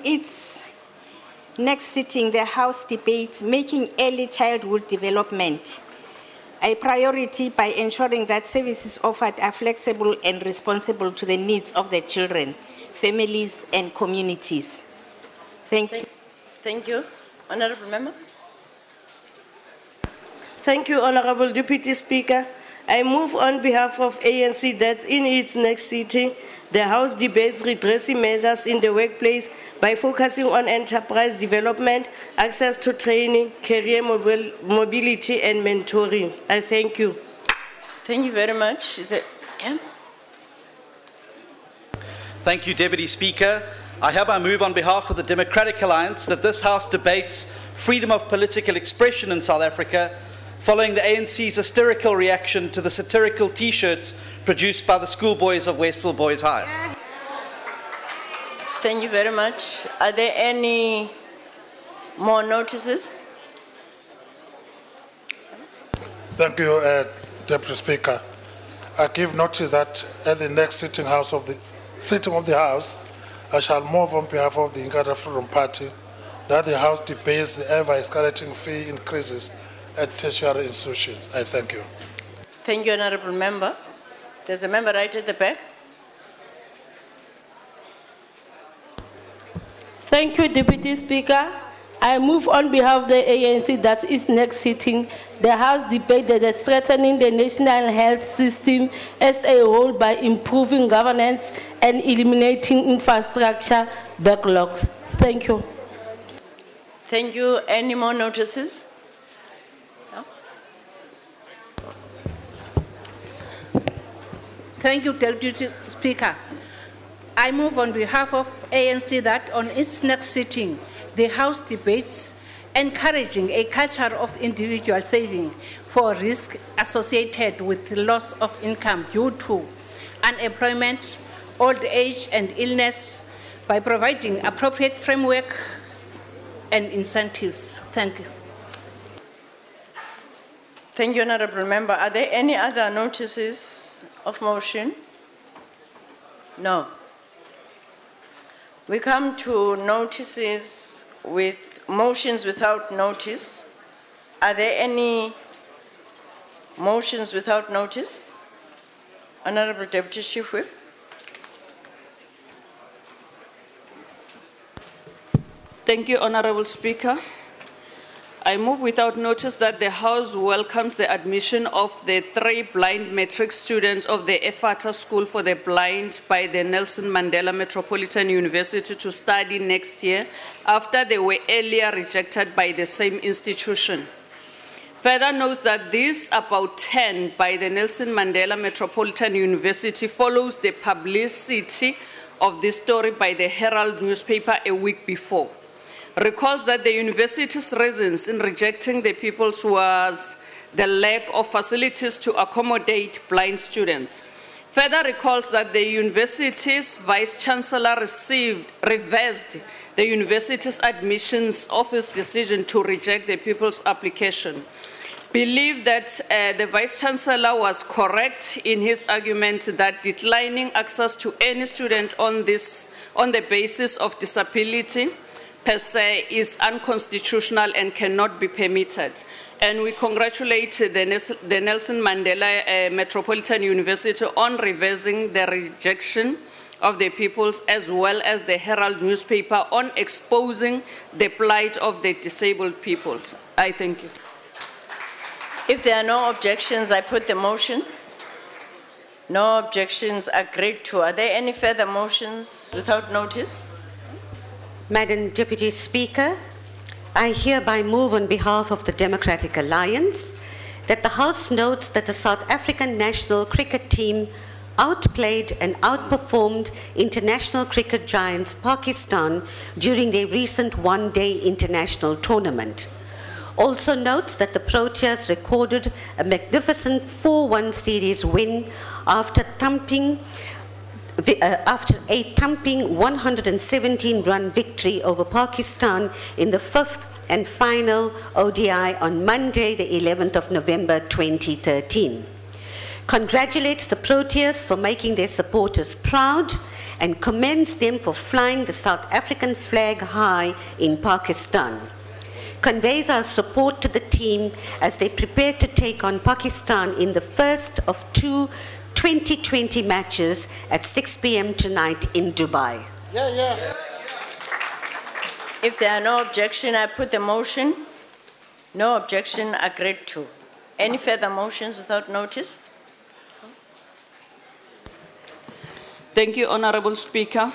its next sitting, the House debates making early childhood development a priority by ensuring that services offered are flexible and responsible to the needs of the children, families, and communities. Thank you. Thank you. Honourable Member. Thank you, Honourable Deputy Speaker. I move on behalf of ANC that in its next sitting, the House debates redressing measures in the workplace by focusing on enterprise development, access to training, career mobility, and mentoring. I thank you. Thank you very much. Is it Ken? Thank you, Deputy Speaker. I hereby move on behalf of the Democratic Alliance that this House debates freedom of political expression in South Africa following the ANC's hysterical reaction to the satirical T-shirts produced by the schoolboys of Westville Boys High. Thank you very much. Are there any more notices? Thank you, Deputy Speaker. I give notice that at the next sitting of the House, I shall move on behalf of the Inkatha Freedom Party that the House debates the ever-escalating fee increases at tertiary institutions. I thank you. Thank you, Honourable Member. There's a member right at the back. Thank you, Deputy Speaker. I move on behalf of the ANC that its next sitting, the House debated that strengthening the national health system as a whole by improving governance and eliminating infrastructure backlogs. Thank you. Thank you. Any more notices? No? Thank you, Deputy Speaker. I move on behalf of ANC that on its next sitting, the House debates encouraging a culture of individual saving for risk associated with loss of income due to unemployment, old age, and illness by providing appropriate framework and incentives. Thank you. Thank you, Honourable Member. Are there any other notices of motion? No. We come to notices with motions without notice. Are there any motions without notice? Honourable Deputy Chief Whip. Thank you, Honourable Speaker. I move without notice that the House welcomes the admission of the 3 blind matric students of the EFATA School for the Blind by the Nelson Mandela Metropolitan University to study next year after they were earlier rejected by the same institution. Further notes that this about 10 by the Nelson Mandela Metropolitan University follows the publicity of this story by the Herald newspaper a week before. Recalls that the university's reasons in rejecting the pupils was the lack of facilities to accommodate blind students. Further recalls that the university's vice-chancellor reversed the university's admissions office decision to reject the pupils' application. Believe that the vice-chancellor was correct in his argument that declining access to any student on the basis of disability per se is unconstitutional and cannot be permitted. And we congratulate the Nelson Mandela Metropolitan University on reversing the rejection of the pupils, as well as the Herald newspaper on exposing the plight of the disabled people. I thank you. If there are no objections, I put the motion. No objections, agreed to. Are there any further motions without notice? Madam Deputy Speaker, I hereby move on behalf of the Democratic Alliance that the House notes that the South African national cricket team outplayed and outperformed international cricket giants Pakistan during their recent one-day international tournament. Also notes that the Proteas recorded a magnificent 4-1 series win after a thumping 117-run victory over Pakistan in the 5th and final ODI on Monday, the 11th of November 2013. congratulates the Proteas for making their supporters proud, and commends them for flying the South African flag high in Pakistan. Conveys our support to the team as they prepare to take on Pakistan in the first of two 2020 matches at 6 p.m. tonight in Dubai. If there are no objection, I put the motion. No objection, agreed to. Any further motions without notice? Thank you, Honorable Speaker.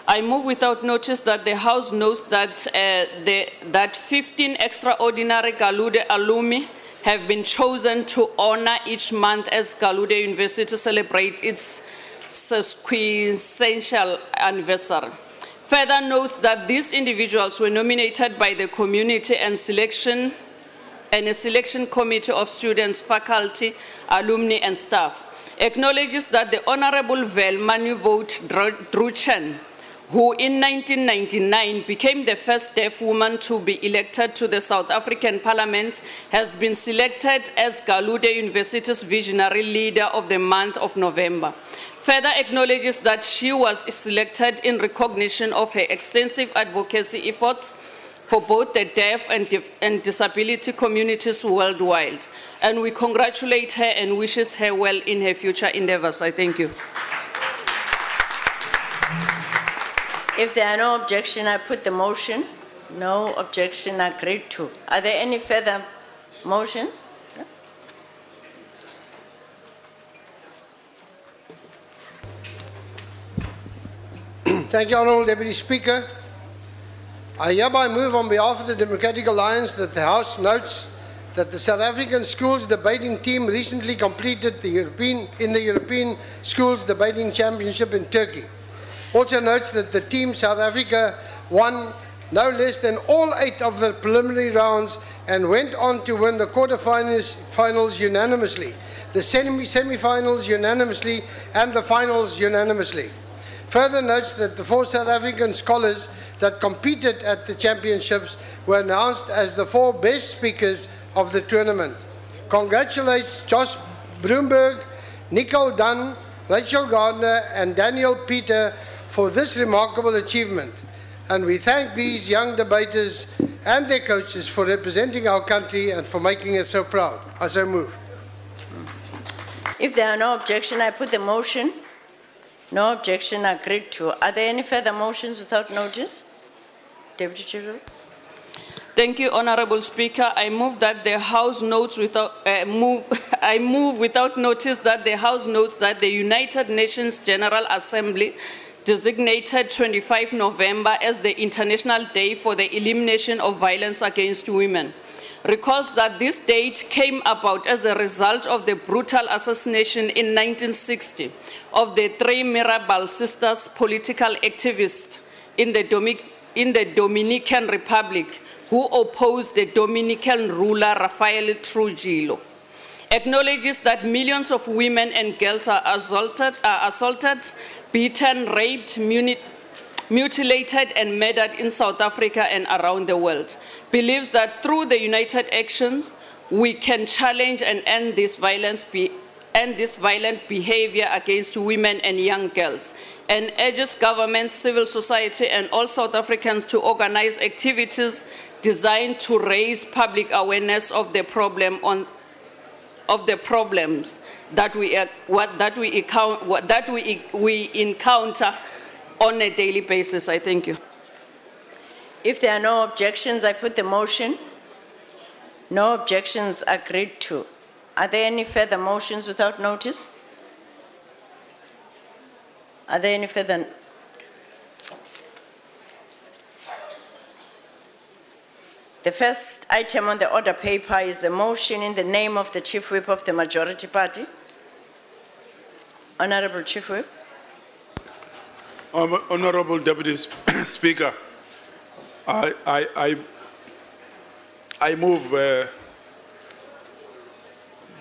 I move without notice that the House knows that, that 15 extraordinary Galude alumni have been chosen to honor each month as Galude University celebrates its sesquicentennial anniversary. Further notes that these individuals were nominated by the community and a selection committee of students, faculty, alumni, and staff. Acknowledges that the Honorable Velmanu Vote Druchen, who in 1999 became the first deaf woman to be elected to the South African Parliament, has been selected as Galude University's visionary leader of the month of November. Further acknowledges that she was selected in recognition of her extensive advocacy efforts for both the deaf and disability communities worldwide. And we congratulate her and wishes her well in her future endeavors. I thank you. If there are no objection, I put the motion. No objection, agreed to. Are there any further motions? No? Thank you, Honourable Deputy Speaker. I hereby move on behalf of the Democratic Alliance that the House notes that the South African Schools Debating Team recently completed the European Schools Debating Championship in Turkey. Also notes that the team South Africa won no less than all 8 of the preliminary rounds and went on to win the quarterfinals unanimously, the semi-finals unanimously, and the finals unanimously. Further notes that the 4 South African scholars that competed at the championships were announced as the 4 best speakers of the tournament. Congratulates Josh Broomberg, Nicole Dunn, Rachel Gardner, and Daniel Peter for this remarkable achievement. And we thank these young debaters and their coaches for representing our country and for making us so proud. I so move. If there are no objection, I put the motion. No objection, agreed to. Are there any further motions without notice? Deputy Chair. Thank you, Honourable Speaker. I move that the House notes without I move without notice that the House notes that the United Nations General Assembly designated 25 November as the International Day for the Elimination of Violence Against Women. Recalls that this date came about as a result of the brutal assassination in 1960 of the 3 Mirabal sisters, political activists in the Dominican Republic, who opposed the Dominican ruler Rafael Trujillo. Acknowledges that millions of women and girls are assaulted, beaten, raped, mutilated, and murdered in South Africa and around the world. Believes that through the united actions, we can challenge and end this violent behavior against women and young girls, and urges government, civil society, and all South Africans to organize activities designed to raise public awareness of the problems that we encounter on a daily basis. I thank you. If there are no objections, I put the motion. No objections, agreed to. Are there any further motions without notice? Are there any further? The first item on the order paper is a motion in the name of the Chief Whip of the Majority Party. Honourable Chief Whip. Honourable Deputy Speaker, I move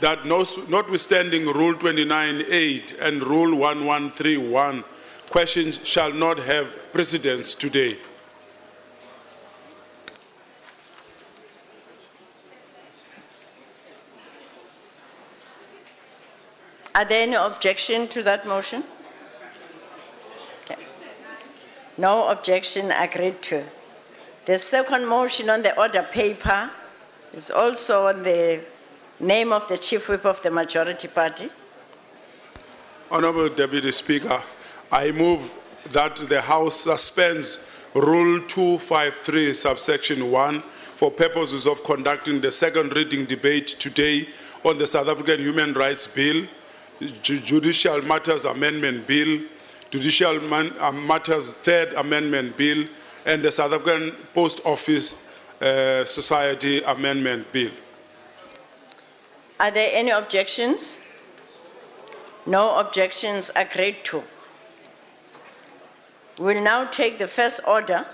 that notwithstanding Rule 29.8 and Rule 1131, questions shall not have precedence today. Are there any objection to that motion? Okay. No objection, agreed to. The second motion on the order paper is also on the name of the Chief Whip of the Majority Party. Honorable Deputy Speaker, I move that the House suspends Rule 253, subsection 1, for purposes of conducting the second reading debate today on the South African Human Rights Bill, Judicial Matters Amendment Bill, Judicial Matters Third Amendment Bill, and the South African Post Office Society Amendment Bill. Are there any objections? No objections, agreed to. We'll now take the first order,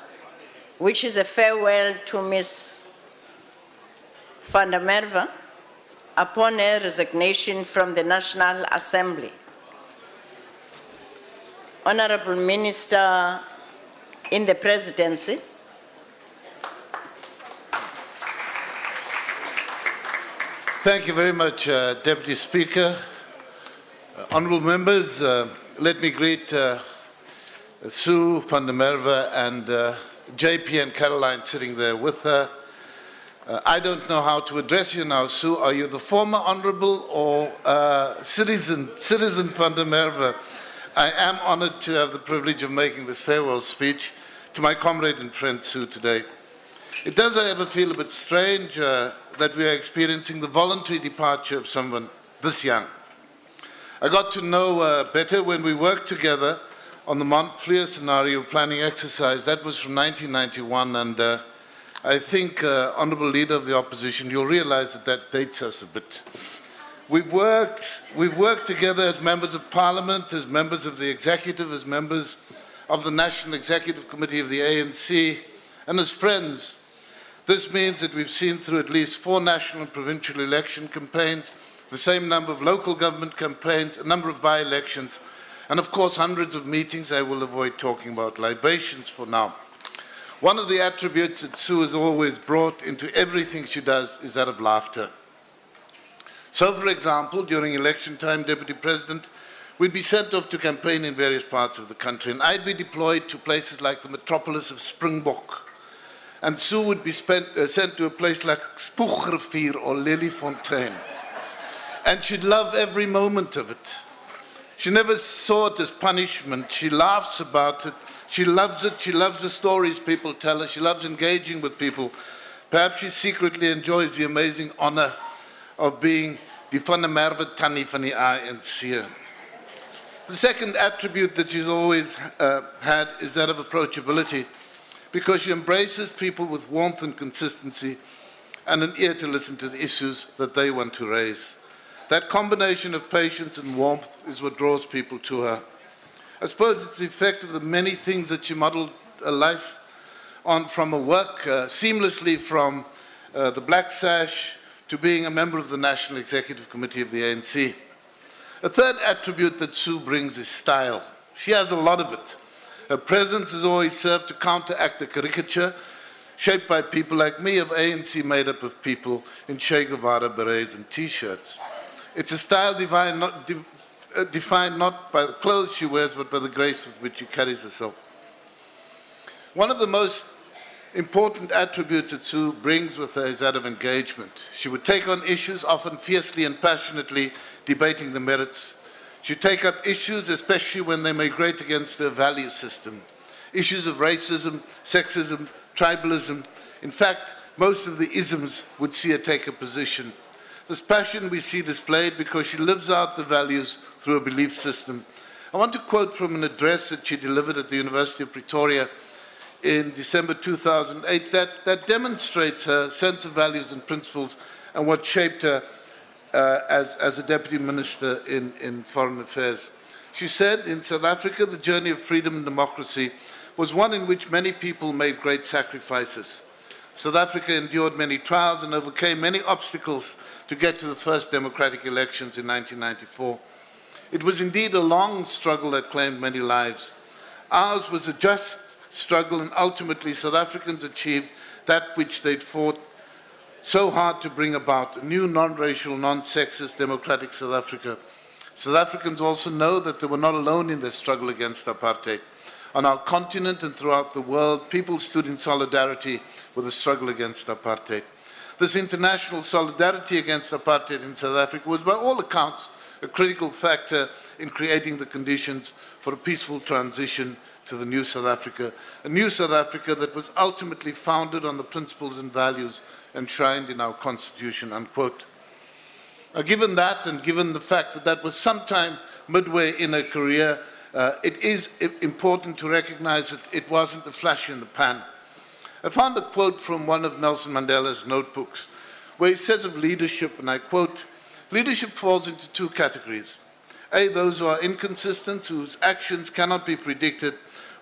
which is a farewell to Ms. van der Merwe upon her resignation from the National Assembly. Honorable Minister in the Presidency. Thank you very much, Deputy Speaker. Honourable members, let me greet Sue van der Merwe and JP and Caroline sitting there with her. I don't know how to address you now, Sue. Are you the former Honourable or citizen van der Merwe? I am honoured to have the privilege of making this farewell speech to my comrade and friend Sue today. It does, however, feel a bit strange that we are experiencing the voluntary departure of someone this young. I got to know better when we worked together on the Mount Freer scenario planning exercise. That was from 1991, and I think, Honourable Leader of the Opposition, you'll realise that that dates us a bit. We've worked together as members of Parliament, as members of the Executive, as members of the National Executive Committee of the ANC, and as friends. This means that we've seen through at least 4 national and provincial election campaigns, the same number of local government campaigns, a number of by-elections, and of course hundreds of meetings. I will avoid talking about libations for now. One of the attributes that Sue has always brought into everything she does is that of laughter. So, for example, during election time, Deputy President, we'd be sent off to campaign in various parts of the country, and I'd be deployed to places like the metropolis of Springbok, and Sue would be sent to a place like Spoegrivier or Lelyfontein, and she'd love every moment of it. She never saw it as punishment. She laughs about it. She loves it. She loves the stories people tell her. She loves engaging with people. Perhaps she secretly enjoys the amazing honour of being die van der Merwe Tannie van die ANC. The second attribute that she's always had is that of approachability, because she embraces people with warmth and consistency and an ear to listen to the issues that they want to raise. That combination of patience and warmth is what draws people to her. I suppose it's the effect of the many things that she modeled a life on, from her work seamlessly from the Black Sash to being a member of the National Executive Committee of the ANC. A third attribute that Sue brings is style. She has a lot of it. Her presence has always served to counteract the caricature shaped by people like me of ANC made up of people in Che Guevara berets and T-shirts. It's a style defined not by the clothes she wears, but by the grace with which she carries herself. One of the most important attributes that Sue brings with her is that of engagement. She would take on issues, often fiercely and passionately, debating the merits. She'd take up issues, especially when they migrate against their value system. Issues of racism, sexism, tribalism. In fact, most of the isms would see her take a position. This passion we see displayed because she lives out the values through a belief system. I want to quote from an address that she delivered at the University of Pretoria in December 2008 that demonstrates her sense of values and principles and what shaped her as a Deputy Minister in Foreign Affairs. She said, in South Africa, the journey of freedom and democracy was one in which many people made great sacrifices. South Africa endured many trials and overcame many obstacles to get to the first democratic elections in 1994. It was indeed a long struggle that claimed many lives. Ours was a just struggle, and ultimately South Africans achieved that which they'd fought so hard to bring about, a new non-racial, non-sexist democratic South Africa. South Africans also know that they were not alone in their struggle against apartheid. On our continent and throughout the world, people stood in solidarity with the struggle against apartheid. This international solidarity against apartheid in South Africa was, by all accounts, a critical factor in creating the conditions for a peaceful transition to the new South Africa, a new South Africa that was ultimately founded on the principles and values enshrined in our Constitution, unquote. Now, given that, and given the fact that that was sometime midway in her career, it is important to recognize that it wasn't a flash in the pan. I found a quote from one of Nelson Mandela's notebooks, where he says of leadership, and I quote, "Leadership falls into two categories. A, those who are inconsistent, whose actions cannot be predicted,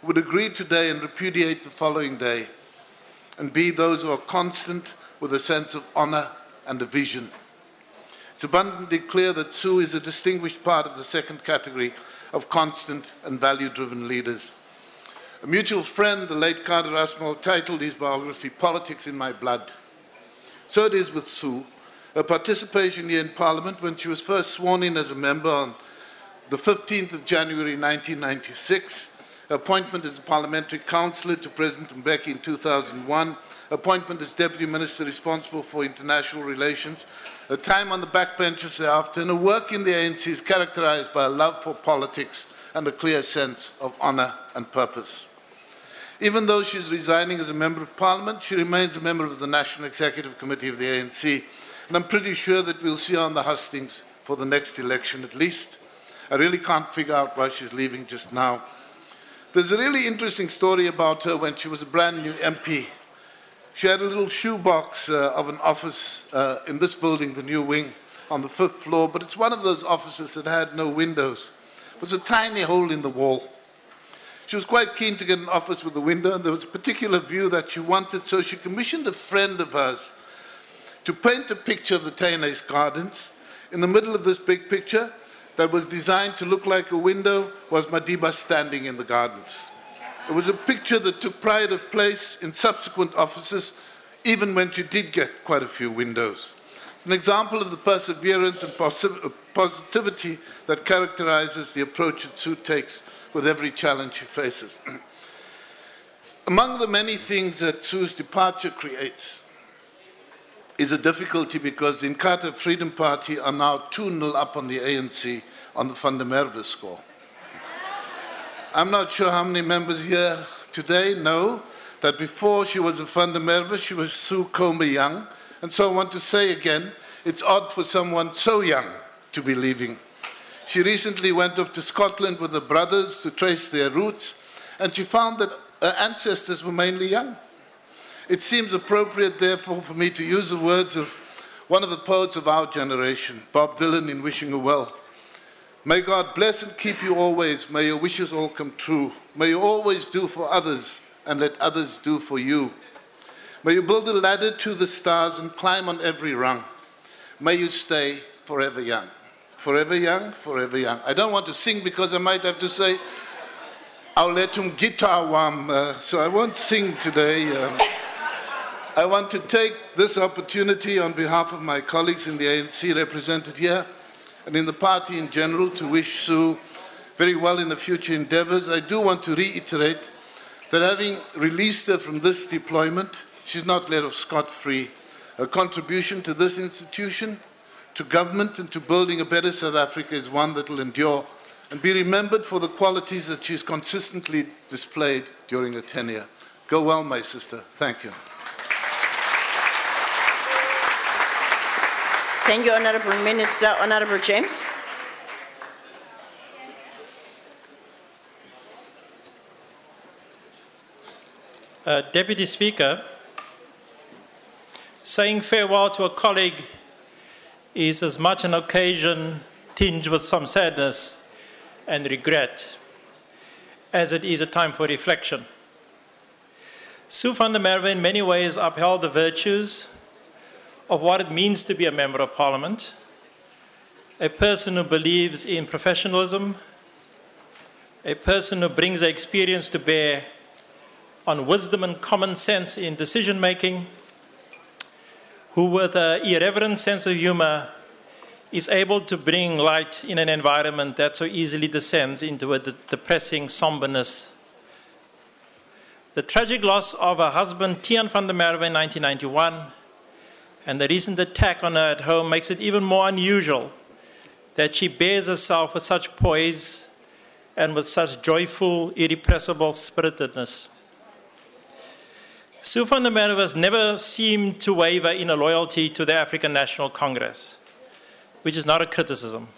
would agree today and repudiate the following day. And B, those who are constant with a sense of honor and a vision." It's abundantly clear that Sue is a distinguished part of the second category of constant and value-driven leaders. A mutual friend, the late Kader Asmal, titled his biography, "Politics in My Blood." So it is with Sue. Her participation here in Parliament when she was first sworn in as a member on the 15th of January 1996, her appointment as a parliamentary councillor to President Mbeki in 2001, appointment as Deputy Minister responsible for international relations, her time on the backbenches thereafter, and her work in the ANC is characterized by a love for politics and a clear sense of honour and purpose. Even though she is resigning as a Member of Parliament, she remains a member of the National Executive Committee of the ANC, and I'm pretty sure that we'll see her on the hustings for the next election at least. I really can't figure out why she's leaving just now. There's a really interesting story about her when she was a brand new MP. She had a little shoebox of an office in this building, the new wing, on the 5th floor, but it's one of those offices that had no windows. It was a tiny hole in the wall. She was quite keen to get an office with a window, and there was a particular view that she wanted, so she commissioned a friend of hers to paint a picture of the Taine's Gardens. In the middle of this big picture that was designed to look like a window was Madiba standing in the gardens. It was a picture that took pride of place in subsequent offices, even when she did get quite a few windows. It's an example of the perseverance and positivity that characterizes the approach that Sue takes with every challenge she faces. Among the many things that Sue's departure creates is a difficulty because the Inkatha Freedom Party are now 2-0 up on the ANC on the Van der Merwe score. I'm not sure how many members here today know that before she was a Van der Merwe, she was Sue Comer Young. And so I want to say again, it's odd for someone so young to be leaving. She recently went off to Scotland with her brothers to trace their roots, and she found that her ancestors were mainly young. It seems appropriate, therefore, for me to use the words of one of the poets of our generation, Bob Dylan, in wishing her well. May God bless and keep you always. May your wishes all come true. May you always do for others and let others do for you. May you build a ladder to the stars and climb on every rung. May you stay forever young. Forever young, forever young. I don't want to sing because I might have to say, I'll let him guitar wham, so I won't sing today. I want to take this opportunity on behalf of my colleagues in the ANC represented here and in the party in general to wish Sue very well in the future endeavors. I do want to reiterate that having released her from this deployment, she's not let off scot-free. Her contribution to this institution, to government and to building a better South Africa is one that will endure and be remembered for the qualities that she's consistently displayed during her tenure. Go well, my sister. Thank you. Thank you, Honourable Minister. Honourable James. Deputy Speaker, saying farewell to a colleague is as much an occasion tinged with some sadness and regret as it is a time for reflection. Sue van der Merwe in many ways upheld the virtues of what it means to be a Member of Parliament, a person who believes in professionalism, a person who brings their experience to bear on wisdom and common sense in decision-making, who with an irreverent sense of humor is able to bring light in an environment that so easily descends into a depressing somberness. The tragic loss of her husband, Tiaan van der Merwe, in 1991, and the recent attack on her at home makes it even more unusual that she bears herself with such poise and with such joyful, irrepressible spiritedness. Sue van der Merwe has never seemed to waver in her loyalty to the African National Congress, which is not a criticism.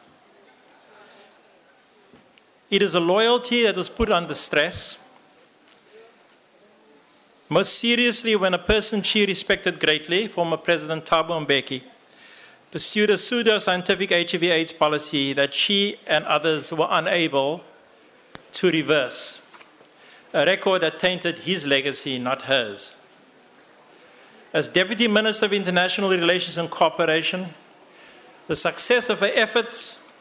It is a loyalty that was put under stress, most seriously when a person she respected greatly, former President Thabo Mbeki, pursued a pseudo-scientific HIV/AIDS policy that she and others were unable to reverse, a record that tainted his legacy, not hers. As Deputy Minister of International Relations and Cooperation, the success of her efforts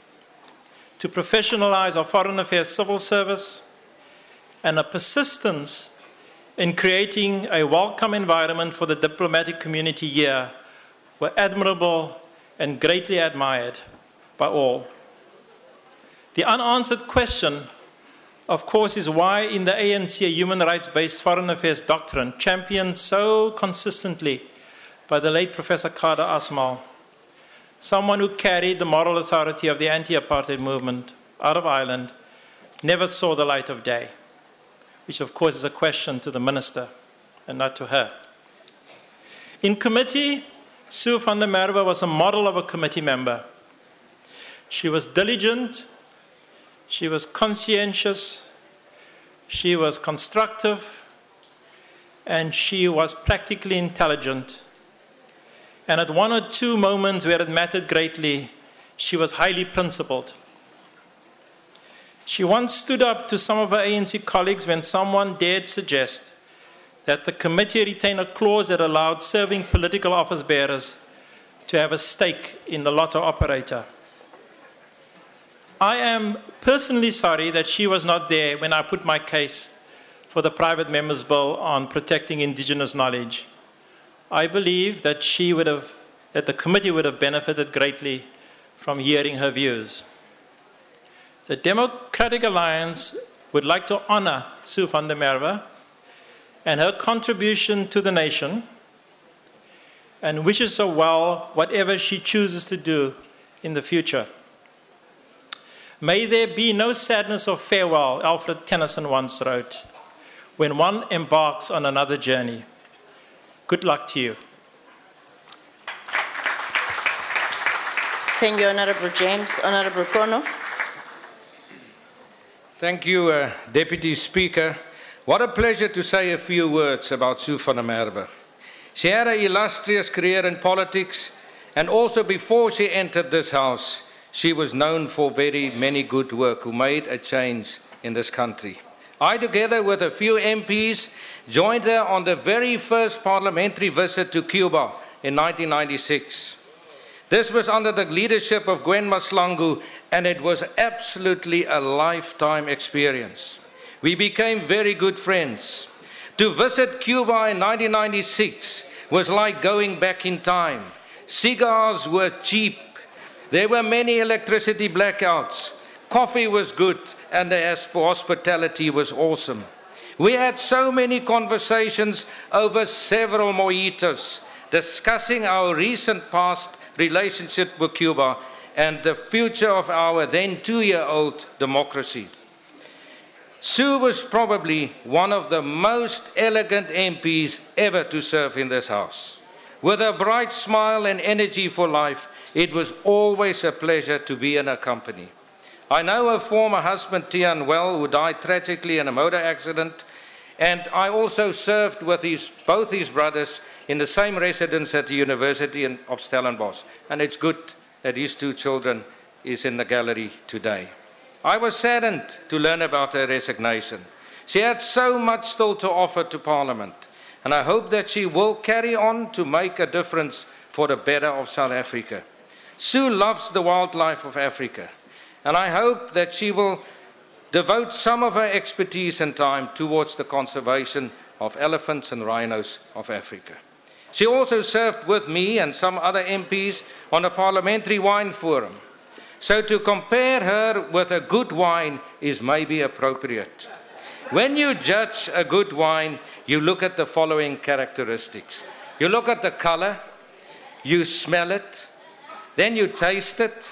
to professionalize our Foreign Affairs Civil Service and her persistence in creating a welcome environment for the diplomatic community here were admirable and greatly admired by all. The unanswered question, of course, is why in the ANC a human rights-based foreign affairs doctrine championed so consistently by the late Professor Kader Asmal, someone who carried the moral authority of the anti-apartheid movement out of Ireland, never saw the light of day, which of course is a question to the minister and not to her. In committee, Sue van der Merwe was a model of a committee member. She was diligent, she was conscientious, she was constructive, and she was practically intelligent. And at one or two moments where it mattered greatly, she was highly principled. She once stood up to some of her ANC colleagues when someone dared suggest that the committee retain a clause that allowed serving political office bearers to have a stake in the lotto operator. I am personally sorry that she was not there when I put my case for the private members' bill on protecting indigenous knowledge. I believe that the committee would have benefited greatly from hearing her views. The Democratic Alliance would like to honor Sue van der Merwe and her contribution to the nation and wishes her well whatever she chooses to do in the future. May there be no sadness or farewell, Alfred Tennyson once wrote, when one embarks on another journey. Good luck to you. Thank you, Honorable James. Honorable Kono. Thank you, Deputy Speaker. What a pleasure to say a few words about Sue van der Merwe. She had an illustrious career in politics, and also before she entered this House, she was known for very many good work who made a change in this country. I, together with a few MPs, joined her on the very first parliamentary visit to Cuba in 1996. This was under the leadership of Gwen Maslangu, and it was absolutely a lifetime experience. We became very good friends. To visit Cuba in 1996 was like going back in time. Cigars were cheap. There were many electricity blackouts. Coffee was good, and the hospitality was awesome. We had so many conversations over several mojitos, discussing our recent past relationship with Cuba and the future of our then 2-year-old democracy. Sue was probably one of the most elegant MPs ever to serve in this House. With a bright smile and energy for life, it was always a pleasure to be in her company. I know her former husband Tiaan well, who died tragically in a motor accident, and I also served with both his brothers in the same residence at the University of Stellenbosch. And it's good that his 2 children is in the gallery today. I was saddened to learn about her resignation. She had so much still to offer to Parliament, and I hope that she will carry on to make a difference for the better of South Africa. Sue loves the wildlife of Africa, and I hope that she will devote some of her expertise and time towards the conservation of elephants and rhinos of Africa. She also served with me and some other MPs on a parliamentary wine forum. So to compare her with a good wine is maybe appropriate. When you judge a good wine, you look at the following characteristics. You look at the color, you smell it, then you taste it,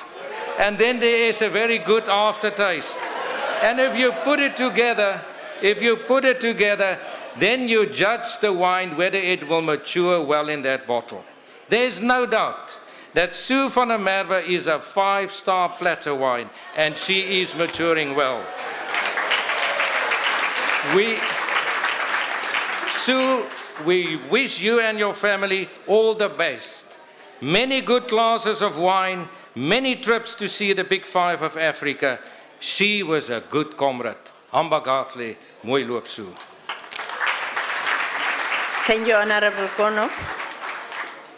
and then there is a very good aftertaste. And if you put it together, then you judge the wine whether it will mature well in that bottle. There is no doubt that Sue van der Merwe is a 5-star platter wine, and she is maturing well. Sue, we wish you and your family all the best. Many good glasses of wine, many trips to see the Big Five of Africa. She was a good comrade. Hambagatle, mooi loop Sue. Thank you, Honorable Kono.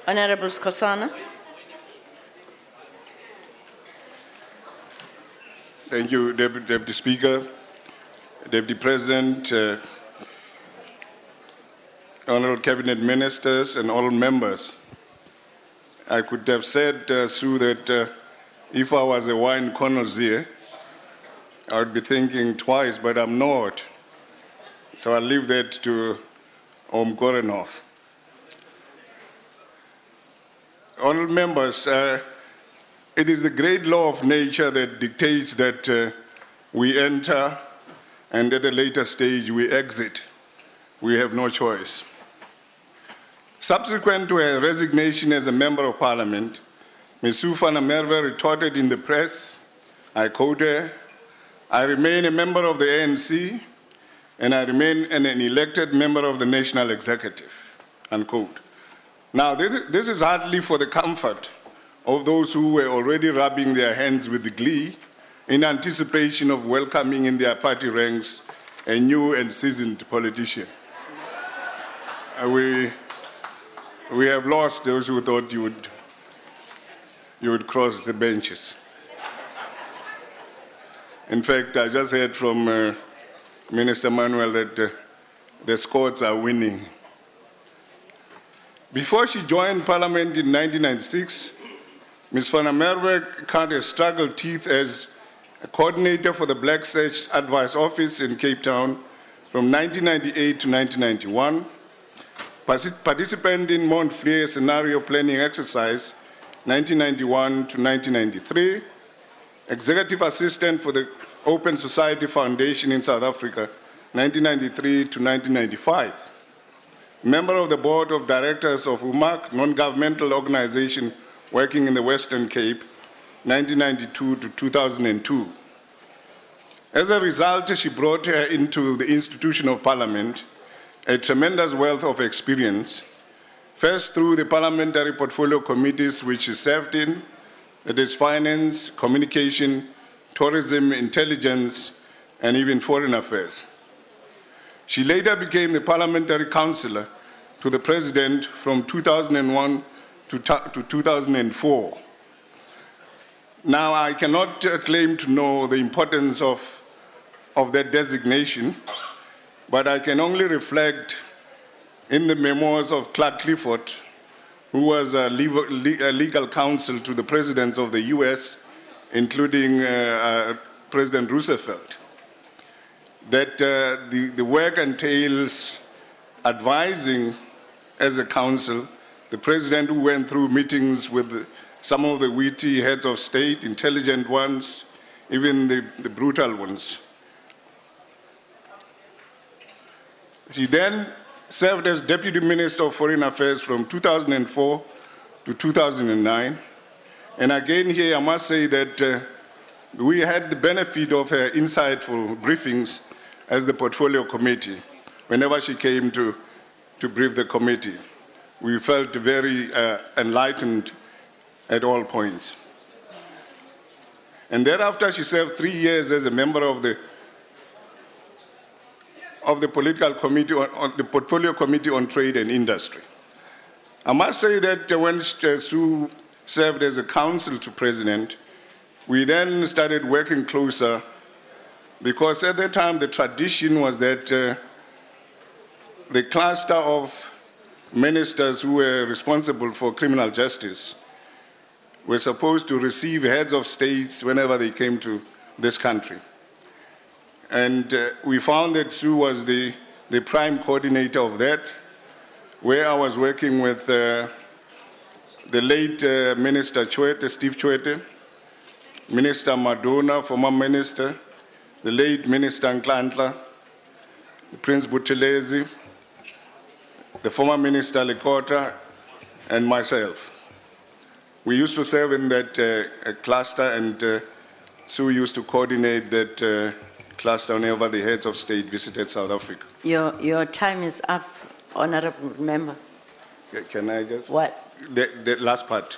Honorable Skosana. Thank you, Deputy Speaker, Deputy President, Honorable Cabinet Ministers, and all members. I could have said, Sue, that if I was a wine connoisseur, I would be thinking twice, but I'm not. So I'll leave that to Korenhoff. Honorable members, it is the great law of nature that dictates that we enter and at a later stage we exit. We have no choice. Subsequent to her resignation as a member of parliament, Ms. Sue van der Merwe retorted in the press, I quote her, "I remain a member of the ANC and I remain an elected member of the national executive," unquote. Now, this is hardly for the comfort of those who were already rubbing their hands with glee in anticipation of welcoming in their party ranks a new and seasoned politician. We have lost those who thought you would cross the benches. In fact, I just heard from Minister Manuel that the Scots are winning. Before she joined Parliament in 1996, Ms. van der Merwe cut her struggled teeth as a coordinator for the Black Search Advice Office in Cape Town from 1998 to 1991, participant in Montflier scenario planning exercise 1991 to 1993, executive assistant for the Open Society Foundation in South Africa 1993 to 1995, member of the board of directors of UMAC, non-governmental organization working in the Western Cape 1992 to 2002. As a result, she brought her into the institution of Parliament a tremendous wealth of experience, first through the parliamentary portfolio committees which she served in, that is finance, communication, tourism, intelligence, and even foreign affairs. She later became the parliamentary councillor to the president from 2001 to 2004. Now, I cannot claim to know the importance of that designation, but I can only reflect in the memoirs of Clark Clifford, who was a legal counsel to the presidents of the US, including President Roosevelt, that the work entails advising as a counsel the president who went through meetings with some of the witty heads of state, intelligent ones, even the brutal ones. She then served as Deputy Minister of Foreign Affairs from 2004 to 2009. And again here, I must say that we had the benefit of her insightful briefings as the Portfolio Committee. Whenever she came to brief the committee, we felt very enlightened at all points. And thereafter, she served 3 years as a member of the political committee, on the Portfolio Committee on Trade and Industry. I must say that when Sue served as a counsel to President, we then started working closer because at that time the tradition was that the cluster of ministers who were responsible for criminal justice were supposed to receive heads of states whenever they came to this country. And we found that Sue was the prime coordinator of that, where I was working with the late Minister Chwete, Steve Chwete, Minister Madonna, former minister, the late Minister Nklantla, Prince Buthelezi, the former Minister Lekota, and myself. We used to serve in that cluster, and Sue used to coordinate that cluster whenever the heads of state visited South Africa. Your time is up, honorable member. Can I just? What? The last part.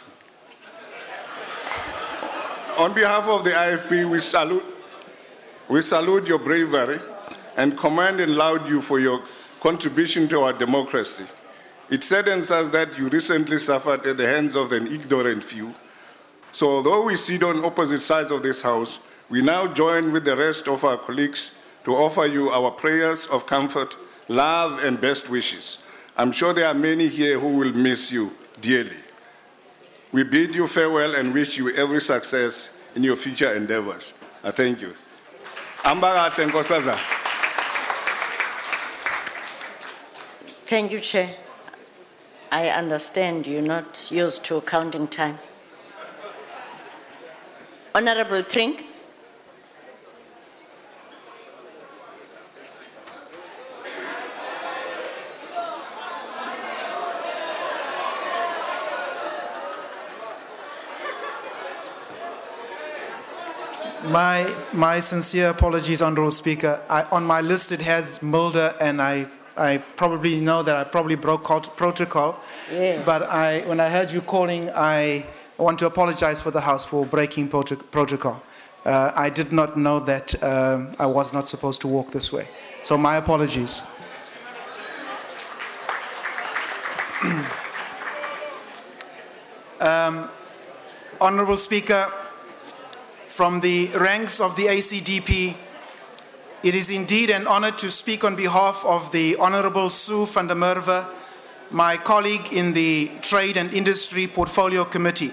On behalf of the IFP, we salute your bravery and commend and laud you for your contribution to our democracy. It saddens us that you recently suffered at the hands of an ignorant few. So although we sit on opposite sides of this house, we now join with the rest of our colleagues to offer you our prayers of comfort, love, and best wishes. I'm sure there are many here who will miss you dearly. We bid you farewell and wish you every success in your future endeavors. I thank you. Thank you, Chair. I understand you're not used to counting time. Honorable Trink. My sincere apologies, Honourable Speaker. On my list it has Mulder, and I probably know that I probably broke protocol. Yes. But when I heard you calling, I want to apologize for the House for breaking protocol. I did not know that I was not supposed to walk this way. So my apologies. Honourable Speaker, from the ranks of the ACDP, it is indeed an honor to speak on behalf of the Honourable Sue van der Merwe, my colleague in the Trade and Industry Portfolio Committee.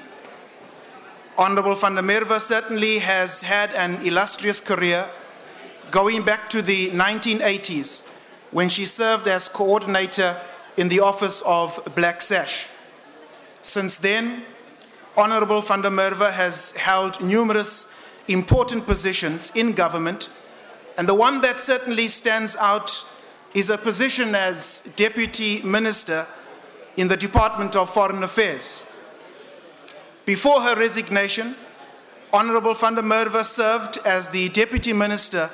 Honourable van der Merwe certainly has had an illustrious career going back to the 1980s when she served as coordinator in the office of Black Sash. Since then, Honourable van der Merwe has held numerous important positions in government, and the one that certainly stands out is a position as Deputy Minister in the Department of Foreign Affairs. Before her resignation, Honourable van der Merwe served as the Deputy Minister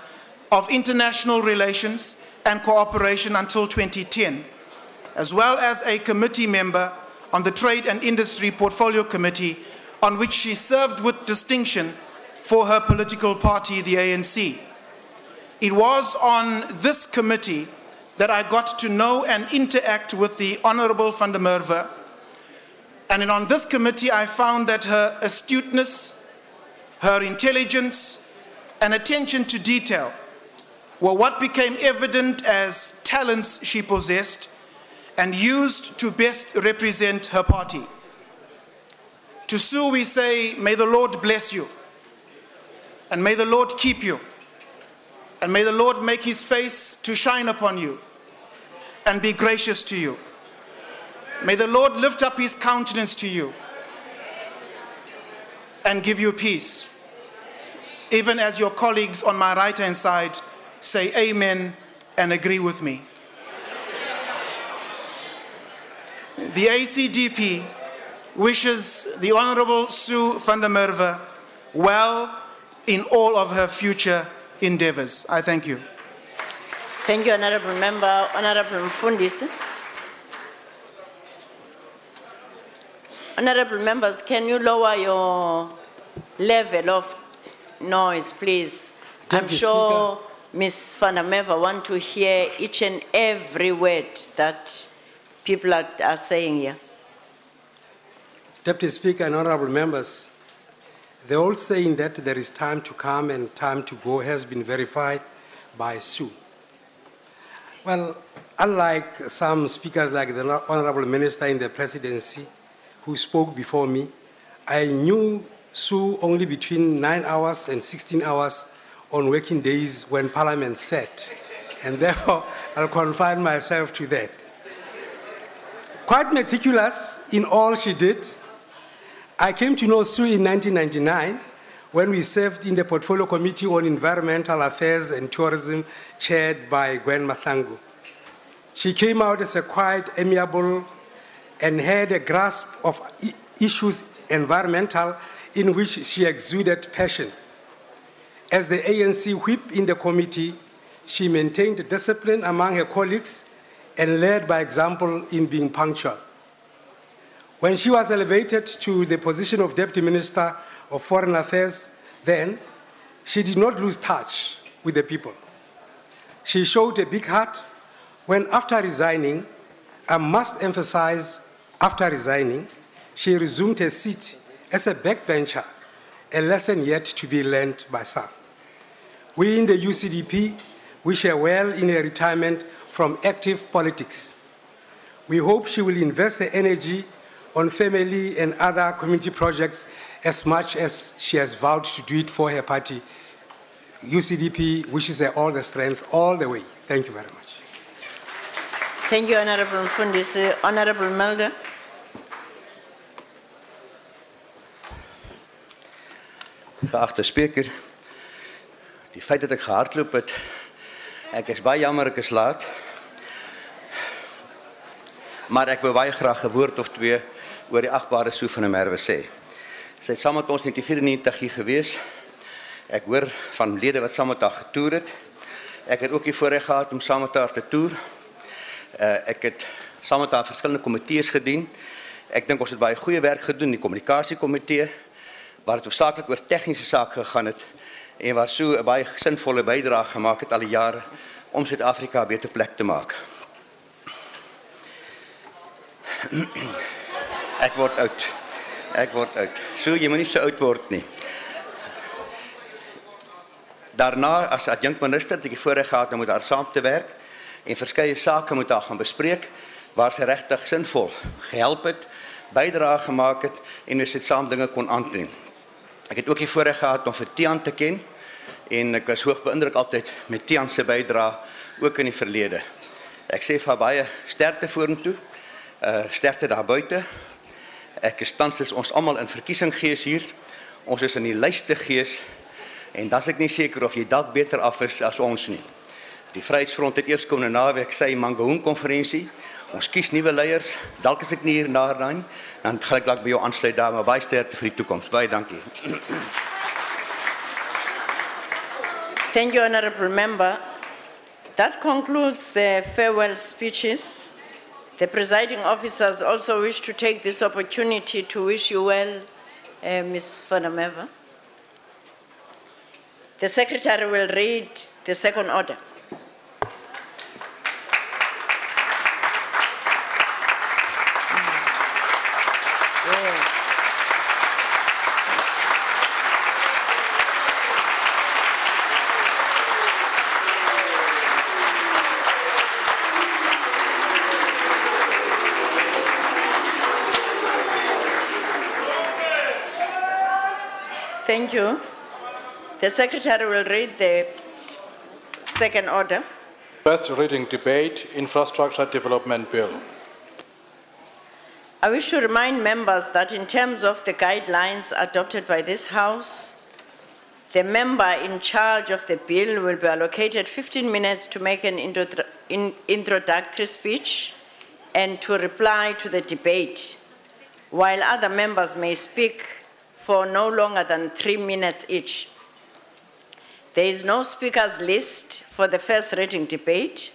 of International Relations and Cooperation until 2010, as well as a committee member on the Trade and Industry Portfolio Committee, on which she served with distinction for her political party, the ANC. It was on this committee that I got to know and interact with the Honourable van der Merwe. And on this committee, I found that her astuteness, her intelligence, and attention to detail were what became evident as talents she possessed and used to best represent her party. To Sue, we say, may the Lord bless you, and may the Lord keep you, and may the Lord make his face to shine upon you and be gracious to you. May the Lord lift up his countenance to you and give you peace. Even as your colleagues on my right-hand side say amen and agree with me. The ACDP wishes the Honourable Sue van der Merwe well in all of her future endeavours. I thank you. Thank you, Honourable Member. Honourable Mfundisi. Honourable members, can you lower your level of noise, please? I'm sure Ms. van der Merwe wants to hear each and every word that people are saying here. Deputy Speaker and honourable members, the old saying that there is time to come and time to go has been verified by Sue. Well, unlike some speakers like the Honorable Minister in the presidency who spoke before me, I knew Sue only between 9 hours and 16 hours on working days when Parliament sat, and therefore I'll confine myself to that. Quite meticulous in all she did. I came to know Sue in 1999 when we served in the Portfolio Committee on Environmental Affairs and Tourism, chaired by Gwen Mathangu. She came out as a quite amiable and had a grasp of issues environmental in which she exuded passion. As the ANC whip in the committee, she maintained discipline among her colleagues and led by example in being punctual. When she was elevated to the position of Deputy Minister of Foreign Affairs then, she did not lose touch with the people. She showed a big heart when, after resigning, I must emphasize, after resigning, she resumed her seat as a backbencher, a lesson yet to be learned by some. We in the UCDP wish her well in her retirement from active politics. We hope she will invest her energy on family and other community projects as much as she has vowed to do it for her party. UCDP wishes her all the strength all the way. Thank you very much. Thank you, Honorable Mfundisi. Honorable Mulder. Geachte Speaker, die feit dat ek gehardloop het, ek is baie jammer ek is laat, maar ek wil baie graag 'n woord of twee oor die agbare Sue van der Merwe sê. Sy het saam met ons in 1994 hier gewees. Ek hoor van lede wat saam met haar getoer het. Ek het ook die voorreg gehad om saam met haar te toer. Ek het saam met haar verskillende komitees gedien. Ek dink ons het baie goeie werk gedoen in die kommunikasiekomitee, waar het hoofsaaklik oor tegniese sake gegaan het en waar Sue 'n baie sinvolle bydrae gemaak het al die jare om Suid-Afrika 'n beter plek te maak. Ek word oud. Sue, jy moet nie so oud word nie. Daarna, as adjunkminister, het ek die voorreg gehad om met haar saam te werk en verskeie sake met haar gaan bespreek, waar sy regtig sinvol gehelp het, bydrae gemaak het en ons het saam dinge kon aantree. Ek het ook die voorreg gehad om vir Tiaan te ken en ek was hoog beïndruk altyd met Tiaan se bydrae ook in die verlede. Ek sê vir haar baie sterkte vorentoe, sterkte daar buite. Ek is tans ons almal in verkiesingsgees hier. Ons is in die lyste gees en dan is ek nie seker of jy dalk beter af is as ons nie. Die Vryheidsfront het eers komende naweek sy Mangaung konferensie. Ons kies nuwe leiers. Dalk is ek nie hier daarna nie. Dan gaan ek dalk by jou aansluit daar, maar baie sterkte vir die toekoms. Baie dankie. Thank you, Honorable Member. That concludes the farewell speeches. The presiding officers also wish to take this opportunity to wish you well, Ms. van der Merwe. The Secretary will read the second order. Thank you. The Secretary will read the second order. First reading debate, Infrastructure Development Bill. I wish to remind members that in terms of the guidelines adopted by this House, the member in charge of the bill will be allocated 15 minutes to make an introductory speech and to reply to the debate, while other members may speak for no longer than 3 minutes each. There is no speakers list for the first reading debate.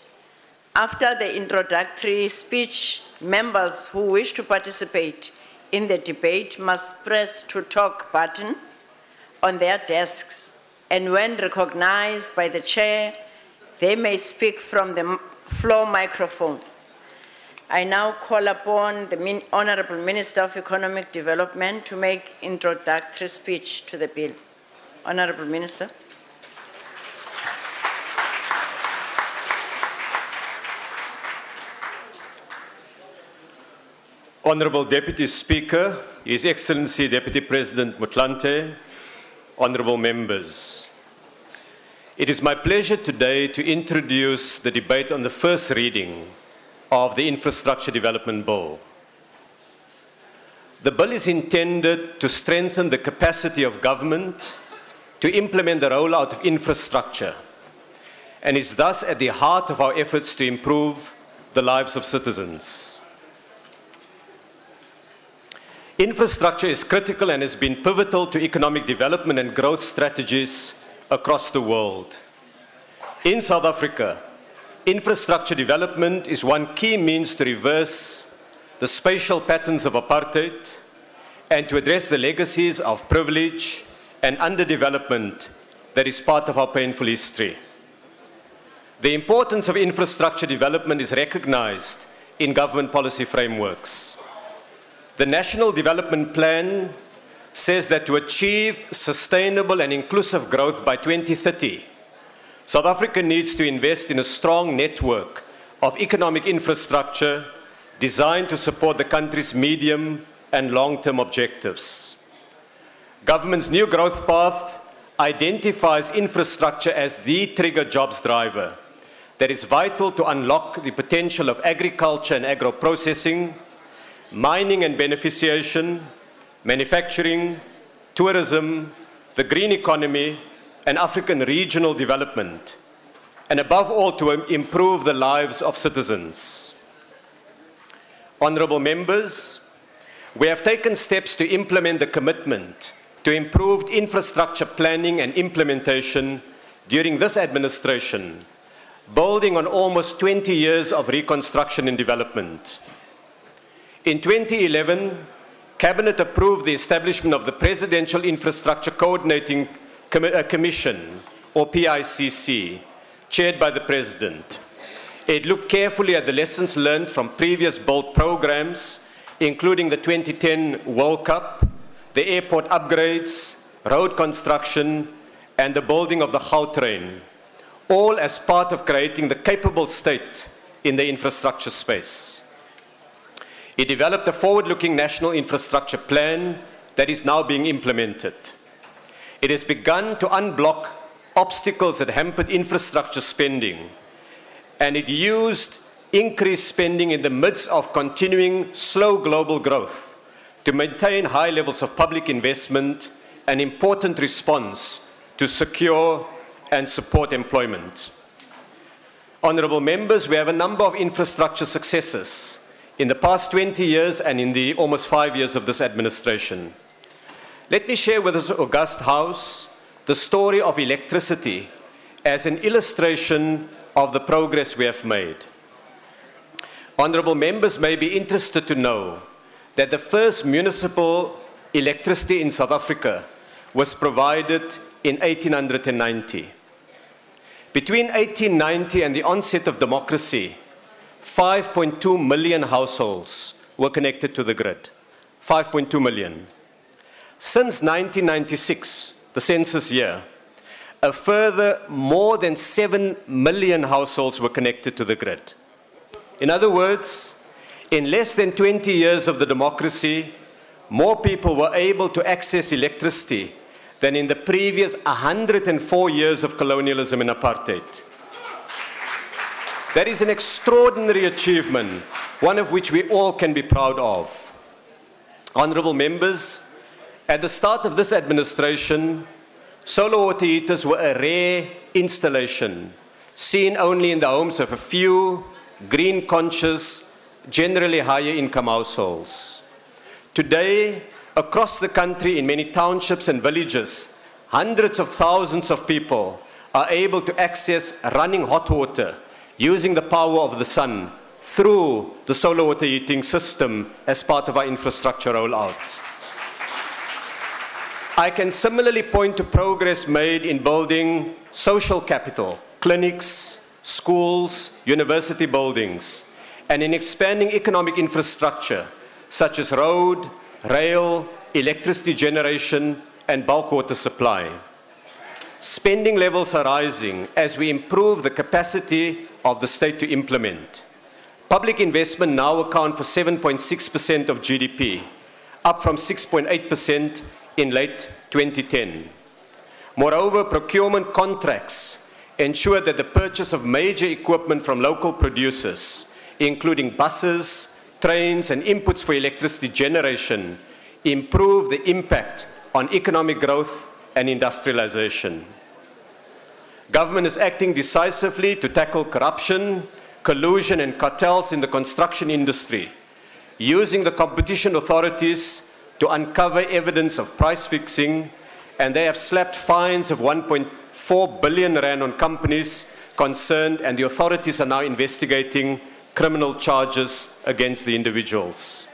After the introductory speech, members who wish to participate in the debate must press to talk button on their desks, and when recognized by the chair, they may speak from the floor microphone. I now call upon the Honorable Minister of Economic Development to make introductory speech to the bill. Honorable Minister. Honorable Deputy Speaker, His Excellency Deputy President Motlanthe, honorable members. It is my pleasure today to introduce the debate on the first reading of the Infrastructure Development Bill. The bill is intended to strengthen the capacity of government to implement the rollout of infrastructure and is thus at the heart of our efforts to improve the lives of citizens. Infrastructure is critical and has been pivotal to economic development and growth strategies across the world. In South Africa, infrastructure development is one key means to reverse the spatial patterns of apartheid and to address the legacies of privilege and underdevelopment that is part of our painful history. The importance of infrastructure development is recognized in government policy frameworks. The National Development Plan says that to achieve sustainable and inclusive growth by 2030, South Africa needs to invest in a strong network of economic infrastructure designed to support the country's medium and long-term objectives. Government's new growth path identifies infrastructure as the trigger jobs driver that is vital to unlock the potential of agriculture and agro-processing, mining and beneficiation, manufacturing, tourism, the green economy, and African regional development, and above all to improve the lives of citizens. Honorable members, we have taken steps to implement the commitment to improved infrastructure planning and implementation during this administration, building on almost 20 years of reconstruction and development. In 2011, Cabinet approved the establishment of the Presidential Infrastructure Coordinating Commission, or PICC, chaired by the President. It looked carefully at the lessons learned from previous bold programs, including the 2010 World Cup, the airport upgrades, road construction, and the building of the Gautrain, all as part of creating the capable state in the infrastructure space. It developed a forward-looking national infrastructure plan that is now being implemented. It has begun to unblock obstacles that hampered infrastructure spending, and it used increased spending in the midst of continuing slow global growth to maintain high levels of public investment, an important response to secure and support employment. Honorable members, we have a number of infrastructure successes in the past 20 years and in the almost 5 years of this administration. Let me share with this august House the story of electricity as an illustration of the progress we have made. Honorable members may be interested to know that the first municipal electricity in South Africa was provided in 1890. Between 1890 and the onset of democracy, 5.2 million households were connected to the grid. 5.2 million. Since 1996, the census year, a further more than 7 million households were connected to the grid. In other words, in less than 20 years of the democracy, more people were able to access electricity than in the previous 104 years of colonialism and apartheid. That is an extraordinary achievement, one of which we all can be proud of. Honorable members, at the start of this administration, solar water heaters were a rare installation, seen only in the homes of a few green-conscious, generally higher-income households. Today, across the country, in many townships and villages, hundreds of thousands of people are able to access running hot water using the power of the sun through the solar water heating system as part of our infrastructure rollout. I can similarly point to progress made in building social capital, clinics, schools, university buildings, and in expanding economic infrastructure such as road, rail, electricity generation, and bulk water supply. Spending levels are rising as we improve the capacity of the state to implement. Public investment now accounts for 7.6% of GDP, up from 6.8% in late 2010. Moreover, procurement contracts ensure that the purchase of major equipment from local producers, including buses, trains, and inputs for electricity generation, improve the impact on economic growth and industrialization. Government is acting decisively to tackle corruption, collusion, and cartels in the construction industry, using the competition authorities to uncover evidence of price fixing, and they have slapped fines of 1.4 billion rand on companies concerned, and the authorities are now investigating criminal charges against the individuals.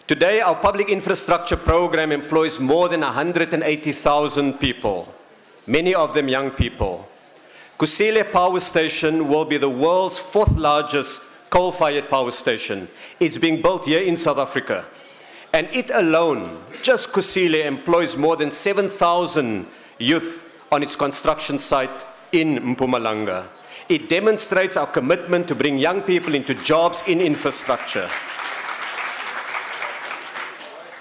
Today, our public infrastructure program employs more than 180,000 people, many of them young people. Kusile Power Station will be the world's 4th largest coal-fired power station. It's being built here in South Africa. And it alone, just Kusile, employs more than 7,000 youth on its construction site in Mpumalanga. It demonstrates our commitment to bring young people into jobs in infrastructure.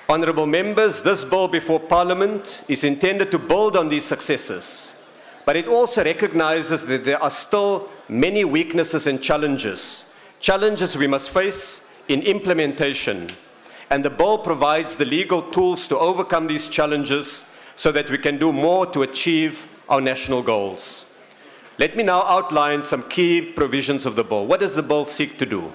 Honourable members, this bill before Parliament is intended to build on these successes, but it also recognises that there are still many weaknesses and challenges we must face in implementation, and the bill provides the legal tools to overcome these challenges so that we can do more to achieve our national goals. Let me now outline some key provisions of the bill. What does the bill seek to do?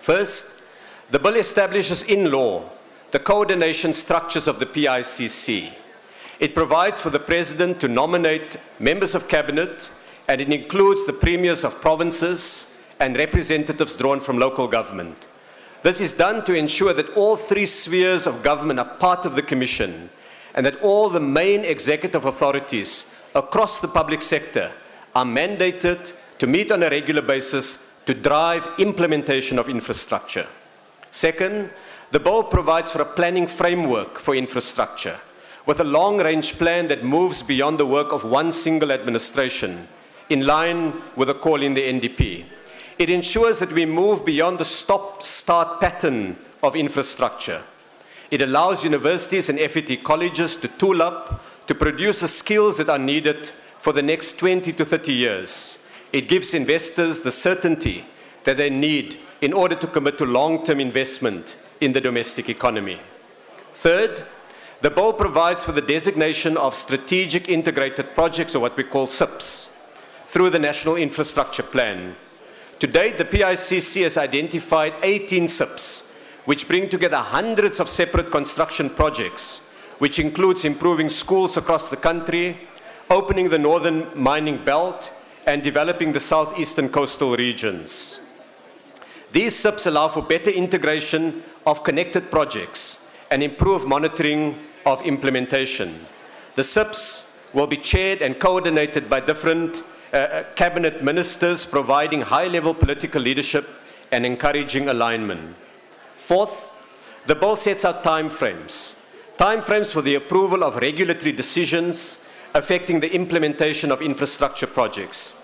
First, the bill establishes in law the coordination structures of the PICC. It provides for the President to nominate members of Cabinet, and it includes the premiers of provinces and representatives drawn from local government. This is done to ensure that all 3 spheres of government are part of the Commission, and that all the main executive authorities across the public sector are mandated to meet on a regular basis to drive implementation of infrastructure. Second, the bill provides for a planning framework for infrastructure, with a long-range plan that moves beyond the work of one single administration, in line with a call in the NDP. It ensures that we move beyond the stop-start pattern of infrastructure. It allows universities and FET colleges to tool up to produce the skills that are needed for the next 20 to 30 years. It gives investors the certainty that they need in order to commit to long-term investment in the domestic economy. Third, the bill provides for the designation of strategic integrated projects, or what we call SIPs, through the National Infrastructure Plan. To date, the PICC has identified 18 SIPs, which bring together hundreds of separate construction projects, which includes improving schools across the country, opening the northern mining belt, and developing the southeastern coastal regions. These SIPs allow for better integration of connected projects and improve monitoring of implementation. The SIPs will be chaired and coordinated by different cabinet ministers, providing high-level political leadership and encouraging alignment. Fourth, the bill sets out timeframes for the approval of regulatory decisions affecting the implementation of infrastructure projects.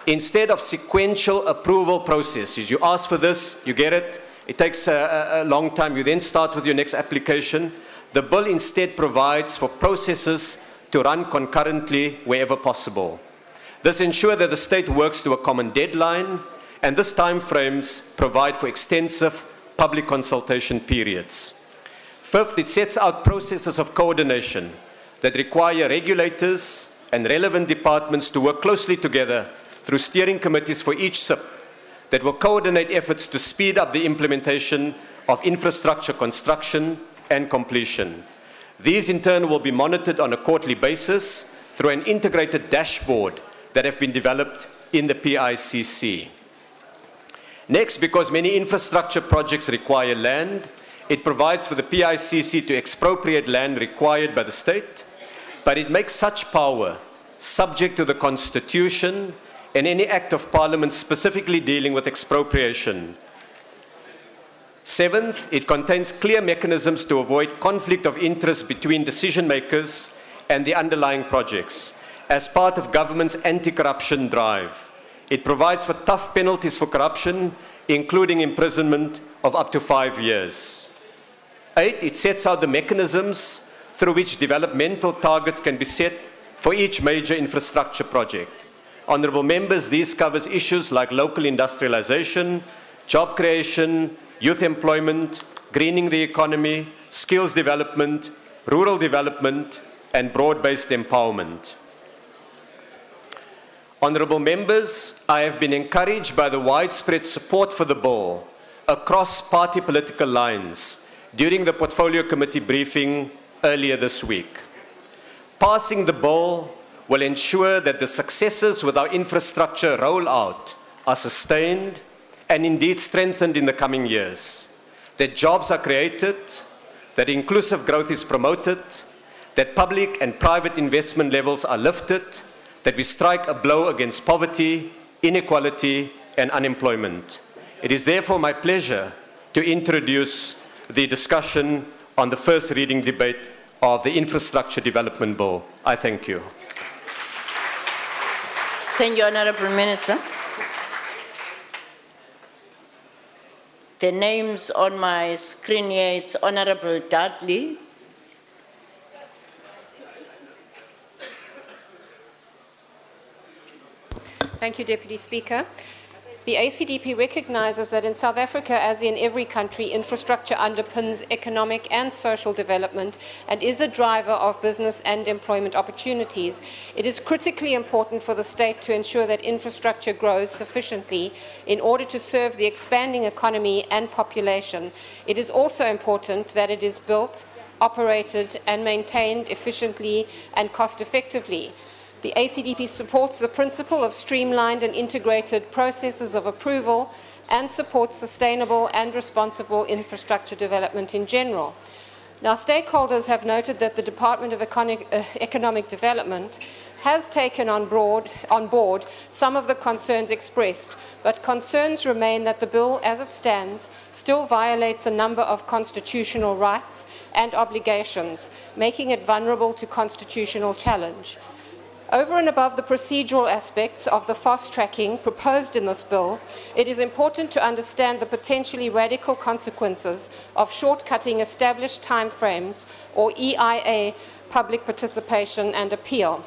Instead of sequential approval processes, you ask for this, you get it, it takes a long time, you then start with your next application. The bill instead provides for processes to run concurrently wherever possible. This ensures that the state works to a common deadline, and these timeframes provide for extensive public consultation periods. Fifth, it sets out processes of coordination that require regulators and relevant departments to work closely together through steering committees for each SIP that will coordinate efforts to speed up the implementation of infrastructure construction and completion. These in turn will be monitored on a quarterly basis through an integrated dashboard that have been developed in the PICC. Next, because many infrastructure projects require land, it provides for the PICC to expropriate land required by the state, but it makes such power subject to the Constitution and any act of Parliament specifically dealing with expropriation. Seventh, it contains clear mechanisms to avoid conflict of interest between decision makers and the underlying projects as part of government's anti-corruption drive. It provides for tough penalties for corruption, including imprisonment of up to 5 years. 8, it sets out the mechanisms through which developmental targets can be set for each major infrastructure project. Honourable members, these covers issues like local industrialization, job creation, youth employment, greening the economy, skills development, rural development, and broad-based empowerment. Honourable members, I have been encouraged by the widespread support for the bill across party political lines during the Portfolio Committee briefing earlier this week. Passing the bill will ensure that the successes with our infrastructure rollout are sustained and indeed strengthened in the coming years, that jobs are created, that inclusive growth is promoted, that public and private investment levels are lifted, that we strike a blow against poverty, inequality, and unemployment. It is therefore my pleasure to introduce the discussion on the first reading debate of the Infrastructure Development Bill. I thank you. Thank you, Honourable Minister. The names on my screen here is Honourable Dudley. Thank you, Deputy Speaker. The ACDP recognises that in South Africa, as in every country, infrastructure underpins economic and social development and is a driver of business and employment opportunities. It is critically important for the state to ensure that infrastructure grows sufficiently in order to serve the expanding economy and population. It is also important that it is built, operated and maintained efficiently and cost-effectively. The ACDP supports the principle of streamlined and integrated processes of approval and supports sustainable and responsible infrastructure development in general. Now, stakeholders have noted that the Department of Economic Development has taken on board some of the concerns expressed, but concerns remain that the bill, as it stands, still violates a number of constitutional rights and obligations, making it vulnerable to constitutional challenge. Over and above the procedural aspects of the fast-tracking proposed in this bill, it is important to understand the potentially radical consequences of shortcutting established timeframes or EIA public participation and appeal.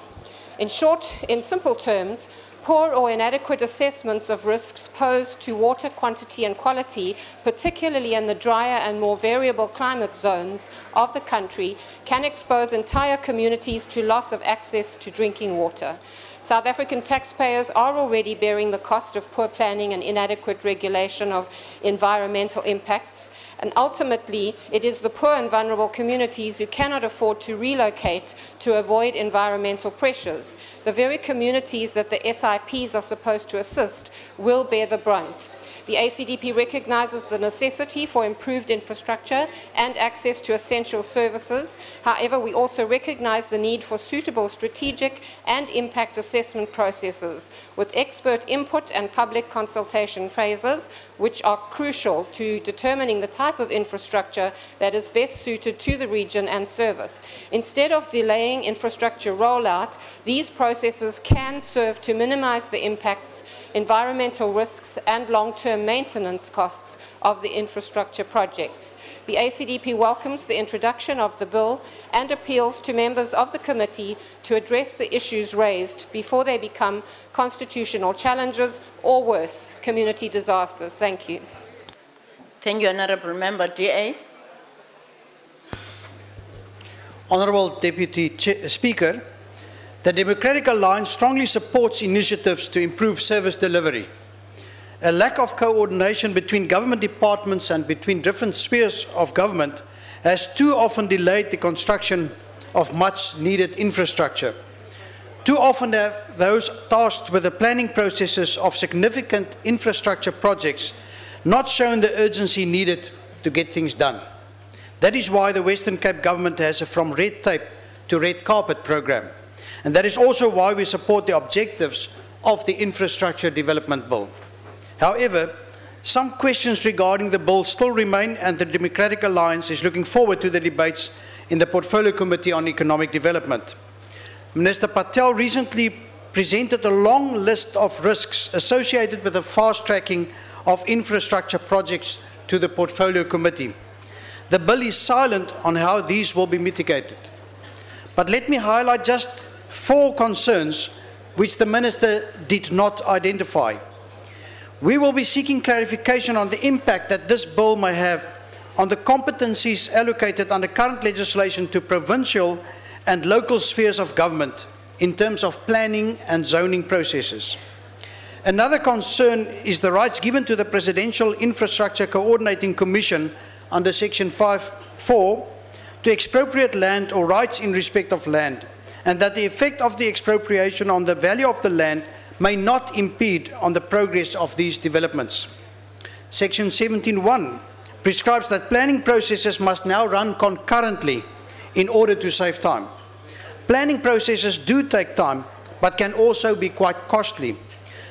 In short, in simple terms, poor or inadequate assessments of risks posed to water quantity and quality, particularly in the drier and more variable climate zones of the country, can expose entire communities to loss of access to drinking water. South African taxpayers are already bearing the cost of poor planning and inadequate regulation of environmental impacts, and ultimately it is the poor and vulnerable communities who cannot afford to relocate to avoid environmental pressures. The very communities that the SIPs are supposed to assist will bear the brunt. The ACDP recognises the necessity for improved infrastructure and access to essential services. However, we also recognise the need for suitable strategic and impact assessment processes with expert input and public consultation phases, which are crucial to determining the type of infrastructure that is best suited to the region and service. Instead of delaying infrastructure rollout, these processes can serve to minimise the impacts, environmental risks and long-term maintenance costs of the infrastructure projects. The ACDP welcomes the introduction of the bill and appeals to members of the committee to address the issues raised before they become constitutional challenges or worse, community disasters. Thank you. Thank you, Honourable Member. DA. Honourable Deputy Speaker, the Democratic Alliance strongly supports initiatives to improve service delivery. A lack of coordination between government departments and between different spheres of government has too often delayed the construction of much needed infrastructure. Too often have those tasked with the planning processes of significant infrastructure projects not shown the urgency needed to get things done. That is why the Western Cape government has a From Red Tape to Red Carpet program. And that is also why we support the objectives of the Infrastructure Development Bill. However, some questions regarding the bill still remain, and the Democratic Alliance is looking forward to the debates in the Portfolio Committee on Economic Development. Minister Patel recently presented a long list of risks associated with the fast tracking of infrastructure projects to the Portfolio Committee. The bill is silent on how these will be mitigated. But let me highlight just 4 concerns which the Minister did not identify. We will be seeking clarification on the impact that this bill may have on the competencies allocated under current legislation to provincial and local spheres of government in terms of planning and zoning processes. Another concern is the rights given to the Presidential Infrastructure Coordinating Commission under Section 5(4) to expropriate land or rights in respect of land, and that the effect of the expropriation on the value of the land may not impede on the progress of these developments. Section 17(1) prescribes that planning processes must now run concurrently in order to save time. Planning processes do take time, but can also be quite costly.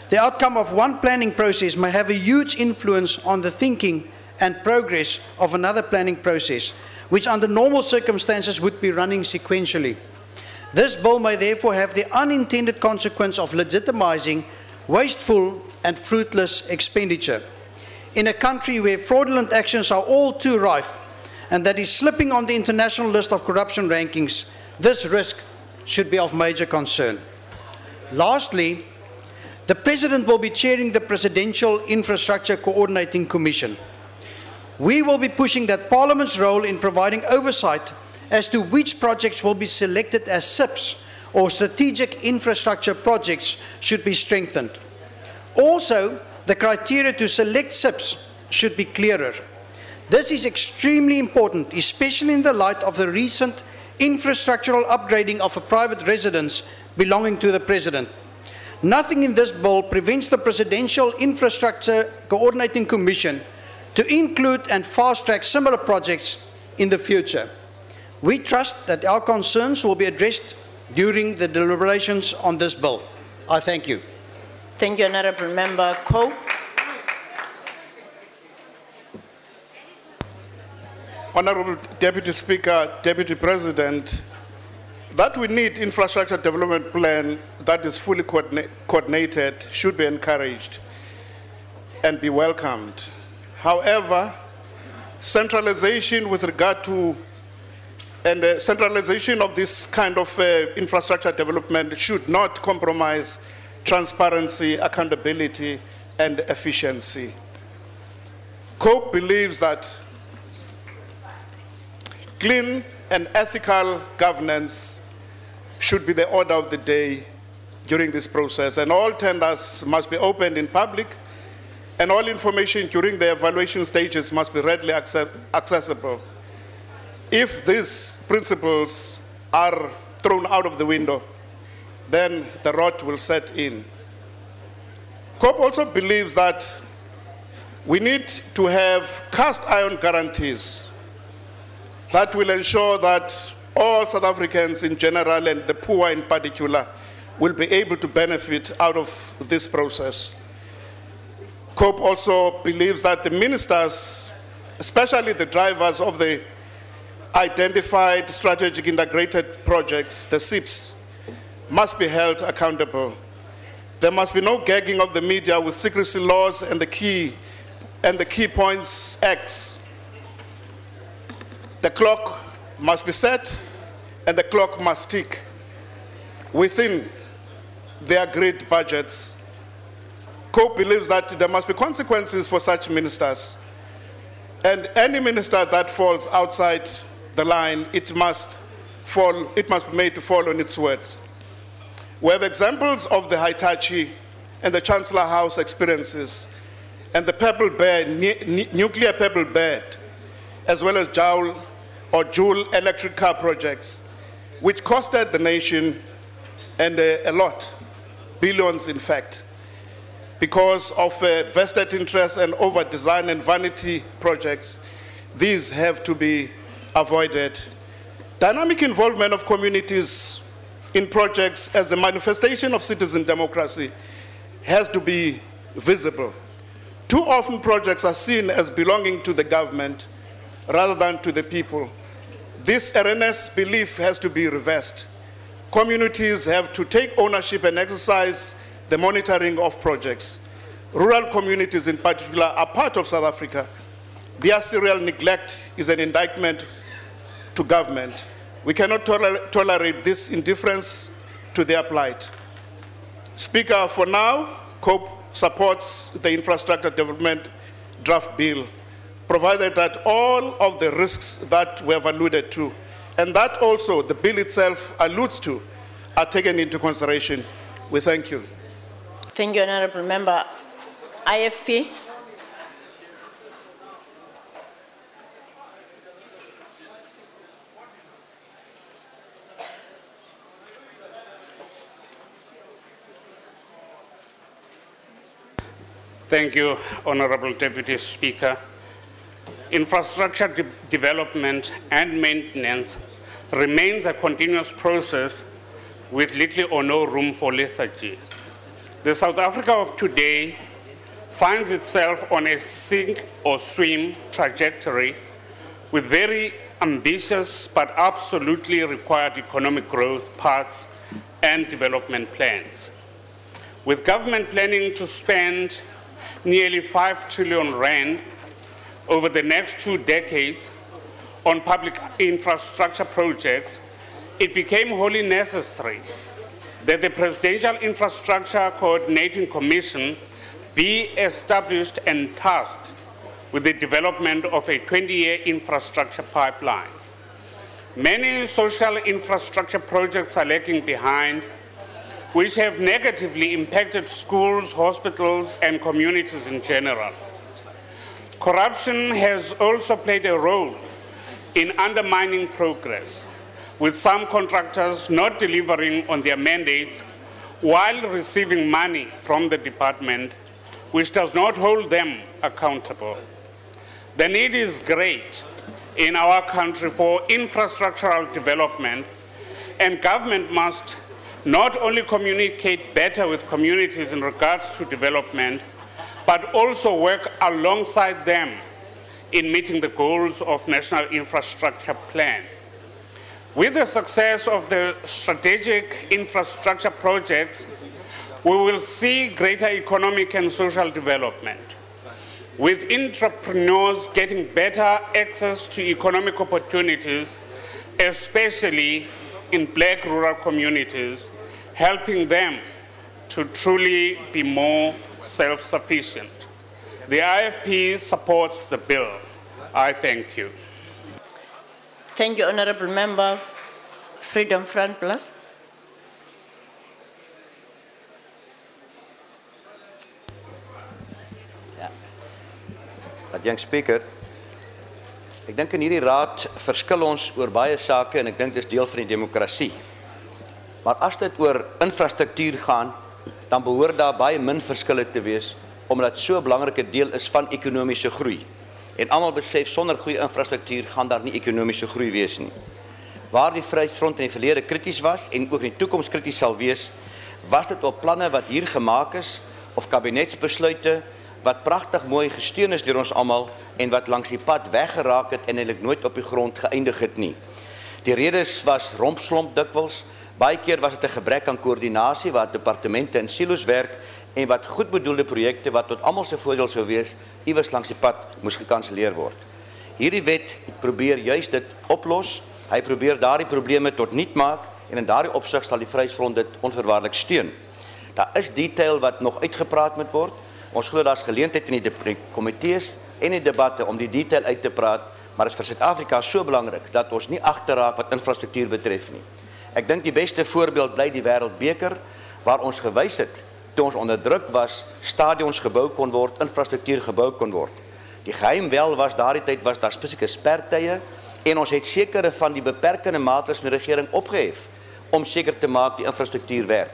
The outcome of one planning process may have a huge influence on the thinking and progress of another planning process, which under normal circumstances would be running sequentially. This bill may therefore have the unintended consequence of legitimizing wasteful and fruitless expenditure. In a country where fraudulent actions are all too rife and that is slipping on the international list of corruption rankings, this risk should be of major concern. Lastly, the President will be chairing the Presidential Infrastructure Coordinating Commission. We will be pushing that Parliament's role in providing oversight as to which projects will be selected as SIPs or strategic infrastructure projects should be strengthened. Also, the criteria to select SIPs should be clearer. This is extremely important, especially in the light of the recent infrastructural upgrading of a private residence belonging to the President. Nothing in this bill prevents the Presidential Infrastructure Coordinating Commission to include and fast-track similar projects in the future. We trust that our concerns will be addressed during the deliberations on this bill. I thank you. Thank you, Honourable Member Coe. Honourable Deputy Speaker, Deputy President, that we need infrastructure development plan that is fully coordinated should be encouraged and be welcomed. However, centralization with regard to centralization of this kind of infrastructure development should not compromise transparency, accountability, and efficiency. COPE believes that clean and ethical governance should be the order of the day during this process, and all tenders must be opened in public, and all information during the evaluation stages must be readily accessible. If these principles are thrown out of the window, then the rot will set in. COPE also believes that we need to have cast iron guarantees that will ensure that all South Africans in general and the poor in particular will be able to benefit out of this process. COPE also believes that the ministers, especially the drivers of the identified strategic integrated projects, the SIPs, must be held accountable. There must be no gagging of the media with secrecy laws and the key points acts. The clock must be set and the clock must tick within the agreed budgets. COPE believes that there must be consequences for such ministers, and any minister that falls outside the line, it must be made to fall on its words. We have examples of the Hitachi and the Chancellor House experiences and the Pebble Bear, nuclear Pebble Bear, as well as Joule electric car projects, which costed the nation and a lot, billions in fact, because of vested interests and over-design and vanity projects. These have to be avoided. Dynamic involvement of communities in projects as a manifestation of citizen democracy has to be visible. Too often projects are seen as belonging to the government rather than to the people. This erroneous belief has to be reversed. communities have to take ownership and exercise the monitoring of projects. Rural communities in particular are part of South Africa. Their serial neglect is an indictment to government. We cannot tolerate this indifference to their plight. Speaker, for now, COPE supports the infrastructure development draft bill, provided that all of the risks that we have alluded to, and that also the bill itself alludes to, are taken into consideration. We thank you. Thank you, Honorable Member. IFP. Thank you, Honorable Deputy Speaker. Infrastructure development and maintenance remains a continuous process with little or no room for lethargy. The South Africa of today finds itself on a sink or swim trajectory with very ambitious but absolutely required economic growth paths and development plans. With government planning to spend nearly 5 trillion rand over the next 2 decades on public infrastructure projects, it became wholly necessary that the Presidential Infrastructure Coordinating Commission be established and tasked with the development of a 20-year infrastructure pipeline. Many social infrastructure projects are lagging behind, which have negatively impacted schools, hospitals, and communities in general. Corruption has also played a role in undermining progress, with some contractors not delivering on their mandates while receiving money from the department, which does not hold them accountable. The need is great in our country for infrastructural development, and government must not only communicate better with communities in regards to development, but also work alongside them in meeting the goals of National Infrastructure Plan. With the success of the strategic infrastructure projects, we will see greater economic and social development, with entrepreneurs getting better access to economic opportunities, especially in black rural communities, helping them to truly be more self-sufficient. The IFP supports the bill. I thank you. Thank you, Honorable Member. Freedom Front Plus. Young Speaker, ek dink in hierdie raad verskil ons oor baie sake en ek dink dit is deel van die demokrasie. Maar as dit oor infrastruktuur gaan, dan behoort daar baie min verskille te wees, omdat so 'n belangrike deel is van ekonomiese groei. En almal besef sonder goeie infrastruktuur gaan daar nie ekonomiese groei wees nie. Waar die Vryheidsfront in die verlede krities was en ook in die toekoms krities sal wees, was dit op planne wat hier gemaak is of kabinetsbesluite wat pragtig mooi gesteun is deur ons almal en wat langs die pad weggeraak het en eintlik nooit op die grond geëindig het nie. Die redes was rompslomp dikwels. Baie keer was dit 'n gebrek aan koördinasie waar departemente in silo's werk en wat goed bedoelde projekte wat tot almal se voordeel sou wees, iewers langs die pad moes gekanselleer word. Hierdie wet probeer juist dit oplos. Hy probeer daardie probleme tot niet maak en in daardie opsig sal die Vryheidsfront dit onverwaarlik steun. Daar is detail wat nog uitgepraat moet word. Ons glo daar's geleentheid in die komitees en die debatte om die detail uit te praat, maar dit is vir Suid-Afrika so belangrik dat ons nie agterraak wat infrastruktuur betref nie. Ek dink die beste voorbeeld bly die Wêreldbeker waar ons gewys het toe ons onder druk was, stadions gebou kon word, infrastruktuur gebou kon word. Die geheim wel was daardie tyd was daar spesifieke spertye en ons het sekere van die beperkende maatreëls van die regering opgehef om seker te maak die infrastruktuur werk.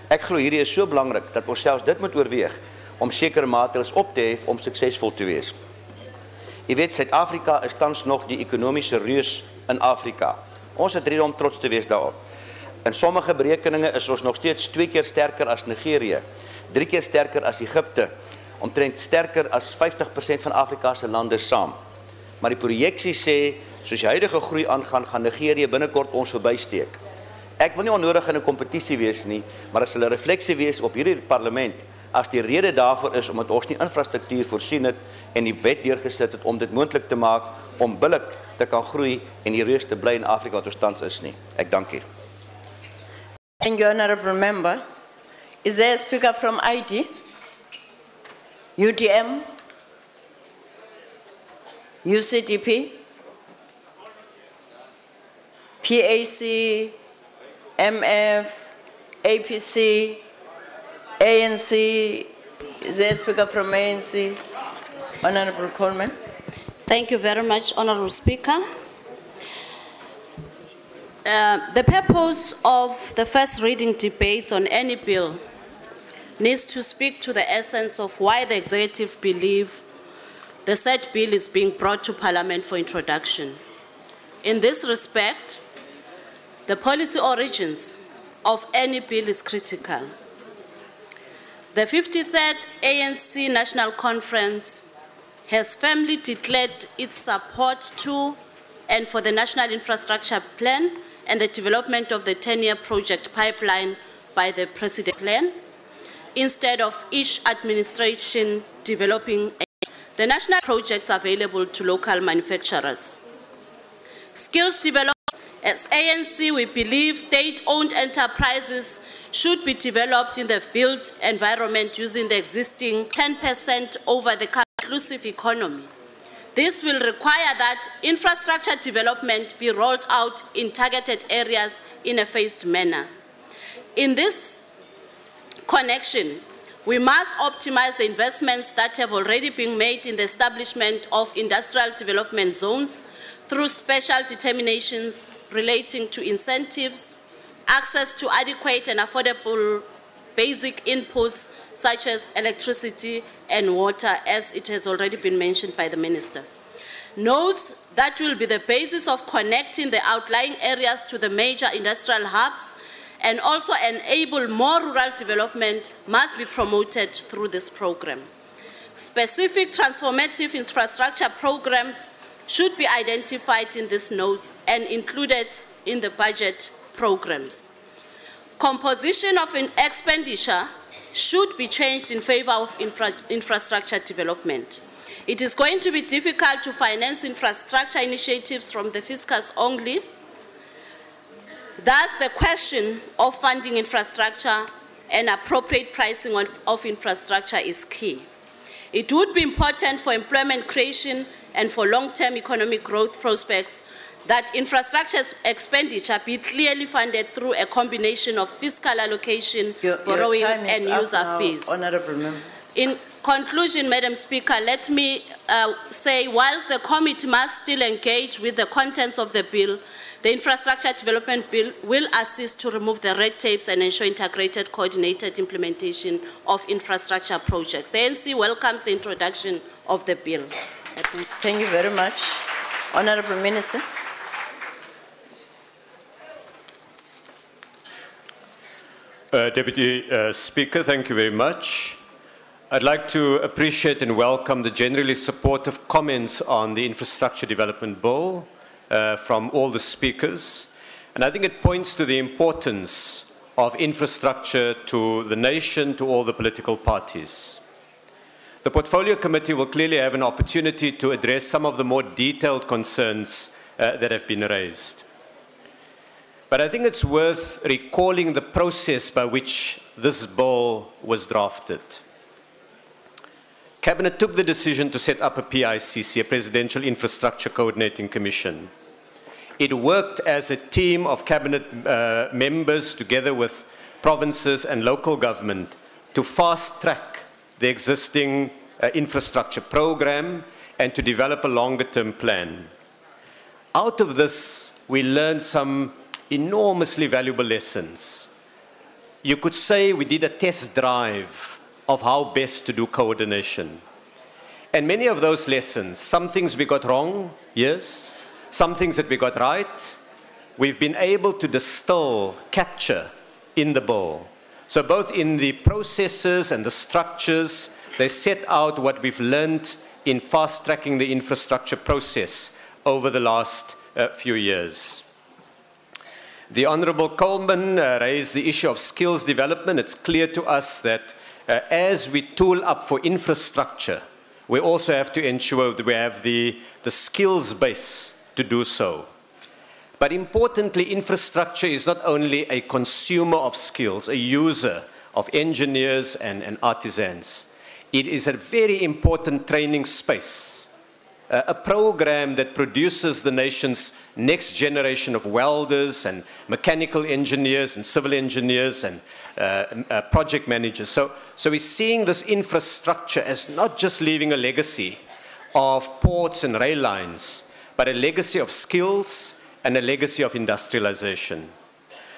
Ek glo hierdie is so belangrik dat ons selfs dit moet oorweeg om sekere maatreëls op te hef om suksesvol te wees. Jy weet, Suid-Afrika is tans nog die ekonomiese reus in Afrika. Ons het rede om trots te wees daarop. In sommige berekeninge is ons nog steeds 2 keer sterker as Nigerië, 3 keer sterker as Egipte, omtrent sterker as 50% van Afrika se lande saam. Maar die projeksie sê, soos die huidige groei aangaan, gaan Nigerië binnekort ons verbysteek. Ek wil nie onnodig in 'n kompetisie wees nie, maar as hulle 'n refleksie wees op hierdie parlement, as die rede daarvoor is omdat ons nie infrastruktuur voorsien het en die wet deurgesit het om dit moontlik te maak om billik te kan groei en die reus te bly in Afrika wat ons tans is nie. Ek dank u. Thank you, honorable member. Is there a speaker from ID? UTM? UCDP? PAC? MF? APC? ANC? Is there a speaker from ANC? Honorable Coleman. Thank you very much, Honorable Speaker. The purpose of the first reading debates on any bill needs to speak to the essence of why the executive believe the said bill is being brought to Parliament for introduction. In this respect, the policy origins of any bill is critical. The 53rd ANC National Conference has firmly declared its support to and for the National Infrastructure Plan and the development of the 10-year project pipeline by the President Plan, instead of each administration developing the national projects available to local manufacturers. Skills development. As ANC, we believe state-owned enterprises should be developed in the built environment using the existing 10% over the inclusive economy. This will require that infrastructure development be rolled out in targeted areas in a phased manner. In this connection, we must optimize the investments that have already been made in the establishment of industrial development zones through special determinations relating to incentives, access to adequate and affordable basic inputs such as electricity and water, as it has already been mentioned by the Minister. Notes that will be the basis of connecting the outlying areas to the major industrial hubs and also enable more rural development must be promoted through this program. Specific transformative infrastructure programs should be identified in these notes and included in the budget programs. Composition of an expenditure should be changed in favor of infrastructure development. It is going to be difficult to finance infrastructure initiatives from the fiscus only. Thus, the question of funding infrastructure and appropriate pricing of infrastructure is key. It would be important for employment creation and for long-term economic growth prospects that infrastructure expenditure be clearly funded through a combination of fiscal allocation, borrowing, and user fees. Honorable Member. In conclusion, Madam Speaker, let me say, whilst the committee must still engage with the contents of the bill, the Infrastructure Development Bill will assist to remove the red tapes and ensure integrated, coordinated implementation of infrastructure projects. The ANC welcomes the introduction of the bill. Thank you very much. Honorable Minister. Deputy Speaker, thank you very much. I'd like to appreciate and welcome the generally supportive comments on the Infrastructure Development Bill from all the speakers. And I think it points to the importance of infrastructure to the nation, to all the political parties. The Portfolio Committee will clearly have an opportunity to address some of the more detailed concerns that have been raised. But I think it's worth recalling the process by which this bill was drafted. Cabinet took the decision to set up a PICC, a Presidential Infrastructure Coordinating Commission. It worked as a team of Cabinet members together with provinces and local government to fast-track the existing infrastructure program and to develop a longer-term plan. Out of this, we learned some enormously valuable lessons. You could say we did a test drive of how best to do coordination. And many of those lessons, some things we got wrong, yes, some things that we got right, we've been able to distill, capture in the bill. So both in the processes and the structures, they set out what we've learned in fast-tracking the infrastructure process over the last few years. The Honourable Coleman raised the issue of skills development. It's clear to us that as we tool up for infrastructure, we also have to ensure that we have the skills base to do so. But importantly, infrastructure is not only a consumer of skills, a user of engineers and artisans. It is a very important training space, a program that produces the nation's next generation of welders and mechanical engineers and civil engineers and project managers. So we're seeing this infrastructure as not just leaving a legacy of ports and rail lines, but a legacy of skills and a legacy of industrialization.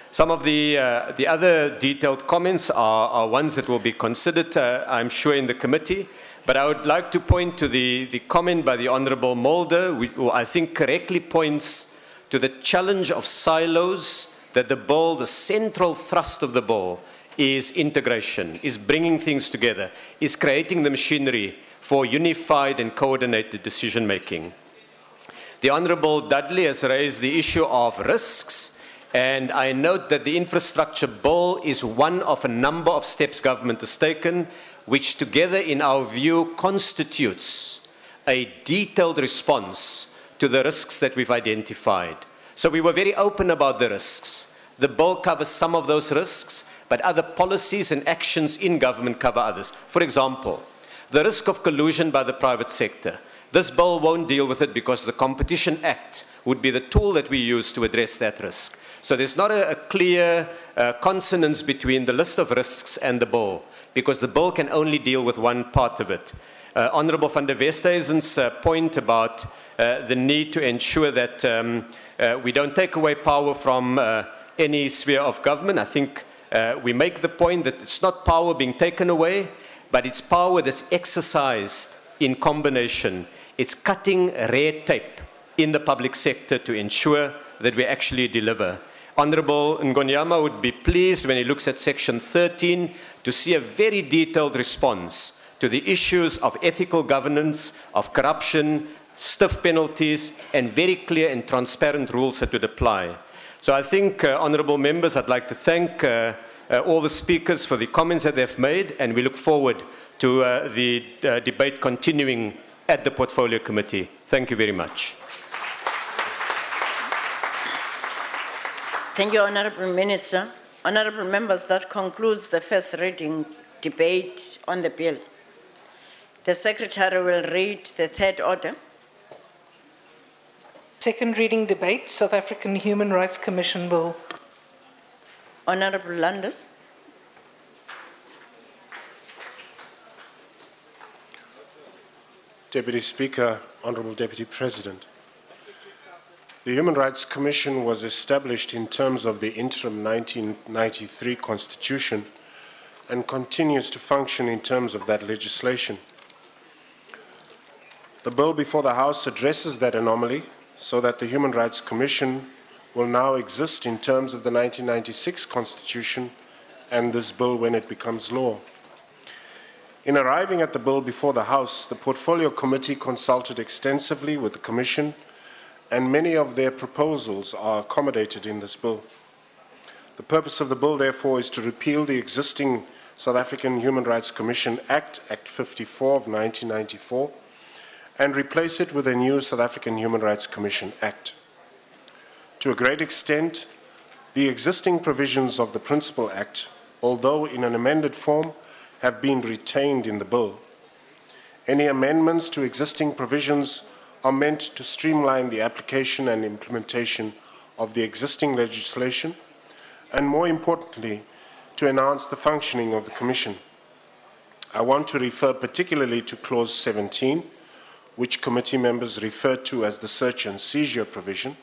Some of the other detailed comments are ones that will be considered, I'm sure, in the committee. But I would like to point to the comment by the Honourable Mulder, who I think correctly points to the challenge of silos, that the bill, the central thrust of the bill, is integration, is bringing things together, is creating the machinery for unified and coordinated decision making. The Honourable Dudley has raised the issue of risks, and I note that the infrastructure bill is one of a number of steps government has taken, which together, in our view, constitutes a detailed response to the risks that we've identified. So we were very open about the risks. The bill covers some of those risks, but other policies and actions in government cover others. For example, the risk of collusion by the private sector. This bill won't deal with it because the Competition Act would be the tool that we use to address that risk. So there's not a clear consonance between the list of risks and the bill, because the bill can only deal with one part of it. Honourable van der Westhuizen's point about the need to ensure that we don't take away power from any sphere of government. I think we make the point that it's not power being taken away, but it's power that's exercised in combination. It's cutting red tape in the public sector to ensure that we actually deliver. Honourable Ngonyama would be pleased when he looks at section 13 to see a very detailed response to the issues of ethical governance, of corruption, stiff penalties, and very clear and transparent rules that would apply. So I think, honourable members, I'd like to thank all the speakers for the comments that they've made, and we look forward to the debate continuing at the Portfolio Committee. Thank you very much. Thank you, Honourable Minister. Honourable members, that concludes the first reading debate on the bill. The Secretary will read the third order. Second reading debate, South African Human Rights Commission Bill. Honourable Landers. Deputy Speaker, Honourable Deputy President. The Human Rights Commission was established in terms of the interim 1993 Constitution and continues to function in terms of that legislation. The bill before the House addresses that anomaly so that the Human Rights Commission will now exist in terms of the 1996 Constitution and this bill when it becomes law. In arriving at the bill before the House, the Portfolio Committee consulted extensively with the Commission, and many of their proposals are accommodated in this bill. The purpose of the bill, therefore, is to repeal the existing South African Human Rights Commission Act, Act 54 of 1994, and replace it with a new South African Human Rights Commission Act. To a great extent, the existing provisions of the Principal Act, although in an amended form, have been retained in the bill. Any amendments to existing provisions are meant to streamline the application and implementation of the existing legislation, and more importantly, to enhance the functioning of the Commission. I want to refer particularly to Clause 17, which committee members refer to as the search and seizure provision.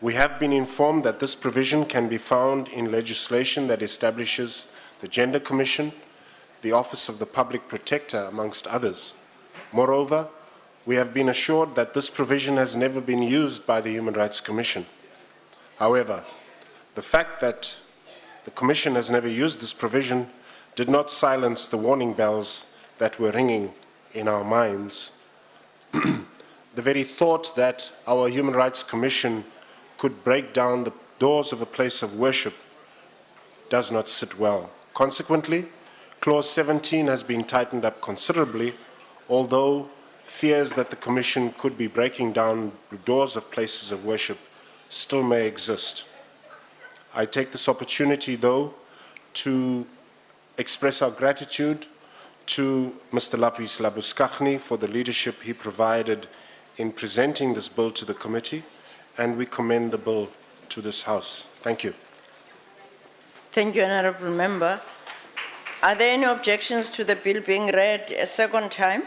We have been informed that this provision can be found in legislation that establishes the Gender Commission, the Office of the Public Protector, amongst others. Moreover, we have been assured that this provision has never been used by the Human Rights Commission. However, the fact that the Commission has never used this provision did not silence the warning bells that were ringing in our minds. The very thought that our Human Rights Commission could break down the doors of a place of worship does not sit well. Consequently, Clause 17 has been tightened up considerably, although fears that the Commission could be breaking down the doors of places of worship still may exist. I take this opportunity, though, to express our gratitude to Mr. Lapis Labuskaghni for the leadership he provided in presenting this bill to the committee, and we commend the bill to this House. Thank you. Thank you, Honourable Member. Are there any objections to the bill being read a second time?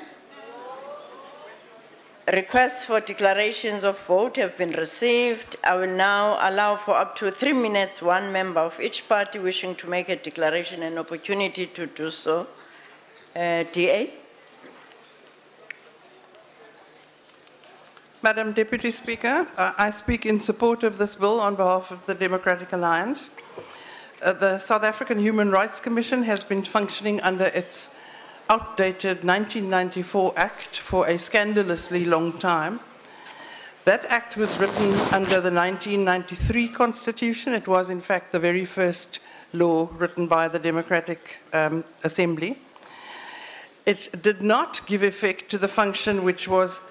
Requests for declarations of vote have been received. I will now allow for up to 3 minutes, one member of each party wishing to make a declaration an opportunity to do so. DA. Madam Deputy Speaker, I speak in support of this bill on behalf of the Democratic Alliance. The South African Human Rights Commission has been functioning under its outdated 1994 Act for a scandalously long time. That Act was written under the 1993 Constitution. It was, in fact, the very first law written by the Democratic Assembly. It did not give effect to the function which was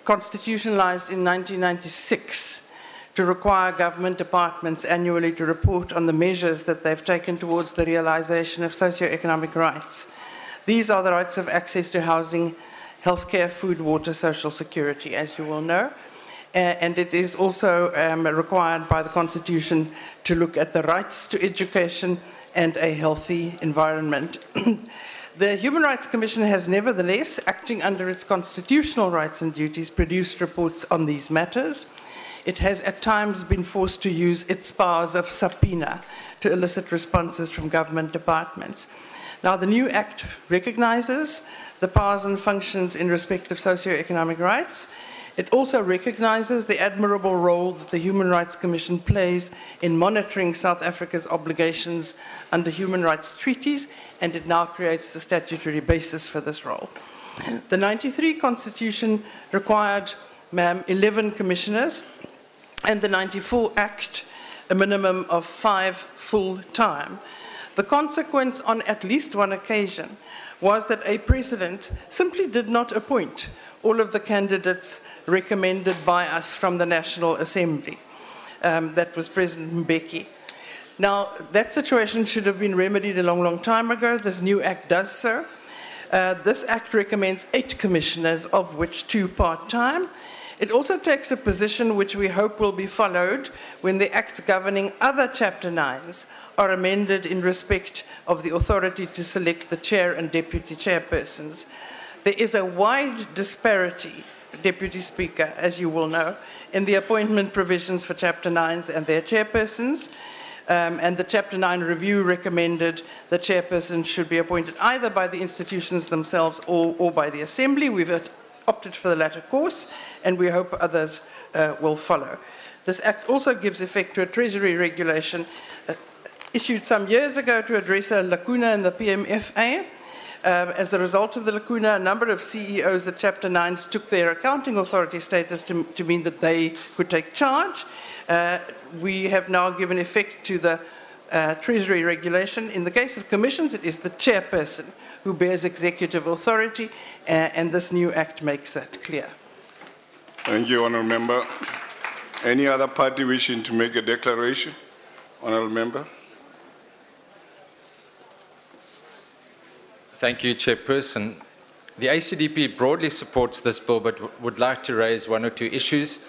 constitutionalized in 1996 to require government departments annually to report on the measures that they've taken towards the realization of socio-economic rights. These are the rights of access to housing, healthcare, food, water, social security, as you will know. And it is also required by the Constitution to look at the rights to education and a healthy environment. The Human Rights Commission has nevertheless, acting under its constitutional rights and duties, produced reports on these matters. It has at times been forced to use its powers of subpoena to elicit responses from government departments. Now, the new Act recognizes the powers and functions in respect of socio-economic rights. It also recognizes the admirable role that the Human Rights Commission plays in monitoring South Africa's obligations under human rights treaties, and it now creates the statutory basis for this role. The 93 Constitution required 11 commissioners, and the 94 Act a minimum of 5 full-time. The consequence on at least one occasion was that a president simply did not appoint all of the candidates recommended by us from the National Assembly. That was President Mbeki. Now, that situation should have been remedied a long, long time ago. This new Act does so. This Act recommends 8 commissioners, of which 2 part-time. It also takes a position which we hope will be followed when the Acts governing other Chapter 9s are amended in respect of the authority to select the chair and deputy chairpersons. There is a wide disparity, Deputy Speaker, as you will know, in the appointment provisions for Chapter 9s and their chairpersons. And the Chapter 9 review recommended the chairperson should be appointed either by the institutions themselves or by the Assembly. We've opted for the latter course, and we hope others will follow. This Act also gives effect to a Treasury regulation issued some years ago to address a lacuna in the PMFA. As a result of the lacuna, a number of CEOs at Chapter 9s took their accounting authority status to mean that they could take charge. We have now given effect to the Treasury regulation. In the case of commissions, it is the chairperson who bears executive authority, and this new Act makes that clear. Thank you, Honourable Member. Any other party wishing to make a declaration? Honourable Member. Thank you, Chairperson. The ACDP broadly supports this bill, but would like to raise 1 or 2 issues.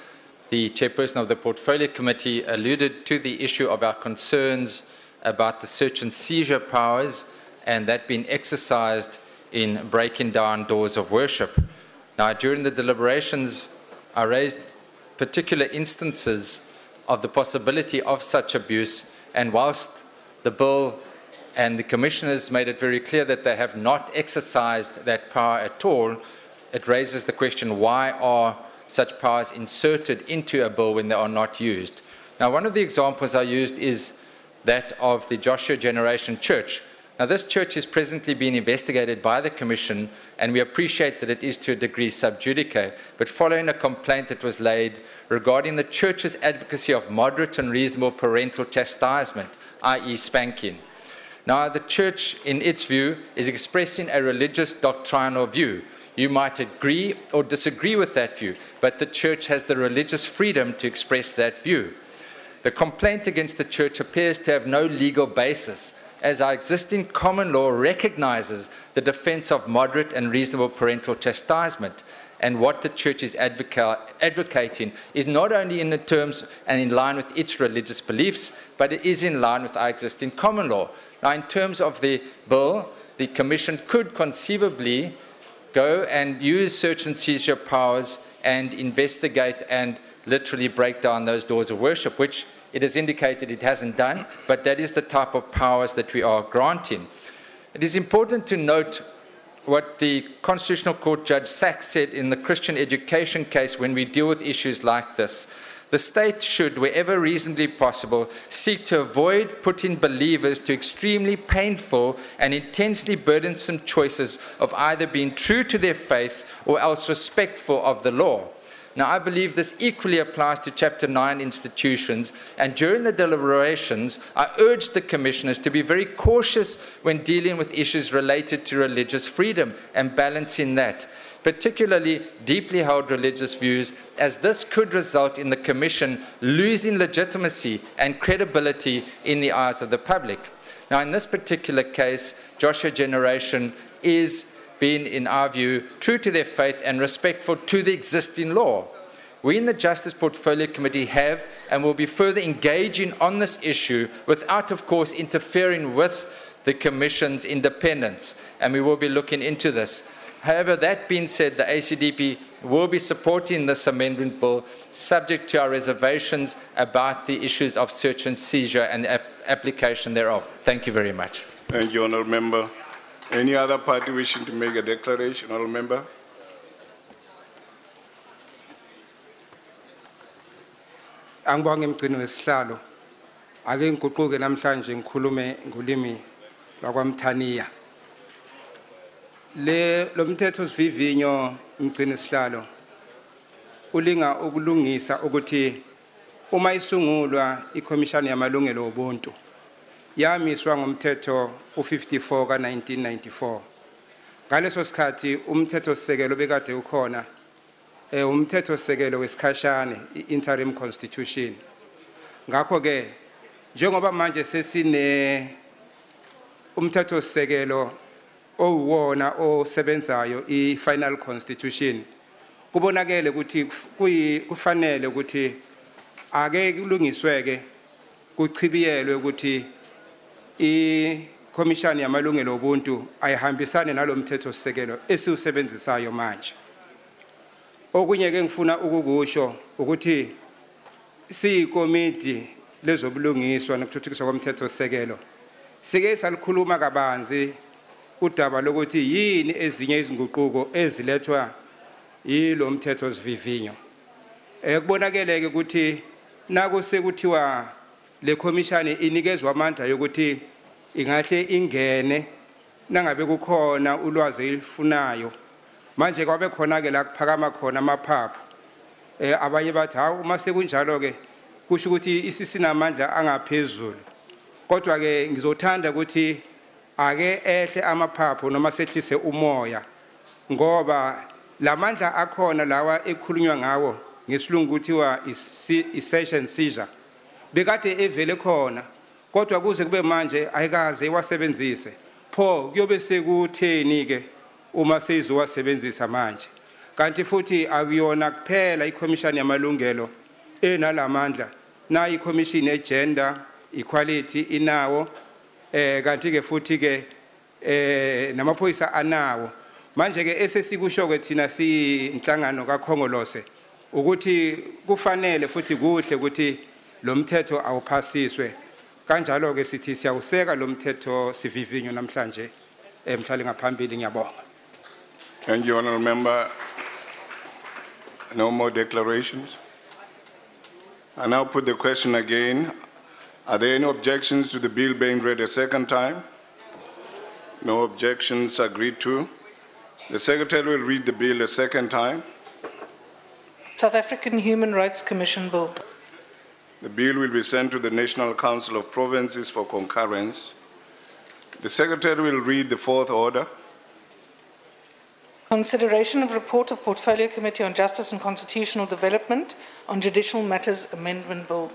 The Chairperson of the Portfolio Committee alluded to the issue of our concerns about the search and seizure powers and that being exercised in breaking down doors of worship. Now, during the deliberations, I raised particular instances of the possibility of such abuse, and whilst the bill and the commissioners made it very clear that they have not exercised that power at all, it raises the question, why are such powers inserted into a bill when they are not used? Now, one of the examples I used is that of the Joshua Generation Church. Now, this church is presently being investigated by the Commission, and we appreciate that it is to a degree sub judice, but following a complaint that was laid regarding the church's advocacy of moderate and reasonable parental chastisement, i.e. spanking. Now, the church, in its view, is expressing a religious doctrinal view. You might agree or disagree with that view, but the church has the religious freedom to express that view. The complaint against the church appears to have no legal basis, as our existing common law recognizes the defense of moderate and reasonable parental chastisement, and what the church is advocating is not only in the terms and in line with its religious beliefs, but it is in line with our existing common law. Now, in terms of the bill, the Commission could conceivably go and use search and seizure powers and investigate and literally break down those doors of worship, which it has indicated it hasn't done, but that is the type of powers that we are granting. It is important to note what the Constitutional Court Judge Sachs said in the Christian education case when we deal with issues like this. The state should, wherever reasonably possible, seek to avoid putting believers to extremely painful and intensely burdensome choices of either being true to their faith or else respectful of the law. Now, I believe this equally applies to Chapter 9 institutions, and during the deliberations, I urged the Commissioners to be very cautious when dealing with issues related to religious freedom and balancing that, particularly deeply held religious views, as this could result in the Commission losing legitimacy and credibility in the eyes of the public. Now, in this particular case, Joshua Generation is being, in our view, true to their faith and respectful to the existing law. We in the Justice Portfolio Committee have and will be further engaging on this issue without, of course, interfering with the Commission's independence, and we will be looking into this. However, that being said, the ACDP will be supporting this amendment bill, subject to our reservations about the issues of search and seizure and application thereof. Thank you very much. Thank you, Honourable Member. Any other party wishing to make a declaration? Honourable Member. Angibonge emgcini wesihlalo. Ake ngiguquke namhlanje ngikhulume ngolimi lwakwamthaniya. Lo mthetho sivivinyo mgcini wesihlalo ulinga ukulungisa ukuthi uma isungulwa iCommission yamalungelo obuntu yamiswa ngomthetho u54 ka1994. Ngaleso sikhathi umthetho sisekelo bekade ukhona umthetho sisekelo wesikhashane interim constitution. Ngakho ke njengoba manje sesine umthetho sisekelo owona osebenzayo i-final constitution, kubonakele ukuthi kufanele ukuthi ake kulungisweke kuchibiyelwe ukuthi i-Commission yamalungelo obuntu ayihambisane nalomthetho sisekelo esiusebenzisayo manje. Okunye ke ngifuna ukukusho ukuthi siyikomiti lezobulungiswa nokuthuthukiswa komthetho sisekelo sike salikhuluma kabanzi udaba lokuthi yini ezinye izinguquko ezilethwa yilo mthetho sivivinyo. Kubonakele ke ukuthi naku sekuthiwa le commission inikezwe amandla yokuthi ingahle ingene nangabe kukhona ulwazi elifunayo. Manje kwabe khona ke la kuphakama khona amaphaphu. Abanye bathi hawu uma sekunjalo ke kusho ukuthi isisinamandla angaphezulu. Kodwa ke ngizothanda ukuthi ake ehle amaphaphu noma sehlise umoya, ngoba lamandla akhona lawa ekhulunywa ngawo ngesilungu kuthiwa i-search and seizure bekade evele khona, kodwa kuze kube manje ayikaze wasebenzise. Pho kuyobe sekutheni ke uma seyizowasebenzisa manje? Kanti futhi akuyona kuphela iCommission yamalungelo enalamandla, na iCommission eGender Equality inawo, kanti ke futhi ke namaphoyisa anawo. Manje ke esesikusho ke thina sinhlangano kaKhongolose ukuthi kufanele futhi kuhle ukuthi lo mthetho awuphasiswe. Kanjalo ke sithi siyawuseka lo mthetho sivivinyo namhlanje emhlali ngaphambili. Ngiyabonga. Thank you, Honourable Member. No more declarations. I now put the question again. Are there any objections to the bill being read a second time? No objections agreed to. The Secretary will read the bill a second time. South African Human Rights Commission Bill. The bill will be sent to the National Council of Provinces for concurrence. The Secretary will read the fourth order. Consideration of report of Portfolio Committee on Justice and Constitutional Development on Judicial Matters Amendment Bill.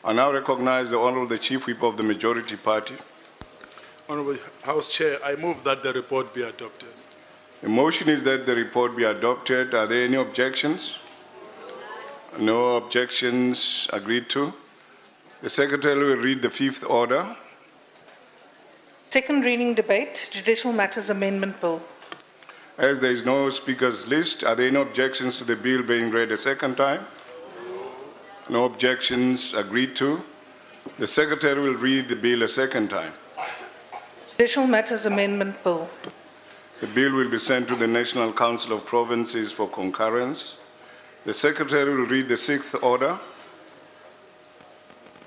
I now recognize the Honourable Chief Whip of the Majority Party. Honourable House Chair, I move that the report be adopted. The motion is that the report be adopted. Are there any objections? No objections agreed to. The Secretary will read the fifth order. Second reading debate, Judicial Matters Amendment Bill. As there is no speakers list, are there any objections to the bill being read a second time? No objections agreed to. The Secretary will read the bill a second time. Judicial Matters Amendment Bill. The bill will be sent to the National Council of Provinces for concurrence. The Secretary will read the sixth order.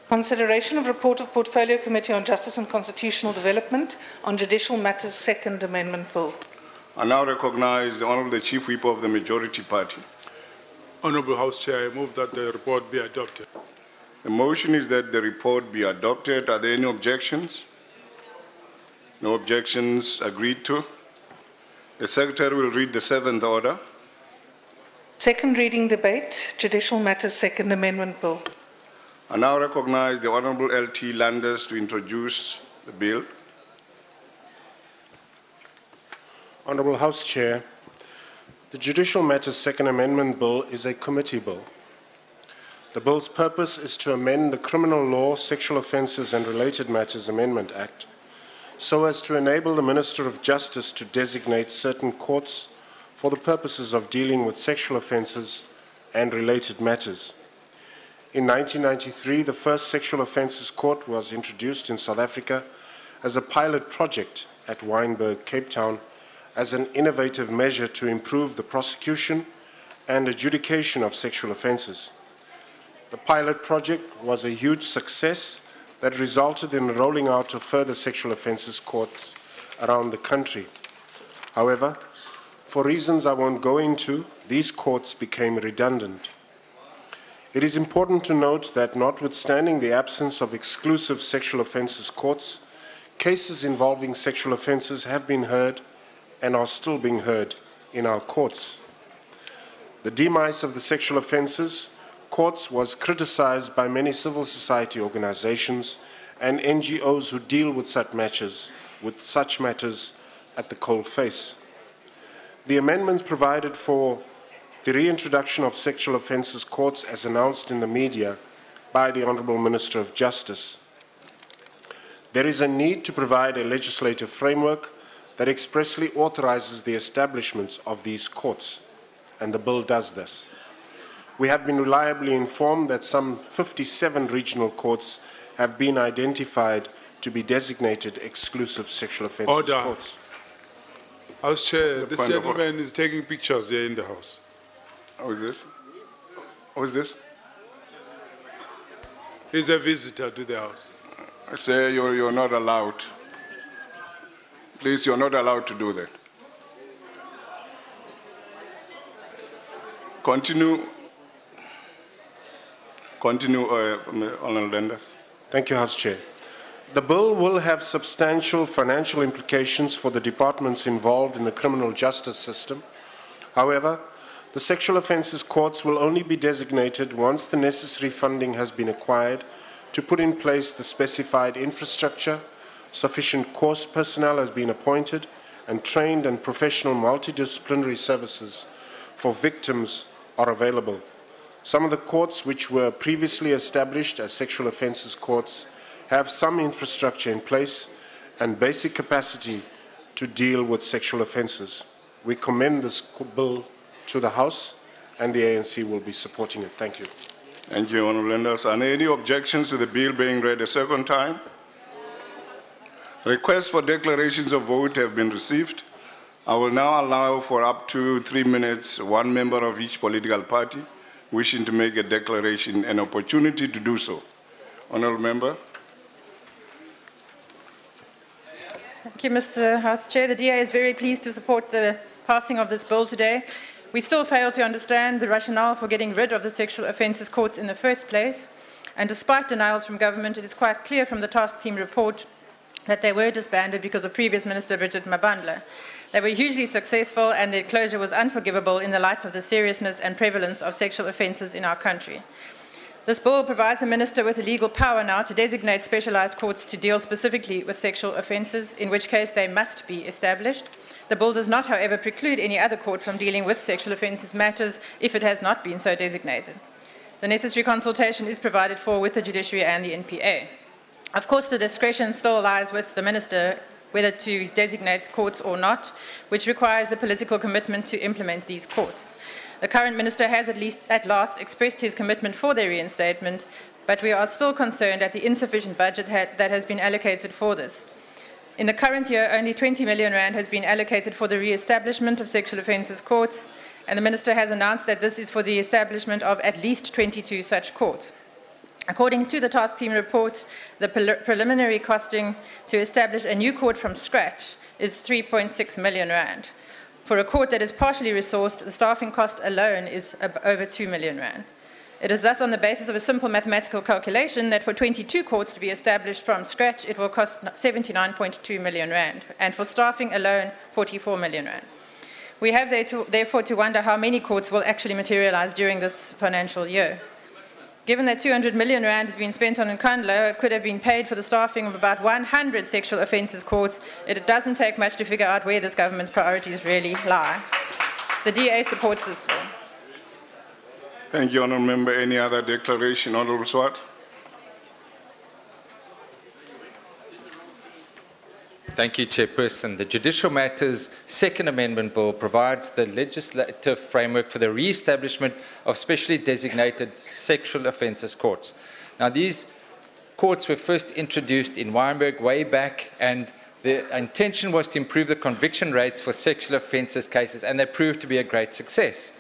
Consideration of report of Portfolio Committee on Justice and Constitutional Development on Judicial Matters Second Amendment Bill. I now recognize the Honourable Chief Whip of the Majority Party. Honourable House Chair, I move that the report be adopted. The motion is that the report be adopted. Are there any objections? No objections agreed to. The Secretary will read the seventh order. Second reading debate, Judicial Matters Second Amendment Bill. I now recognize the Honourable L.T. Landers to introduce the bill. Honourable House Chair, the Judicial Matters Second Amendment Bill is a committee bill. The bill's purpose is to amend the Criminal Law, Sexual Offences and Related Matters Amendment Act so as to enable the Minister of Justice to designate certain courts for the purposes of dealing with sexual offences and related matters. In 1993, the first Sexual Offences Court was introduced in South Africa as a pilot project at Wynberg, Cape Town, as an innovative measure to improve the prosecution and adjudication of sexual offences. The pilot project was a huge success that resulted in the rolling out of further sexual offences courts around the country. However, for reasons I won't go into, these courts became redundant. It is important to note that notwithstanding the absence of exclusive sexual offences courts, cases involving sexual offences have been heard and are still being heard in our courts. The demise of the sexual offences courts was criticized by many civil society organizations and NGOs who deal with such matters at the coal face. The amendment provided for the reintroduction of sexual offences courts as announced in the media by the Honourable Minister of Justice. There is a need to provide a legislative framework that expressly authorizes the establishment of these courts, and the bill does this. We have been reliably informed that some 57 regional courts have been identified to be designated exclusive sexual offences courts. House Chair, this gentleman is taking pictures here in the House. How is this? How is this? He's a visitor to the House. I say you're not allowed. Please, you're not allowed to do that. Continue, Honourable Landers. Thank you, House Chair. The bill will have substantial financial implications for the departments involved in the criminal justice system. However, the sexual offences courts will only be designated once the necessary funding has been acquired to put in place the specified infrastructure, sufficient course personnel has been appointed, and trained and professional multidisciplinary services for victims are available. Some of the courts which were previously established as sexual offences courts have some infrastructure in place and basic capacity to deal with sexual offences. We commend this bill to the House, and the ANC will be supporting it. Thank you. Thank you, Honourable Landers. Are there any objections to the bill being read a second time? Requests for declarations of vote have been received. I will now allow for up to 3 minutes, one member of each political party wishing to make a declaration an opportunity to do so. Honourable Member. Thank you, Mr. House Chair. The DA is very pleased to support the passing of this bill today. We still fail to understand the rationale for getting rid of the sexual offences courts in the first place. And despite denials from government, it is quite clear from the task team report that they were disbanded because of previous Minister Bridget Mabandla. They were hugely successful and their closure was unforgivable in the light of the seriousness and prevalence of sexual offences in our country. This bill provides the Minister with the legal power now to designate specialised courts to deal specifically with sexual offences, in which case they must be established. The bill does not, however, preclude any other court from dealing with sexual offences matters if it has not been so designated. The necessary consultation is provided for with the Judiciary and the NPA. Of course, the discretion still lies with the Minister whether to designate courts or not, which requires the political commitment to implement these courts. The current Minister has at last expressed his commitment for their reinstatement, but we are still concerned at the insufficient budget that has been allocated for this. In the current year, only 20 million rand has been allocated for the re-establishment of sexual offences courts, and the Minister has announced that this is for the establishment of at least 22 such courts. According to the task team report, the preliminary costing to establish a new court from scratch is 3.6 million rand. For a court that is partially resourced, the staffing cost alone is over 2 million rand. It is thus on the basis of a simple mathematical calculation that for 22 courts to be established from scratch, it will cost 79.2 million rand, and for staffing alone, 44 million rand. We have therefore to wonder how many courts will actually materialise during this financial year. Given that 200 million rand has been spent on Nkandla, it could have been paid for the staffing of about 100 sexual offences courts. It doesn't take much to figure out where this government's priorities really lie. The DA supports this bill. Thank you, Honourable Member. Any other declaration? Honourable Swart. Thank you, Chairperson. The Judicial Matters Second Amendment Bill provides the legislative framework for the re-establishment of specially designated sexual offences courts. Now, these courts were first introduced in Wynberg way back, and the intention was to improve the conviction rates for sexual offences cases, and they proved to be a great success.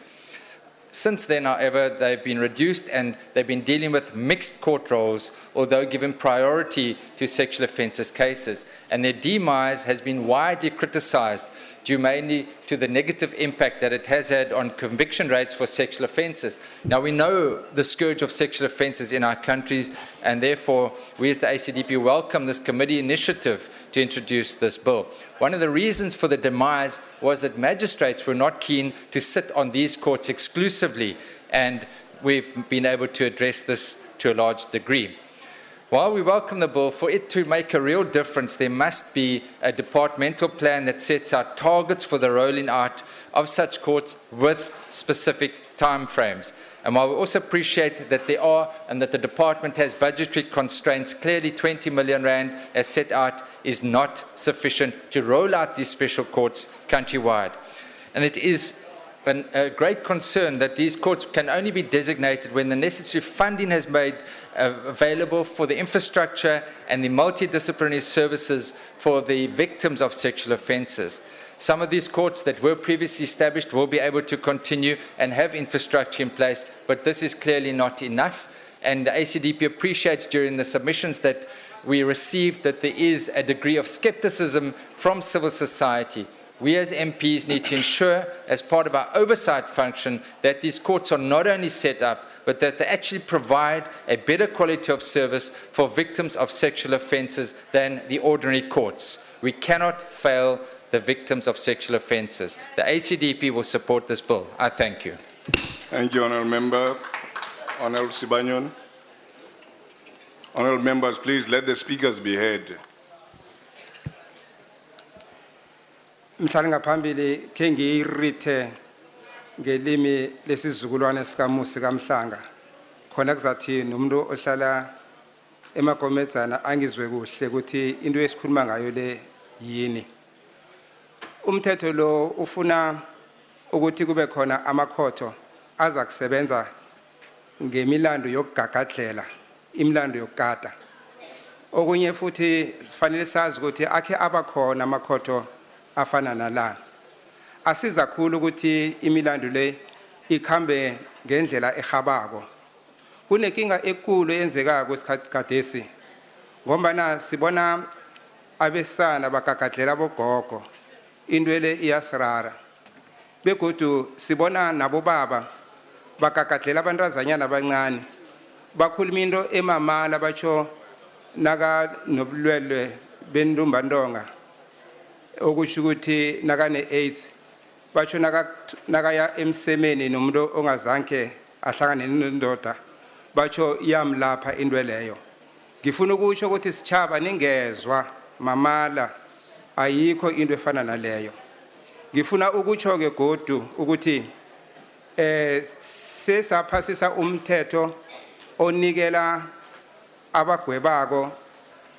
Since then, however, they've been reduced and they've been dealing with mixed court roles, although given priority to sexual offences cases. And their demise has been widely criticised, due mainly to the negative impact that it has had on conviction rates for sexual offences. Now, we know the scourge of sexual offences in our countries, and therefore we as the ACDP welcome this committee initiative to introduce this bill. One of the reasons for the demise was that magistrates were not keen to sit on these courts exclusively, and we've been able to address this to a large degree. While we welcome the bill, for it to make a real difference, there must be a departmental plan that sets out targets for the rolling out of such courts with specific timeframes. And while we also appreciate that there are and that the department has budgetary constraints, clearly 20 million rand as set out is not sufficient to roll out these special courts countrywide. And it is a great concern that these courts can only be designated when the necessary funding has made available for the infrastructure and the multidisciplinary services for the victims of sexual offences. Some of these courts that were previously established will be able to continue and have infrastructure in place, but this is clearly not enough. And the ACDP appreciates during the submissions that we received that there is a degree of scepticism from civil society. We as MPs need to ensure, as part of our oversight function, that these courts are not only set up, but that they actually provide a better quality of service for victims of sexual offences than the ordinary courts. We cannot fail the victims of sexual offences. The ACDP will support this bill. I thank you. Thank you, Honourable Member. Honourable Sibanyon. Honourable Members, please let the speakers be heard. Mhlali ngaphambili ke ngiyirithe ngelimi lesizukulwane sikamusi kaMhlanga khona kuzathi nomuntu ohlala emagomedzana angizwe kuhle ukuthi into esikhuluma ngayo le yini. Umthetho lo ufuna ukuthi kube khona amakhotho aza kusebenza ngemilando yokugagadlela, imilando yokugada. Okunye futhi fanele sazi ukuthi akhe abakhona amakhotho afana nala. Asiza kakhulu ukuthi imilando le ikhambe ngendlela ehabako. Kunenkinga enkulu eyenzekako esikhathi kadesi. Ngoba sibona abesana bakagadlela bogogo indwele iyasirara begodu sibona nabo baba bakagadlela abantazanyana abancane bakhuluma into emamala batsho naka nobulwelwe bendumbandonga okusho ukuthi naka ne-AIDS batsho nakaya emsemeni nomuntu ongazange ahlangane nendoda batsho iyamlapha into leyo. Ngifuna ukusho ukuthi sitshaba ningezwa mamala ayikho into efana naleyo. Ngifuna ukutsho ke godu ukuthi sesaphasisa umthetho onikela abagwebako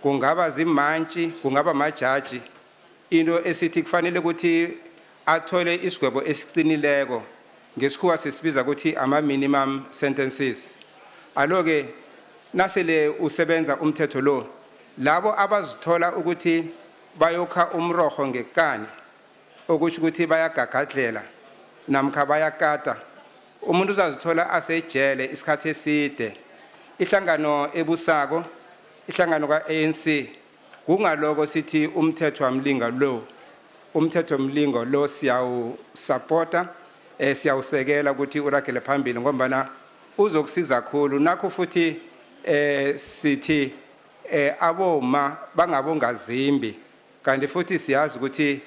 kungaba zimantshi kungaba majaji into esithi kufanele ukuthi athole isigwebo esiqinileko ngesikhuwa sisibiza ukuthi ama minimum sentences. Aloke nasele usebenza umthetho lo labo abazithola ukuthi bayokha umrogo ngekani okusho ukuthi bayagagadlela namkha bayakata umuntu uzazithola asejele isikhathi eside. Ihlangano ebusako ihlangano ka-ANC kungaloko sithi umthetho wamlinga lo umthetho mlingo lo siyawusupporta siyawusekela ukuthi uragele phambili ngombana uzokusiza kakhulu nakho futhi sithi aboma bangabongazimbi kanti futhi siyazi ukuthi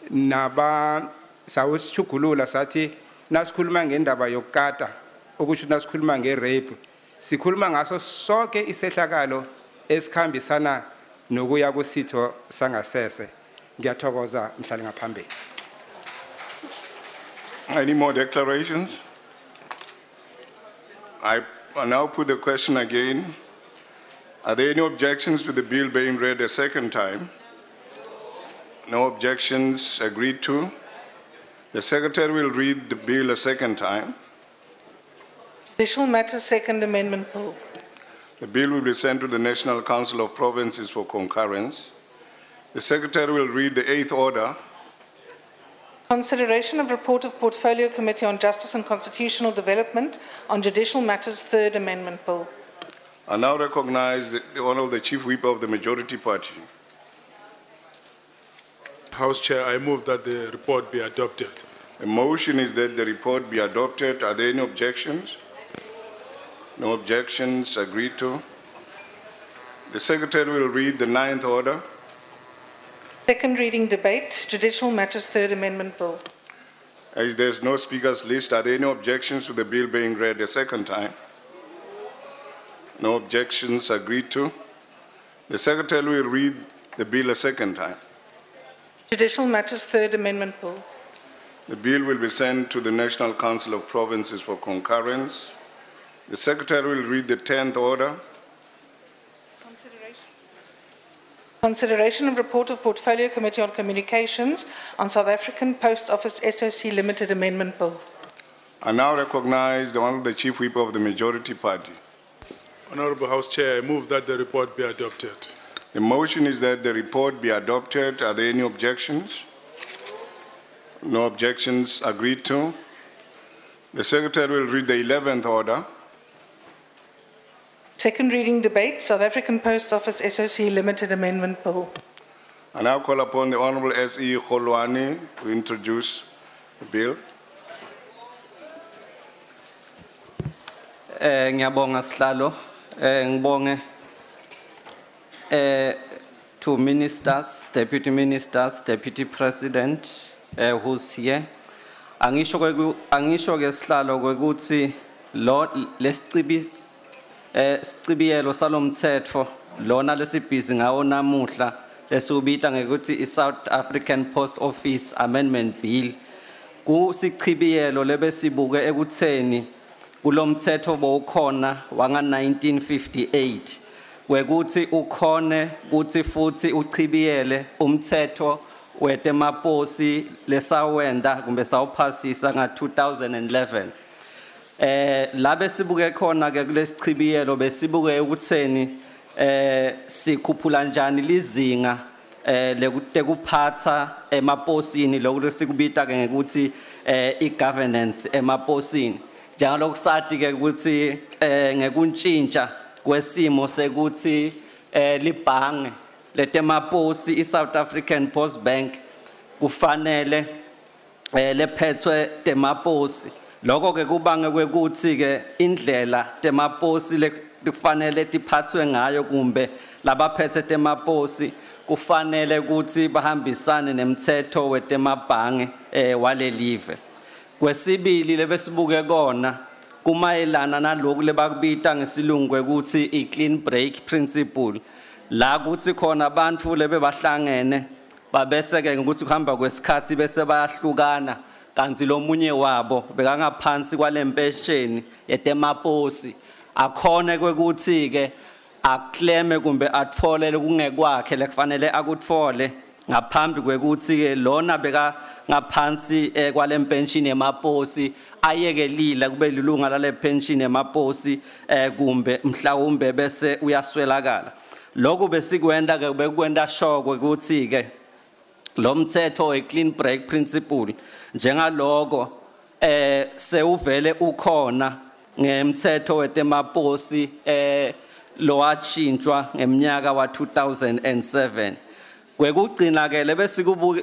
naba sawusichugulula sathi nasikhuluma ngendaba yokukata okusho nasikhuluma ngerape sikhuluma ngaso sonke isehlakalo esikhambisana nokuya kusitho sangasese. Ngiyathokoza mhlali ngaphambili. Any more declarations? I now put the question again. Are there any objections to the bill being read a second time? No objections. Agreed to. The Secretary will read the bill a second time. Judicial Matters Second Amendment Bill. The bill will be sent to the National Council of Provinces for concurrence. The Secretary will read the 8th order. Consideration of report of Portfolio Committee on Justice and Constitutional Development on Judicial Matters Third Amendment Bill. I now recognize the Honourable the Chief Whip of the Majority Party. House Chair, I move that the report be adopted. The motion is that the report be adopted. Are there any objections? No objections. Agreed to. The Secretary will read the 9th order. Second reading debate, Judicial Matters Third Amendment Bill. As there is no speakers list, are there any objections to the bill being read a second time? No objections. Agreed to. The Secretary will read the bill a second time. Judicial Matters Third Amendment Bill. The bill will be sent to the National Council of Provinces for concurrence. The Secretary will read the 10th order. Consideration of report of Portfolio Committee on Communications on South African Post Office SOC Limited Amendment Bill. I now recognize the Honourable the Chief Whip of the Majority Party. Honourable House Chair, I move that the report be adopted. The motion is that the report be adopted. Are there any objections? No objections. Agreed to. The Secretary will read the 11th order. Second reading debate, South African Post Office SOC Limited Amendment Bill. I now call upon the Honourable S.E. Kholwane to introduce the bill. Ngiyabonga sihlalo ngibonge to ministers, deputy ministers, deputy president who's here. Angisho ke sihlalo kwekuthi lo lesicibiyelo salomthetho lona lesibhizi ngawo namuhla lesubita ngekuthi iSouth African Post Office Amendment Bill kusichibiyelo lebesibuke ekutheni kulomthetho bowukhona wanga 1958 kwekuthi ukhone kuthi futhi uchibiyele umthetho wetemaposi lesawenda kumbe sawuphasisa nga 2011 labe sibuke khona ke kulesichibiyelo besibuke ukutheni sikhuphula njani lizinga lekuphatha emaposini lokuthi sikubita ke ngekuthi igovernance emaposini njalo kusati ke ukuthi ngekuntshintsha kwesimo sekuthi libhange letemaposi iSouth African Post Bank kufanele lephethwe temaposi. Lokho ke kubange kwekuthi ke indlela temaposi kufanele tiphathwe ngayo kumbe labaphethe temaposi kufanele ukuthi bahambisane nemthetho wetemabhange walelive. Kwesibili lebesibuke kona kumayelana nalokhu lebakubita ngesilungu ukuthi i-clean break principle la kuthi khona abantu lebebahlangene babeseke ukuthi kuhamba kwesikhathi bese bayahlukana kanti lo munye wabo bekangaphansi kwalempesheni yetemaposi akhona kwekuthi ke aclaim kumbe atfolele kungekwakhe lekufanele akutfole ngaphambi kwekuthi ke lona beka ngaphansi kwalempension yemaposi ayekelila kube lilunga lale pension yemaposi kumbe mhlawumbe bese uyaswelakala. Lokho besikwenda ke bekwenda shoko ukuthi ke lo mthetho we-clean break principle njengaloko sewuvele ukhona ngemthetho wetemaposi lo washintshwa ngeminyaka wa 2007. Kwekugcina ke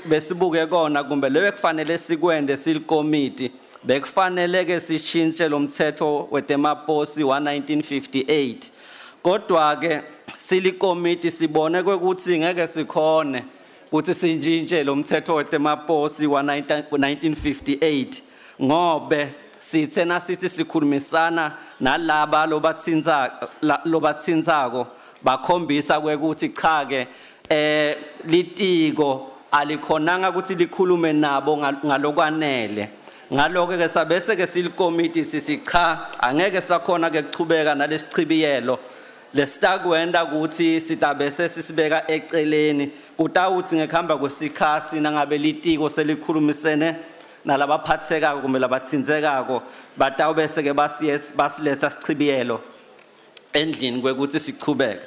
besibuke kona kumbe lewe kufanele sikwende silikomiti bekufanele ke sishintshe lo mthetho wetemaposi wa 1958. Kodwa ke silikomiti sibone kwekuthi ngeke sikhone ukuthi sinjintshe lo mthetho wetemaposi wa 1958 ngobe sithena sithi sikhulumisana nalaba lobatsinzako bakhombisa kwekuthi cha ke litiko alikhonanga ukuthi likhulume nabo ngalokwanele. Ngaloko ke sabese ke silikomiti sithi cha angeke sakhona ke kuchubeka nalesichibiyelo lesitakwenda ukuthi sitabese sisibeka eceleni kutawuthi ngekuhamba kwesikhathi nangabe litiko selikhulumisene nalabaphatheka kumbe labatsinzekako batawubese ke basiletha sichibiyelo endlini kwekuthi sichubeke.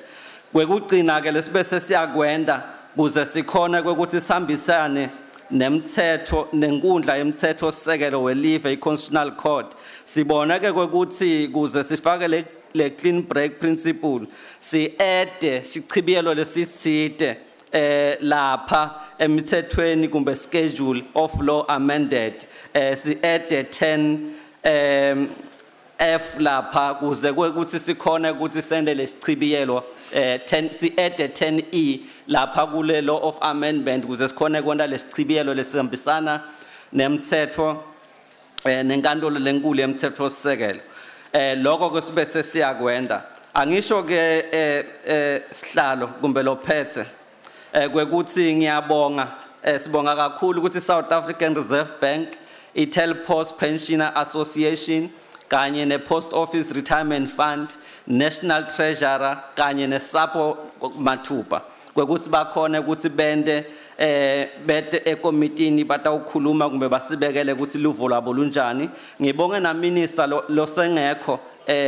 Kwekugcina ke lesibese siyakwenda kuze sikhona kwekuthi sihambisane nemthetho nenkundla yemthetho sisekelo welive i-Constitutional Court. Sibona ke kwekuthi kuze sifake le clean break principle si-ede sichibiyelo lesithide lapha emthethweni kumbe schedule of law amended si-ede 10 F lapha kuze kwekuthi sikhona ukuthi sende lesichibiyelo 10 si-ede 10E lapha kule law of amendment kuze sikhona kwenda lesichibiyelo lesihambisana nemthetho nenkantolo lenkulu yemthetho sisekelo. Lokho ke sibese siyakwenda angisho ke sihlalo kumbe lophethe kwekuthi ngiyabonga sibonga kakhulu ukuthi South African Reserve Bank, i-Telpost Pensioner Association kanye ne-Post Office Retirement Fund, National Treasurer kanye ne-SAPO Mathupa kwekuthi bakhona ukuthi bende ekomitini batawukhuluma kumbe basibekele ukuthi luvo lwabo lunjani. Ngibonge na minister losengekho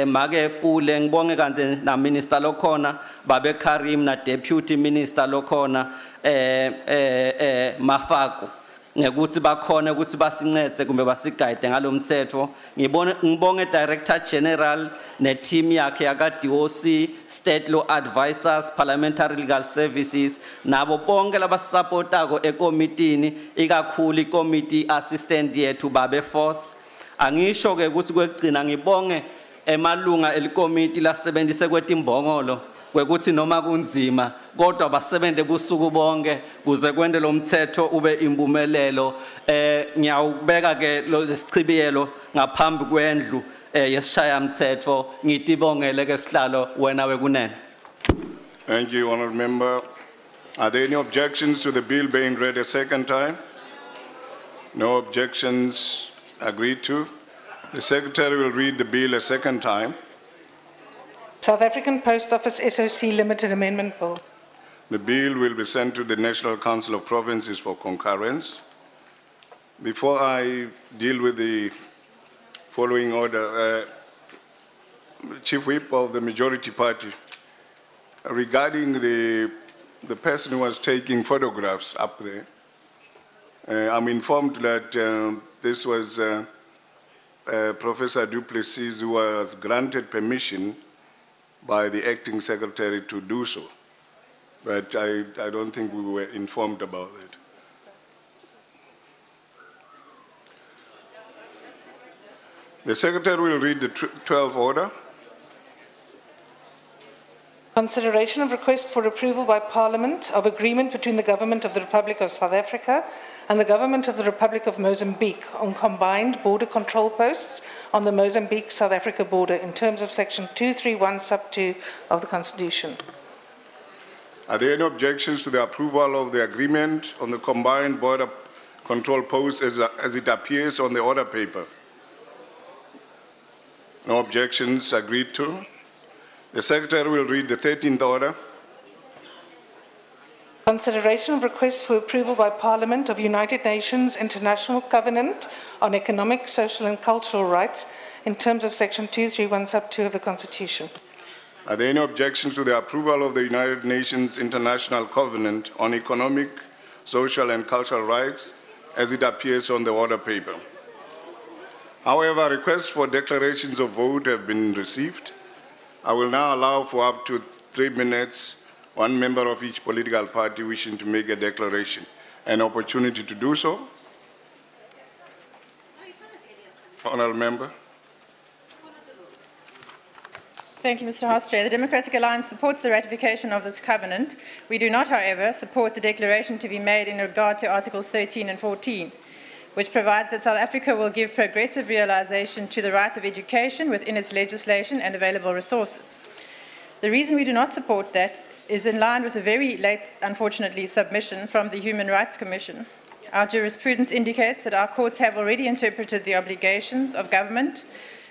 make Pule, ngibonge kanje na minister lokhona babe Karim na deputy minister lokhona Mafaku ngekuthi bakhona ukuthi basincede kumbe basigayide ngalomthetho. Ngibonge Director General ne team yakhe yaka DOC, State Law Advisors, Parliamentary Legal Services nabo bonke labasupportako ekomitini ikakhulu iCommittee Assistant yethu babe Force. Angisho ke ukuthi kwegcina ngibonge emalunga elikomiti lasebenzise kwetimbongolo kwekuthi noma kunzima kodwa basebenzele busuku bonke kuze kwende lo mthetho ube impumelelo. Ngiyawubeka ke lo sichibiyelo ngaphambi kwendlu yesishaya mthetho ngitibongele ke sihlalo wena wekunene. Thank you, honourable member. Are there any objections to the bill being read a second time? No objections. Agreed to. The Secretary will read the bill a second time. South African Post Office SOC Limited Amendment Bill. The bill will be sent to the National Council of Provinces for concurrence. Before I deal with the following order, Chief Whip of the Majority Party, regarding the person who was taking photographs up there, I'm informed that this was Professor Du Plessis who was granted permission by the acting secretary to do so. but I don't think we were informed about it. The Secretary will read the 12th order. Consideration of request for approval by Parliament of agreement between the Government of the Republic of South Africa and the Government of the Republic of Mozambique on combined border control posts on the Mozambique-South Africa border in terms of Section 231 sub 2 of the Constitution. Are there any objections to the approval of the agreement on the combined border control posts as it appears on the order paper? No objections, agreed to. The Secretary will read the 13th order. Consideration of request for approval by Parliament of United Nations International Covenant on Economic, Social and Cultural Rights in terms of Section 231 sub 2 of the Constitution. Are there any objections to the approval of the United Nations International Covenant on Economic, Social and Cultural Rights as it appears on the order paper? However, requests for declarations of vote have been received. I will now allow for up to 3 minutes, one member of each political party wishing to make a declaration, an opportunity to do so. Honourable Member. Thank you, Mr. House Chair. The Democratic Alliance supports the ratification of this covenant. We do not, however, support the declaration to be made in regard to Articles 13 and 14, which provides that South Africa will give progressive realization to the right of education within its legislation and available resources. The reason we do not support that is in line with the very late, unfortunately, submission from the Human Rights Commission. Our jurisprudence indicates that our courts have already interpreted the obligations of government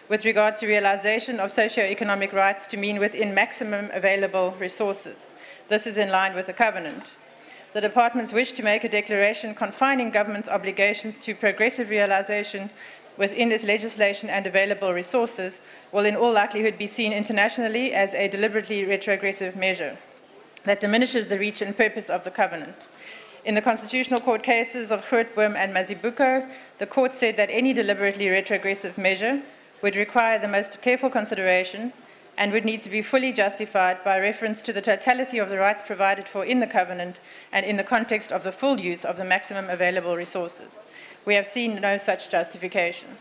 with regard to realization of socio-economic rights to mean within maximum available resources. This is in line with the covenant. The Department's wish to make a declaration confining government's obligations to progressive realization within its legislation and available resources will in all likelihood be seen internationally as a deliberately retrogressive measure that diminishes the reach and purpose of the covenant. In the Constitutional Court cases of Grootboom and Mazibuko, the court said that any deliberately retrogressive measure would require the most careful consideration and would need to be fully justified by reference to the totality of the rights provided for in the covenant and in the context of the full use of the maximum available resources. We have seen no such justification.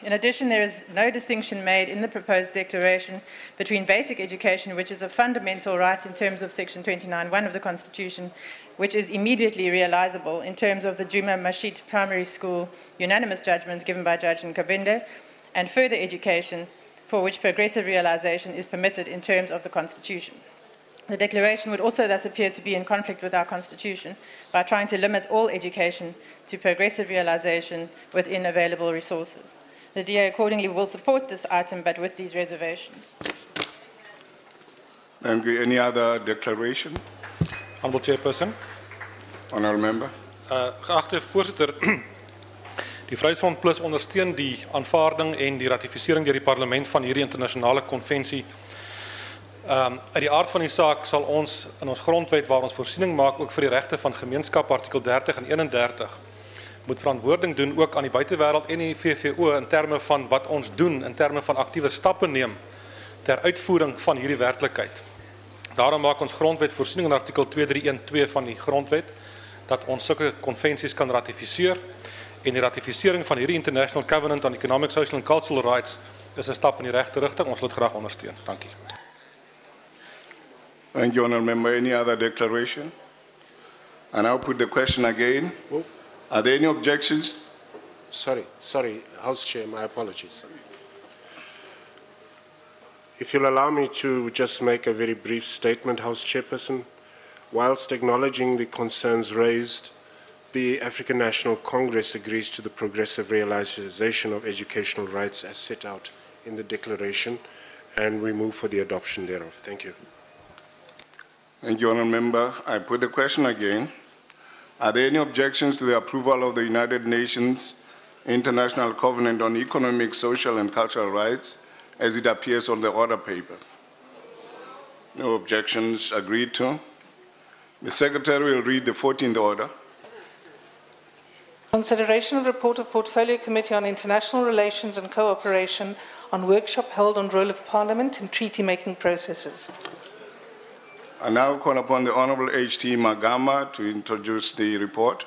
In addition, there is no distinction made in the proposed declaration between basic education, which is a fundamental right in terms of Section 29(1) of the Constitution, which is immediately realizable in terms of the Juma Mashit Primary School unanimous judgment given by Judge Nkabinde, and further education, for which progressive realization is permitted in terms of the Constitution. The declaration would also thus appear to be in conflict with our Constitution by trying to limit all education to progressive realization within available resources. The DA accordingly will support this item, but with these reservations. Thank you. Any other declaration? Honourable Chairperson. Honourable Member. Geachte voorzitter, die Vryheidsfront Plus ondersteun die aanvaarding en die ratificering deur die parlement van hierdie internasionale konvensie. Uit die aard van die saak sal ons in ons grondwet waar ons voorsiening maak ook vir die regte van gemeenskap artikel 30 en 31 moet verantwoording doen ook aan die buitewêreld en die VVO in terme van wat ons doen in terme van aktiewe stappe neem ter uitvoering van hierdie werklikheid. Daarom maak ons grondwet voorsiening in artikel 2312 van die grondwet dat ons sulke konvensies kan ratifiseer. En die ratificering van hierdie International Covenant on Economic, Social and Cultural Rights is 'n stap in die regte rigting. Ons wil dit graag ondersteun. Dankie. Thank you, Honourable Member. Any other declaration? I now put the question again. Are there any objections? Sorry, House Chair, my apologies. If you'll allow me to just make a very brief statement, House Chairperson, whilst acknowledging the concerns raised, the African National Congress agrees to the progressive realization of educational rights as set out in the declaration, and we move for the adoption thereof. Thank you. Thank you, Honourable Member. I put the question again. Are there any objections to the approval of the United Nations International Covenant on Economic, Social and Cultural Rights as it appears on the order paper? No objections, agreed to. The Secretary will read the 14th order. Consideration of report of Portfolio Committee on International Relations and Cooperation on workshop held on role of Parliament in treaty-making processes. I now call upon the Honorable H.T. Magama to introduce the report.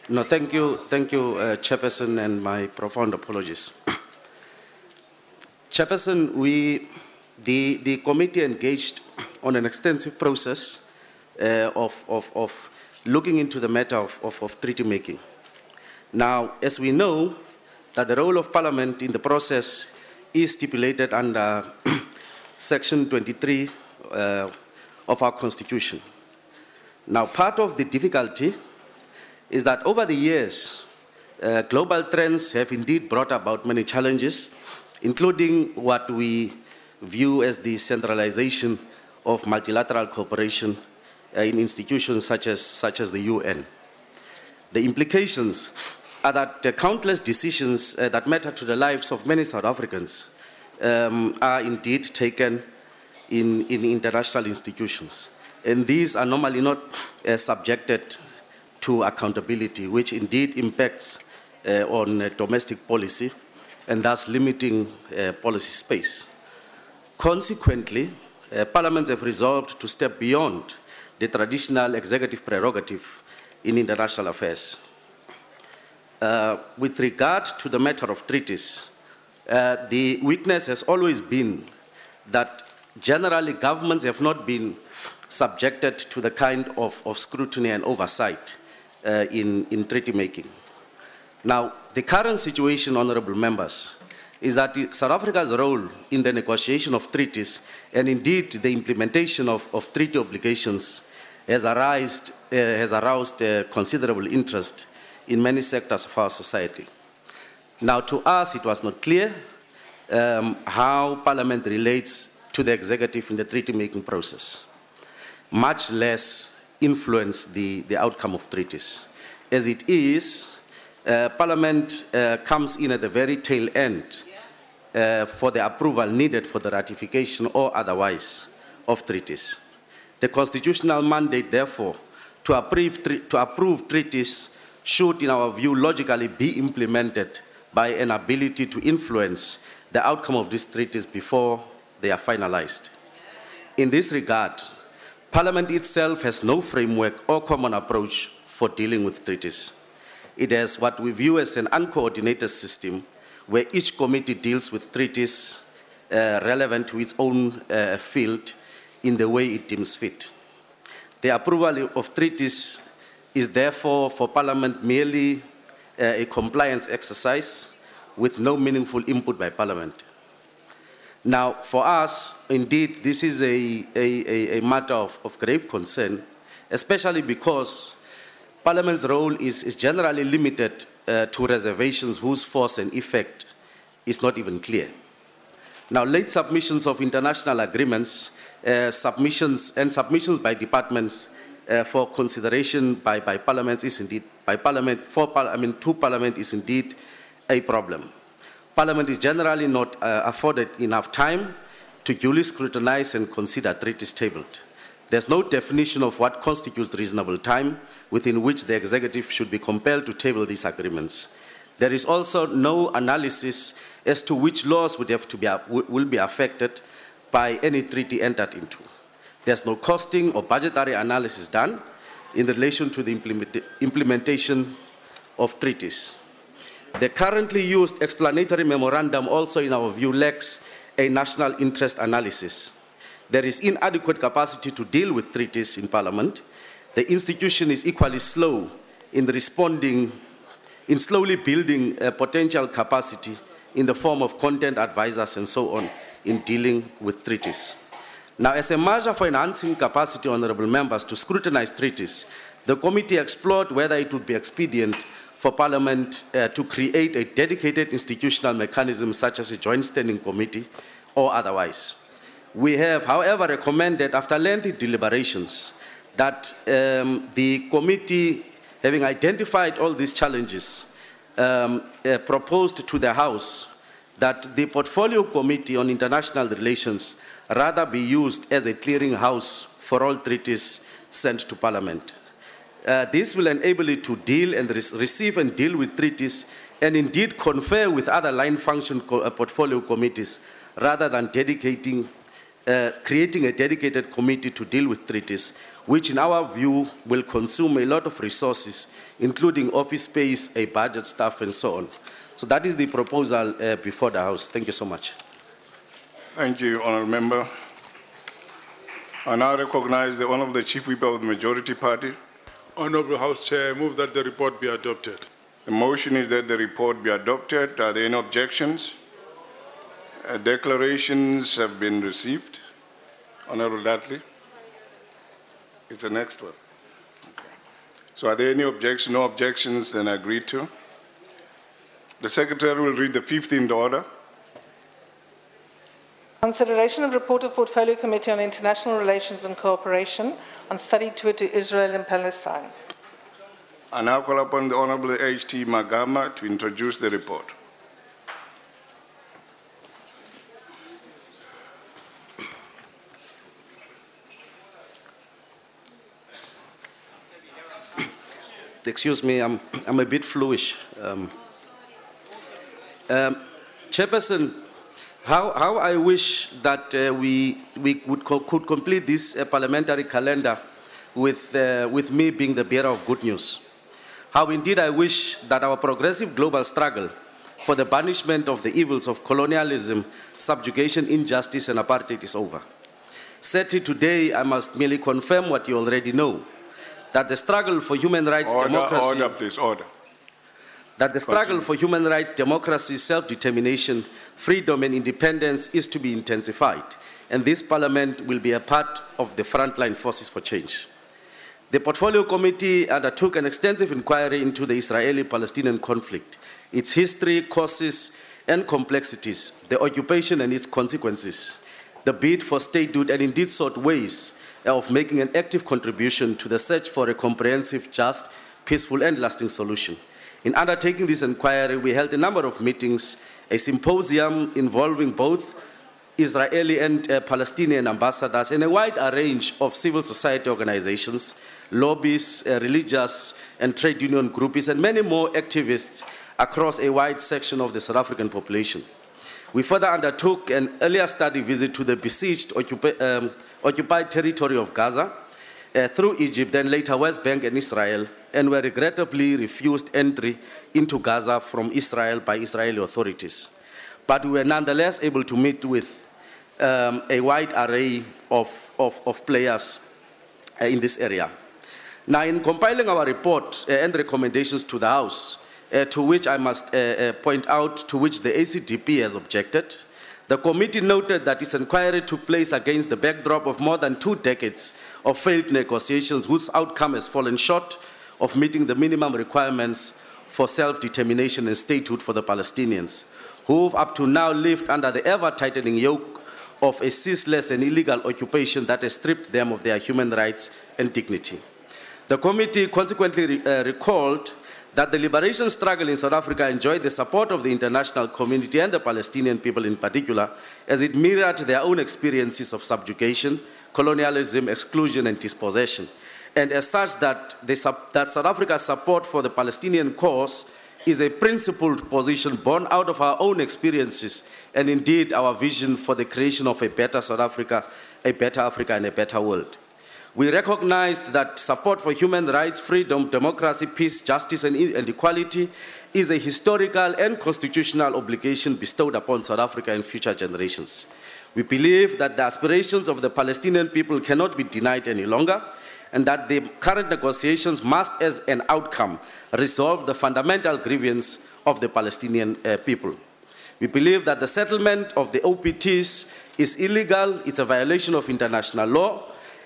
No, thank you, Chairperson, and my profound apologies. Chairperson, the committee engaged on an extensive process of looking into the matter of treaty making. Now, as we know, that the role of Parliament in the process is stipulated under Section 23 of our Constitution. Now, part of the difficulty is that over the years, global trends have indeed brought about many challenges, including what we view as the centralization of multilateral cooperation in institutions such as the UN. The implications are that the countless decisions that matter to the lives of many South Africans are indeed taken in international institutions. And these are normally not subjected to accountability, which indeed impacts on domestic policy and thus limiting policy space. Consequently, parliaments have resolved to step beyond the traditional executive prerogative in international affairs. With regard to the matter of treaties, the weakness has always been that generally governments have not been subjected to the kind of scrutiny and oversight in treaty making. Now, the current situation, honorable members, is that South Africa's role in the negotiation of treaties and indeed the implementation of treaty obligations has aroused considerable interest in many sectors of our society. Now, to us, it was not clear how Parliament relates to the executive in the treaty-making process, much less influence the outcome of treaties. As it is, Parliament comes in at the very tail end for the approval needed for the ratification or otherwise of treaties. The constitutional mandate, therefore, to approve treaties should, in our view, logically be implemented by an ability to influence the outcome of these treaties before they are finalized. In this regard, Parliament itself has no framework or common approach for dealing with treaties. It has what we view as an uncoordinated system where each committee deals with treaties relevant to its own field in the way it deems fit. The approval of treaties is therefore for Parliament merely a compliance exercise with no meaningful input by Parliament. Now, for us, indeed, this is a matter of grave concern, especially because Parliament's role is generally limited to reservations whose force and effect is not even clear. Now, late submissions of international agreements, submissions by departments for consideration by Parliament is indeed, to Parliament is indeed a problem. Parliament is generally not afforded enough time to duly scrutinize and consider treaties tabled. There's no definition of what constitutes reasonable time within which the executive should be compelled to table these agreements. There is also no analysis as to which laws will be affected by any treaty entered into. There's no costing or budgetary analysis done in relation to the implementation of treaties. The currently used explanatory memorandum also, in our view, lacks a national interest analysis. There is inadequate capacity to deal with treaties in Parliament. The institution is equally slow in slowly building a potential capacity in the form of content advisors and so on in dealing with treaties. Now, as a measure for enhancing capacity, honorable members, to scrutinize treaties, the committee explored whether it would be expedient for Parliament to create a dedicated institutional mechanism such as a joint standing committee or otherwise. We have, however, recommended, after lengthy deliberations, that the committee, having identified all these challenges, proposed to the House that the Portfolio Committee on International Relations rather be used as a clearinghouse for all treaties sent to Parliament. This will enable it to deal and receive and deal with treaties and indeed confer with other line function portfolio committees rather than creating a dedicated committee to deal with treaties, which in our view will consume a lot of resources, including office space, a budget, staff, and so on. So that is the proposal before the House. Thank you so much. Thank you, Honourable Member. I now recognize the Honourable Chief Whip of the Majority Party. Honourable House Chair, I move that the report be adopted. The motion is that the report be adopted. Are there any objections? Declarations have been received. Honourable Dudley. It's the next one. Okay. So are there any objections? No objections, then agreed to. The Secretary will read the 15th order. Consideration of report of Portfolio Committee on International Relations and Cooperation on study tour to Israel and Palestine. I now call upon the Honourable H.T. Magama to introduce the report. Excuse me, I'm a bit fluish. Chairperson, how I wish that we could complete this parliamentary calendar with me being the bearer of good news. How indeed I wish that our progressive global struggle for the banishment of the evils of colonialism, subjugation, injustice, and apartheid is over. Said today, I must merely confirm what you already know, that the struggle for human rights, democracy... Order, please, order. That the struggle for human rights, democracy, self-determination, freedom, and independence is to be intensified, and this Parliament will be a part of the frontline forces for change. The Portfolio Committee undertook an extensive inquiry into the Israeli-Palestinian conflict, its history, causes, and complexities, the occupation and its consequences, the bid for statehood, and indeed sought ways of making an active contribution to the search for a comprehensive, just, peaceful, and lasting solution. In undertaking this inquiry, we held a number of meetings, a symposium involving both Israeli and Palestinian ambassadors, and a wide range of civil society organizations, lobbies, religious and trade union groups, and many more activists across a wide section of the South African population. We further undertook an earlier study visit to the besieged occupied territory of Gaza, through Egypt, then later West Bank and Israel, and were regrettably refused entry into Gaza from Israel by Israeli authorities. But we were nonetheless able to meet with a wide array of players in this area. Now, in compiling our report and recommendations to the House, to which I must point out to which the ACDP has objected, the committee noted that its inquiry took place against the backdrop of more than 2 decades of failed negotiations whose outcome has fallen short of meeting the minimum requirements for self-determination and statehood for the Palestinians, who have up to now lived under the ever-tightening yoke of a ceaseless and illegal occupation that has stripped them of their human rights and dignity. The committee consequently recalled that the liberation struggle in South Africa enjoyed the support of the international community and the Palestinian people in particular, as it mirrored their own experiences of subjugation, colonialism, exclusion, and dispossession. And as such, that South Africa's support for the Palestinian cause is a principled position born out of our own experiences and indeed our vision for the creation of a better South Africa, a better Africa, and a better world. We recognized that support for human rights, freedom, democracy, peace, justice, and equality is a historical and constitutional obligation bestowed upon South Africa and future generations. We believe that the aspirations of the Palestinian people cannot be denied any longer, and that the current negotiations must, as an outcome, resolve the fundamental grievance of the Palestinian people. We believe that the settlement of the OPTs is illegal, it's a violation of international law,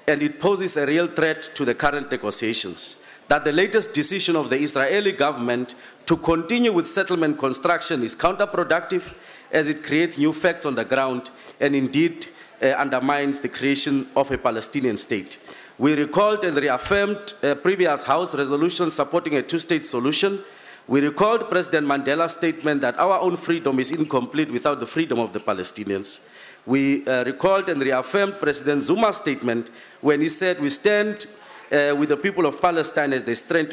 and it poses a real threat to the current negotiations. That the latest decision of the Israeli government to continue with settlement construction is counterproductive, as it creates new facts on the ground and indeed undermines the creation of a Palestinian state. We recalled and reaffirmed previous House resolutions supporting a two-state solution. We recalled President Mandela's statement that our own freedom is incomplete without the freedom of the Palestinians. We recalled and reaffirmed President Zuma's statement when he said, we stand with the people of Palestine as they strive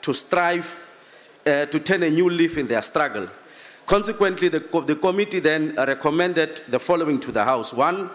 to strive to turn a new leaf in their struggle. Consequently, the committee then recommended the following to the House. 1,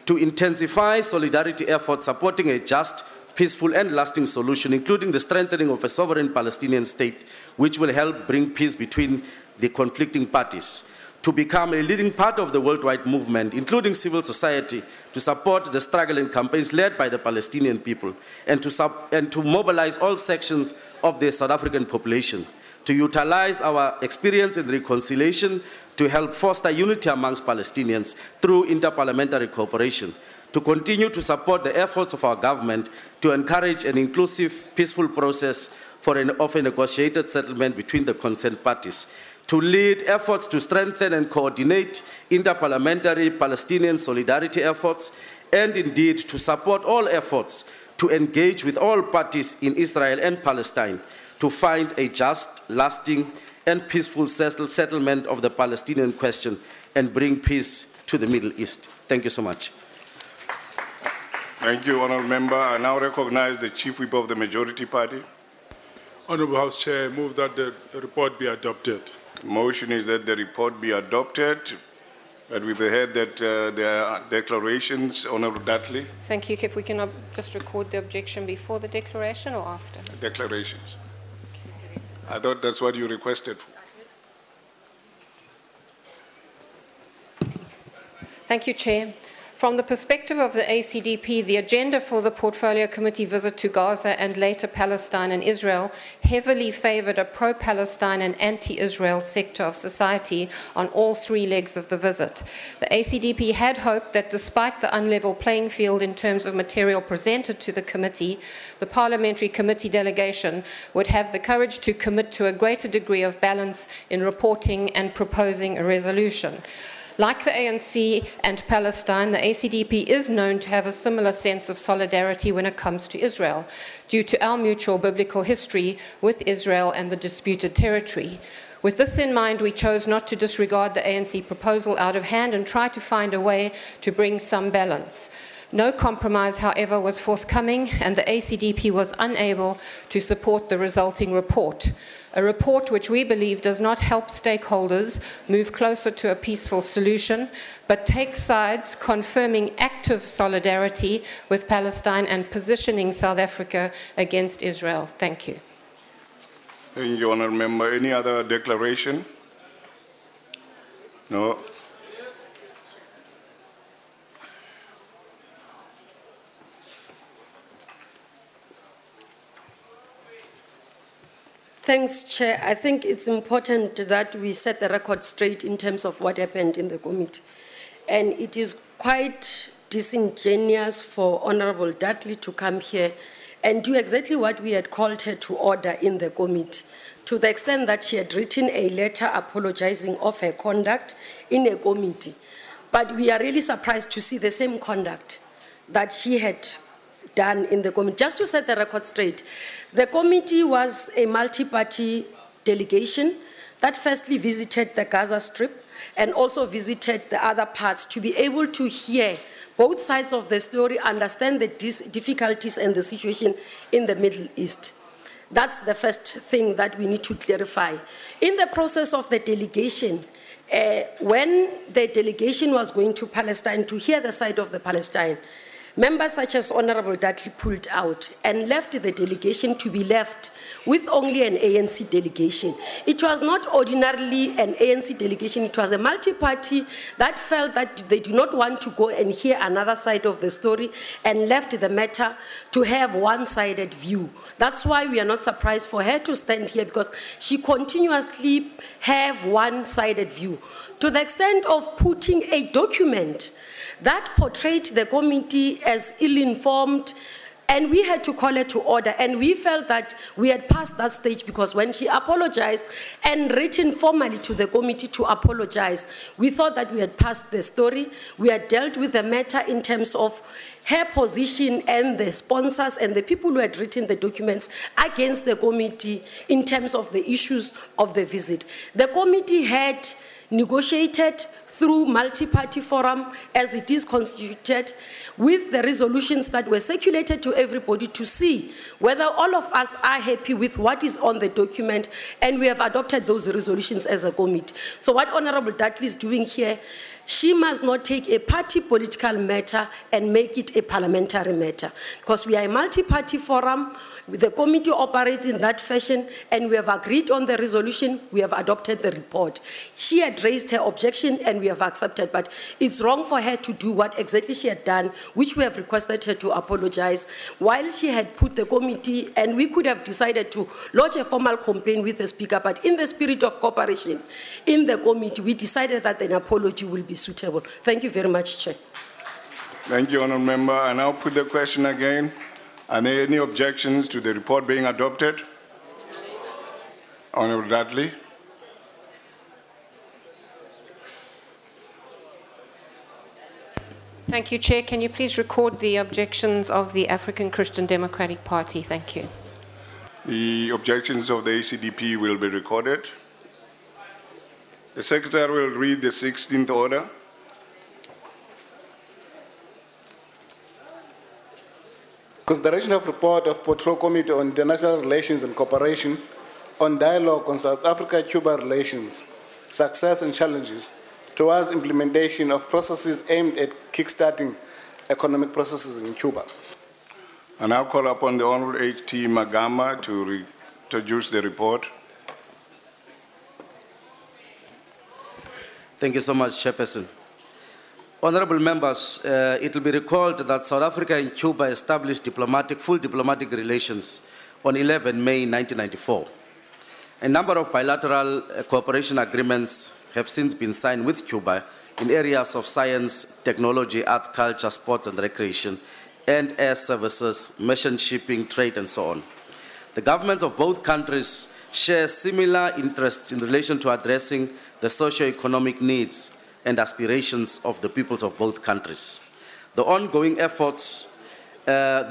to intensify solidarity efforts supporting a just, peaceful and lasting solution, including the strengthening of a sovereign Palestinian state, which will help bring peace between the conflicting parties. To become a leading part of the worldwide movement, including civil society, to support the struggle and campaigns led by the Palestinian people, and to mobilize all sections of the South African population, to utilize our experience in reconciliation to help foster unity amongst Palestinians through interparliamentary cooperation, to continue to support the efforts of our government to encourage an inclusive, peaceful process of a negotiated settlement between the concerned parties, to lead efforts to strengthen and coordinate interparliamentary Palestinian solidarity efforts, and indeed to support all efforts to engage with all parties in Israel and Palestine to find a just, lasting, and peaceful settlement of the Palestinian question and bring peace to the Middle East. Thank you so much. Thank you, Honourable Member. I now recognize the Chief Whip of the Majority Party. Honourable House Chair, I move that the report be adopted. The motion is that the report be adopted. But we've heard that there are declarations. Honourable Dudley. Thank you. If we can just record the objection before the declaration or after? Declarations. I thought that's what you requested. Thank you, Chair. From the perspective of the ACDP, the agenda for the Portfolio Committee visit to Gaza and later Palestine and Israel heavily favoured a pro-Palestine and anti-Israel sector of society on all three legs of the visit. The ACDP had hoped that despite the unlevel playing field in terms of material presented to the committee, the Parliamentary Committee delegation would have the courage to commit to a greater degree of balance in reporting and proposing a resolution. Like the ANC and Palestine, the ACDP is known to have a similar sense of solidarity when it comes to Israel, due to our mutual biblical history with Israel and the disputed territory. With this in mind, we chose not to disregard the ANC proposal out of hand and try to find a way to bring some balance. No compromise, however, was forthcoming, and the ACDP was unable to support the resulting report. A report which we believe does not help stakeholders move closer to a peaceful solution, but takes sides, confirming active solidarity with Palestine and positioning South Africa against Israel. Thank you. Thank you, Honourable Member. Any other declaration? No. Thanks, Chair. I think it's important that we set the record straight in terms of what happened in the committee. And it is quite disingenuous for Honourable Dudley to come here and do exactly what we had called her to order in the committee, to the extent that she had written a letter apologizing of her conduct in a committee. But we are really surprised to see the same conduct that she had done in the committee. Just to set the record straight, the committee was a multi-party delegation that firstly visited the Gaza Strip and also visited the other parts to be able to hear both sides of the story, understand the difficulties and the situation in the Middle East. That's the first thing that we need to clarify. In the process of the delegation, when the delegation was going to Palestine to hear the side of the Palestine, members such as Honourable Dudley pulled out and left the delegation to be left with only an ANC delegation. It was not ordinarily an ANC delegation, it was a multi-party that felt that they do not want to go and hear another side of the story and left the matter to have one-sided view. That's why we are not surprised for her to stand here, because she continuously have one-sided view, to the extent of putting a document that portrayed the committee as ill-informed And we had to call her to order, and we felt that we had passed that stage because when she apologized and written formally to the committee to apologize, we thought that we had passed the story. We had dealt with the matter in terms of her position and the sponsors and the people who had written the documents against the committee in terms of the issues of the visit. The committee had negotiated through multi-party forum as it is constituted with the resolutions that were circulated to everybody to see whether all of us are happy with what is on the document, and we have adopted those resolutions as a committee. So what Honorable Dudley is doing here, she must not take a party political matter and make it a parliamentary matter, because we are a multi-party forum. The committee operates in that fashion, and we have agreed on the resolution, we have adopted the report. She had raised her objection and we have accepted, but it's wrong for her to do what exactly she had done, which we have requested her to apologize, while she had put the committee, and we could have decided to lodge a formal complaint with the Speaker, but in the spirit of cooperation in the committee, we decided that an apology will be suitable. Thank you very much, Chair. Thank you, Honourable Member. I now put the question again. Are there any objections to the report being adopted? Honourable Dudley. Thank you, Chair. Can you please record the objections of the African Christian Democratic Party? Thank you. The objections of the ACDP will be recorded. The Secretary will read the 16th order. Consideration of report of Portfolio Committee on International Relations and Cooperation on dialogue on South Africa-Cuba relations, success and challenges towards implementation of processes aimed at kickstarting economic processes in Cuba. I now call upon the Honourable H.T. Magama to introduce the report. Thank you so much, Chairperson. Honourable members, it will be recalled that South Africa and Cuba established full diplomatic relations on 11 May 1994. A number of bilateral cooperation agreements have since been signed with Cuba in areas of science, technology, arts, culture, sports and recreation, and air services, merchant shipping, trade, and so on. The governments of both countries share similar interests in relation to addressing the socio-economic needs and aspirations of the peoples of both countries. These ongoing efforts have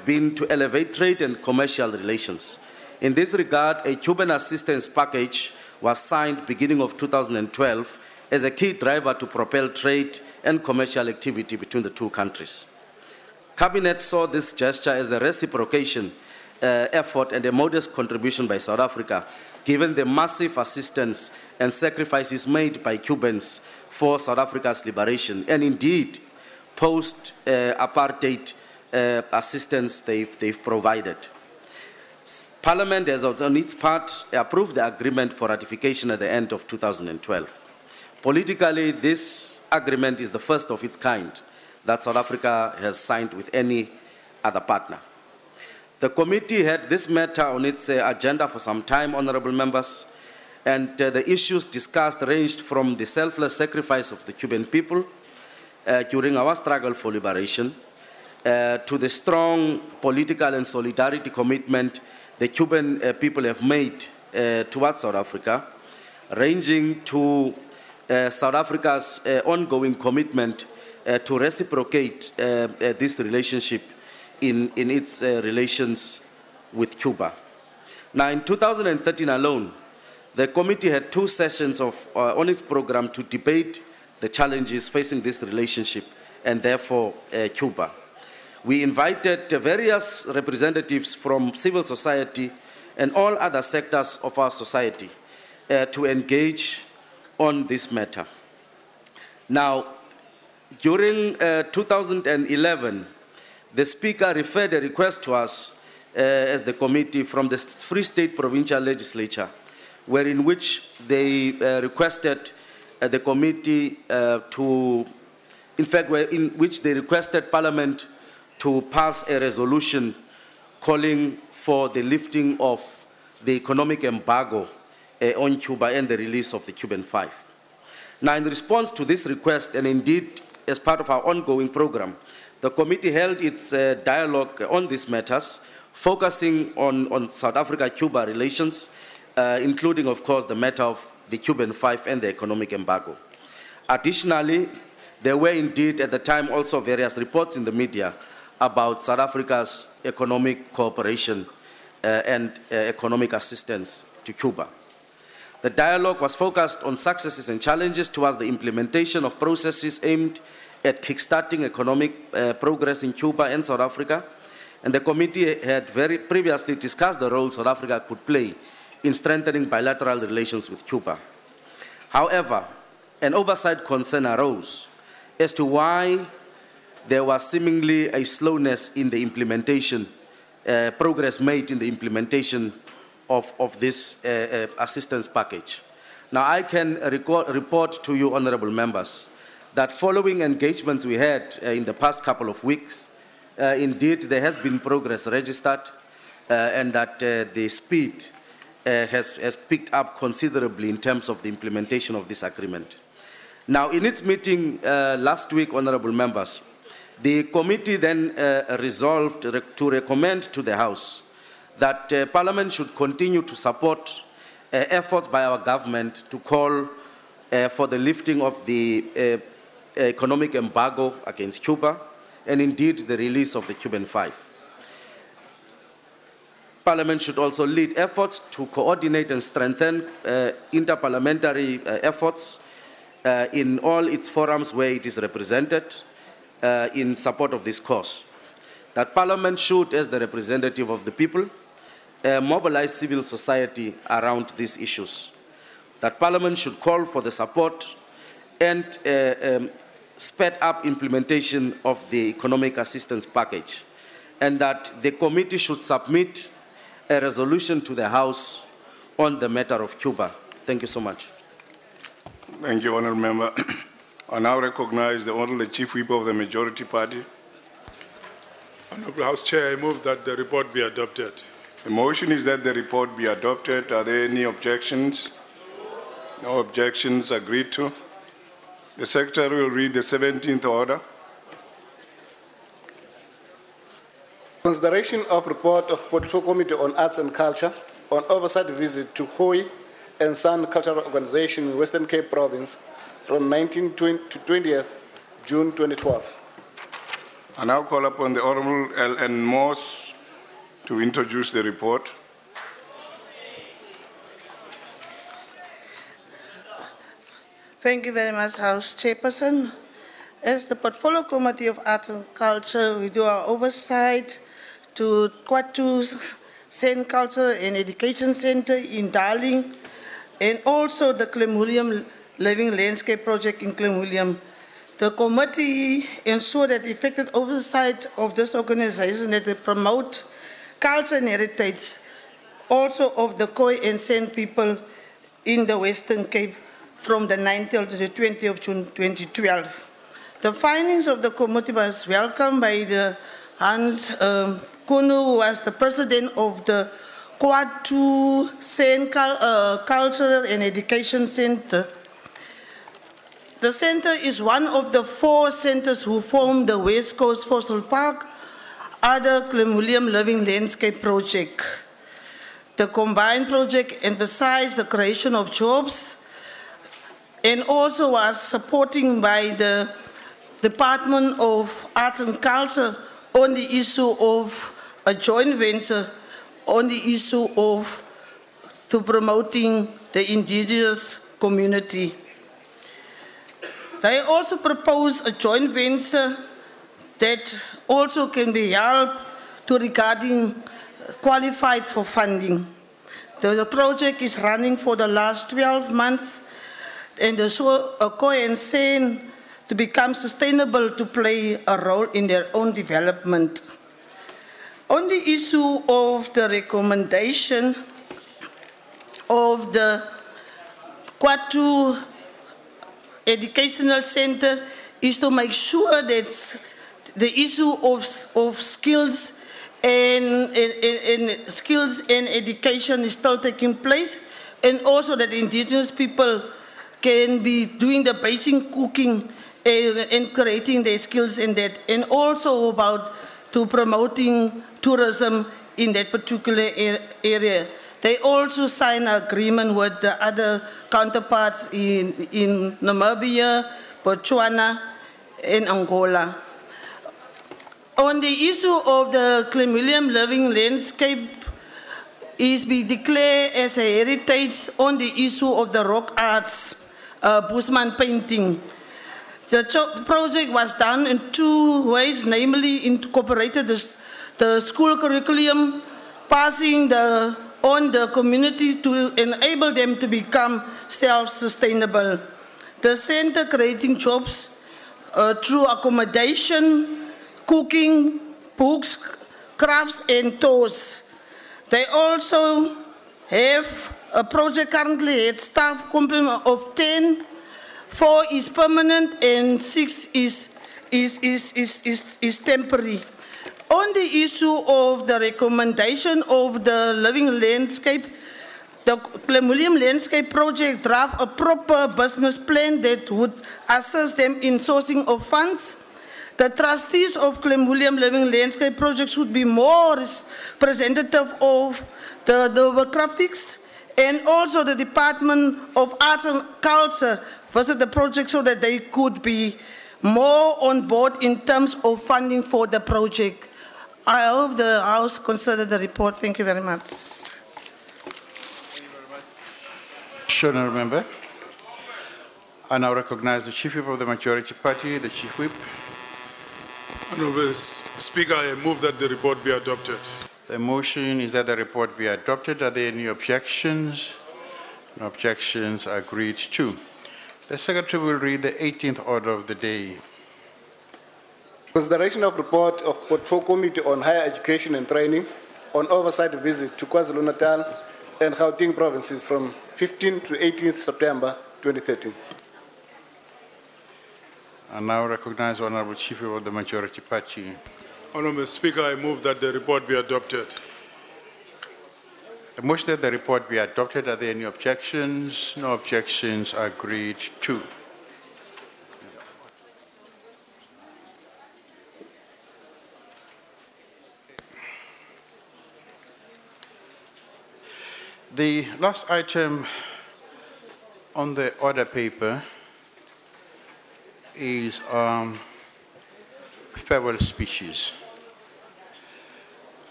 been to elevate trade and commercial relations. In this regard, a Cuban assistance package was signed beginning of 2012 as a key driver to propel trade and commercial activity between the two countries. Cabinet saw this gesture as a reciprocation effort and a modest contribution by South Africa, given the massive assistance and sacrifices made by Cubans for South Africa's liberation, and indeed post-apartheid assistance they've provided. Parliament has on its part approved the agreement for ratification at the end of 2012. Politically, this agreement is the first of its kind that South Africa has signed with any other partner. The committee had this matter on its agenda for some time, honourable members, and the issues discussed ranged from the selfless sacrifice of the Cuban people during our struggle for liberation to the strong political and solidarity commitment the Cuban people have made towards South Africa, ranging to South Africa's ongoing commitment to reciprocate this relationship in its relations with Cuba. Now, in 2013 alone, the committee had 2 sessions on its program to debate the challenges facing this relationship and therefore Cuba. We invited various representatives from civil society and all other sectors of our society to engage on this matter. Now, during 2011, the Speaker referred a request to us as the committee from the Free State Provincial Legislature, in which they requested the committee in which they requested Parliament to pass a resolution calling for the lifting of the economic embargo on Cuba and the release of the Cuban 5. Now, in response to this request, and indeed as part of our ongoing program, the committee held its dialogue on these matters, focusing on South Africa-Cuba relations, including, of course, the matter of the Cuban Five and the economic embargo. Additionally, there were indeed at the time also various reports in the media about South Africa's economic cooperation and economic assistance to Cuba. The dialogue was focused on successes and challenges towards the implementation of processes aimed at kickstarting economic progress in Cuba and South Africa, and the committee had very previously discussed the role South Africa could play in strengthening bilateral relations with Cuba. However, an oversight concern arose as to why there was seemingly a slowness in the implementation, progress made in the implementation of this assistance package. Now, I can report to you, honorable members, that following engagements we had in the past couple of weeks, indeed there has been progress registered and that the speed has picked up considerably in terms of the implementation of this agreement. Now, in its meeting last week, honorable members, the committee then resolved to recommend to the House that Parliament should continue to support efforts by our government to call for the lifting of the economic embargo against Cuba and indeed the release of the Cuban Five. Parliament should also lead efforts to coordinate and strengthen interparliamentary efforts in all its forums where it is represented in support of this cause. That Parliament should, as the representative of the people, mobilize civil society around these issues. That Parliament should call for the support and sped up implementation of the economic assistance package, and that the committee should submit a resolution to the House on the matter of Cuba. Thank you so much. Thank you, Honourable Member. I now recognize the Honourable Chief Whip of the Majority Party. Honourable House Chair, I move that the report be adopted. The motion is that the report be adopted. Are there any objections? No objections. Agreed to. The Secretary will read the 17th order. Consideration of report of Portfolio Committee on Arts and Culture on oversight visit to Hoi and San Cultural Organization in Western Cape Province from 19th to 20th June 2012. I now call upon the Honourable L.N. Morse to introduce the report. Thank you very much, House Chairperson. As the Portfolio Committee of Arts and Culture, we do our oversight to Kwatu Sen Cultural and Education Center in Darling, and also the Clemulium Living Landscape Project in Clemulium. The committee ensure that effective oversight of this organization, that they promote culture and heritage, also of the Khoi and San people in the Western Cape from the 19th to the 20th of June 2012. The findings of the committee was welcomed by the Hans Kunu, who was the president of the Kwatu Sen Cultural and Education Center. The center is one of the 4 centers who form the West Coast Fossil Park, other Clemulium Living Landscape Project. The combined project emphasized the creation of jobs and also was supporting by the Department of Arts and Culture on the issue of a joint venture on the issue of promoting the indigenous community. They also propose a joint venture that also can be helped to regarding qualified for funding. The project is running for the last 12 months, and the Khoi and San to become sustainable to play a role in their own development. On the issue of the recommendation of the Kwatu Educational Center is to make sure that the issue of skills and education is still taking place, and also that indigenous people can be doing the basic cooking and creating their skills in that, and also about to promoting tourism in that particular area. They also sign an agreement with the other counterparts in Namibia, Botswana, and Angola. On the issue of the Clemullium living landscape is be declared as a heritage on the issue of the rock arts, Bushman painting. The project was done in two ways, namely incorporated the school curriculum, passing on the community to enable them to become self-sustainable. The center creating jobs through accommodation, cooking, books, crafts, and tours. They also have a project currently at staff complement of 10. 4 is permanent and 6 is temporary. On the issue of the recommendation of the living landscape, the Clemullium Landscape Project draft a proper business plan that would assist them in sourcing of funds. The trustees of Clemullium Living Landscape Project should be more representative of the demographics, and also the Department of Arts and Culture visit the project so that they could be more on board in terms of funding for the project. I hope the House consider the report. Thank you very much. Honourable Member. I now recognize the Chief Whip of the Majority Party, the Chief Whip. Honourable Speaker, I move that the report be adopted. The motion is that the report be adopted. Are there any objections? No objections are agreed to. The Secretary will read the 18th order of the day. Consideration of report of Portfolio Committee on Higher Education and Training on oversight visit to KwaZulu-Natal and Gauteng provinces from 15 to 18th September 2013. I now recognize the Honourable Chief Whip of the Majority Party. Honourable Speaker, I move that the report be adopted. The motion that the report be adopted. Are there any objections? No objections are agreed to. The last item on the order paper is farewell speeches.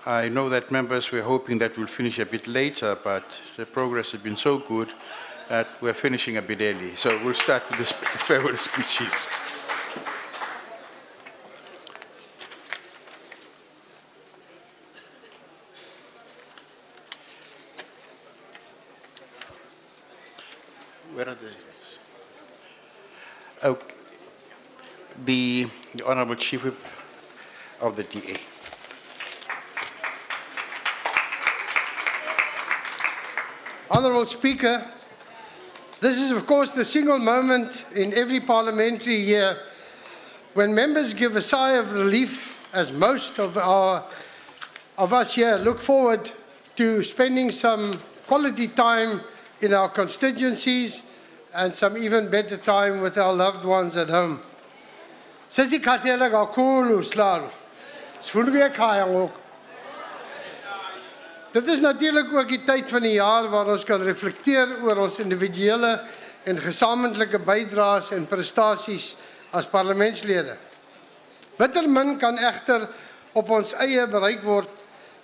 I know that members were hoping that we'll finish a bit later, but the progress has been so good that we're finishing a bit early. So we'll start with the farewell speeches. Where are they? Okay. The Honourable Chief Whip of the DA. Honourable Speaker, this is of course the single moment in every parliamentary year when members give a sigh of relief, as most of us here look forward to spending some quality time in our constituencies and some even better time with our loved ones at home. Sisi katela kakhulu slalo. Sifuna weer khaya ngoku. Dit is natuurlijk ook die tyd van die jaar waar ons kan reflecteer oor ons individuele en gesamentlike bydraes en prestasies as parlementslede. Bitter min kan egter op ons eie bereik word,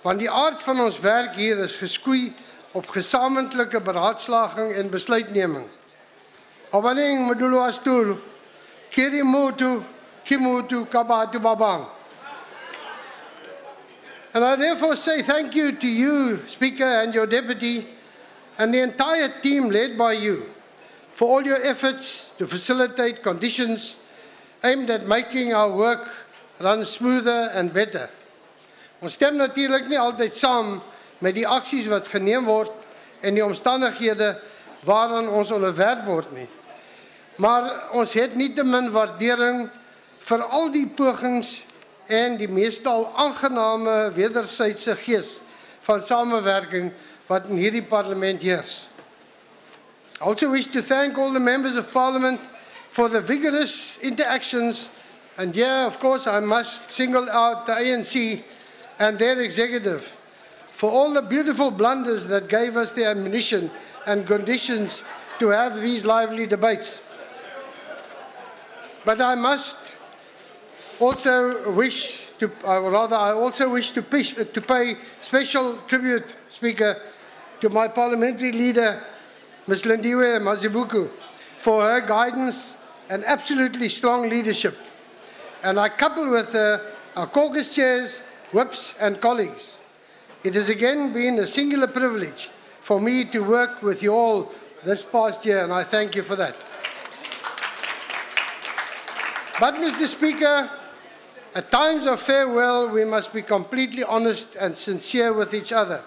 want die aard van ons werk hier is geskoei op gesamentlike beraadslaging en besluitneming. Abaning modulo astul, kiri motu, kimutu, kabatu babang. And I therefore say thank you to you, Speaker, and your Deputy, and the entire team led by you, for all your efforts to facilitate conditions aimed at making our work run smoother and better. Ons stem natuurlijk nie altyd saam met die aksies wat geneem word en die omstandighede waaraan ons onderwerp word nie. Maar ons het nietemin waardering vir al die pogings en die meestal aangename wederzijdse gees van samenwerking wat in hierdie parlement heers. I also wish to thank all the members of Parliament for the vigorous interactions, and here, of course, I must single out the ANC and their executive for all the beautiful blunders that gave us the ammunition and conditions to have these lively debates. But I must also wish to, I also wish to pay special tribute, Speaker, to my parliamentary leader, Ms. Lindiwe Mazibuko, for her guidance and absolutely strong leadership. And I couple with our caucus chairs, whips and colleagues. It has again been a singular privilege for me to work with you all this past year, and I thank you for that. But, Mr. Speaker, at times of farewell, we must be completely honest and sincere with each other,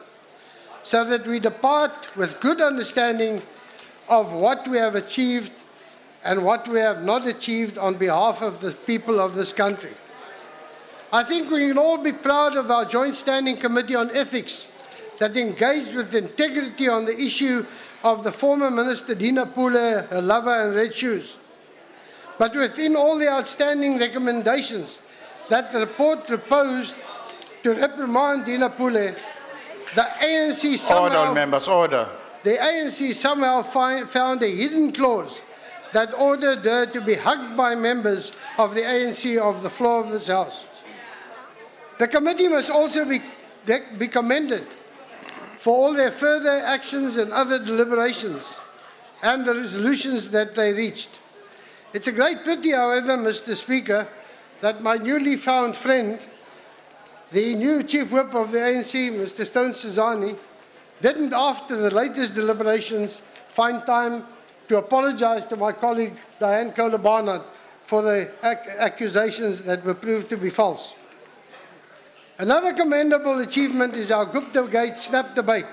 so that we depart with good understanding of what we have achieved and what we have not achieved on behalf of the people of this country. I think we can all be proud of our Joint Standing Committee on Ethics that engaged with integrity on the issue of the former Minister Dina Pule, her lover and red shoes. But within all the outstanding recommendations that the report proposed to reprimand Dina Pule, the ANC somehow... Order, all members, order. The ANC somehow found a hidden clause that ordered her to be hugged by members of the ANC of the floor of this House. The committee must also be commended for all their further actions and other deliberations and the resolutions that they reached. It's a great pity, however, Mr. Speaker, that my newly found friend, the new Chief Whip of the ANC, Mr. Stone Suzani, didn't, after the latest deliberations, find time to apologize to my colleague Diane Kohler-Barnard for the accusations that were proved to be false. Another commendable achievement is our Gupta Gate snap debate,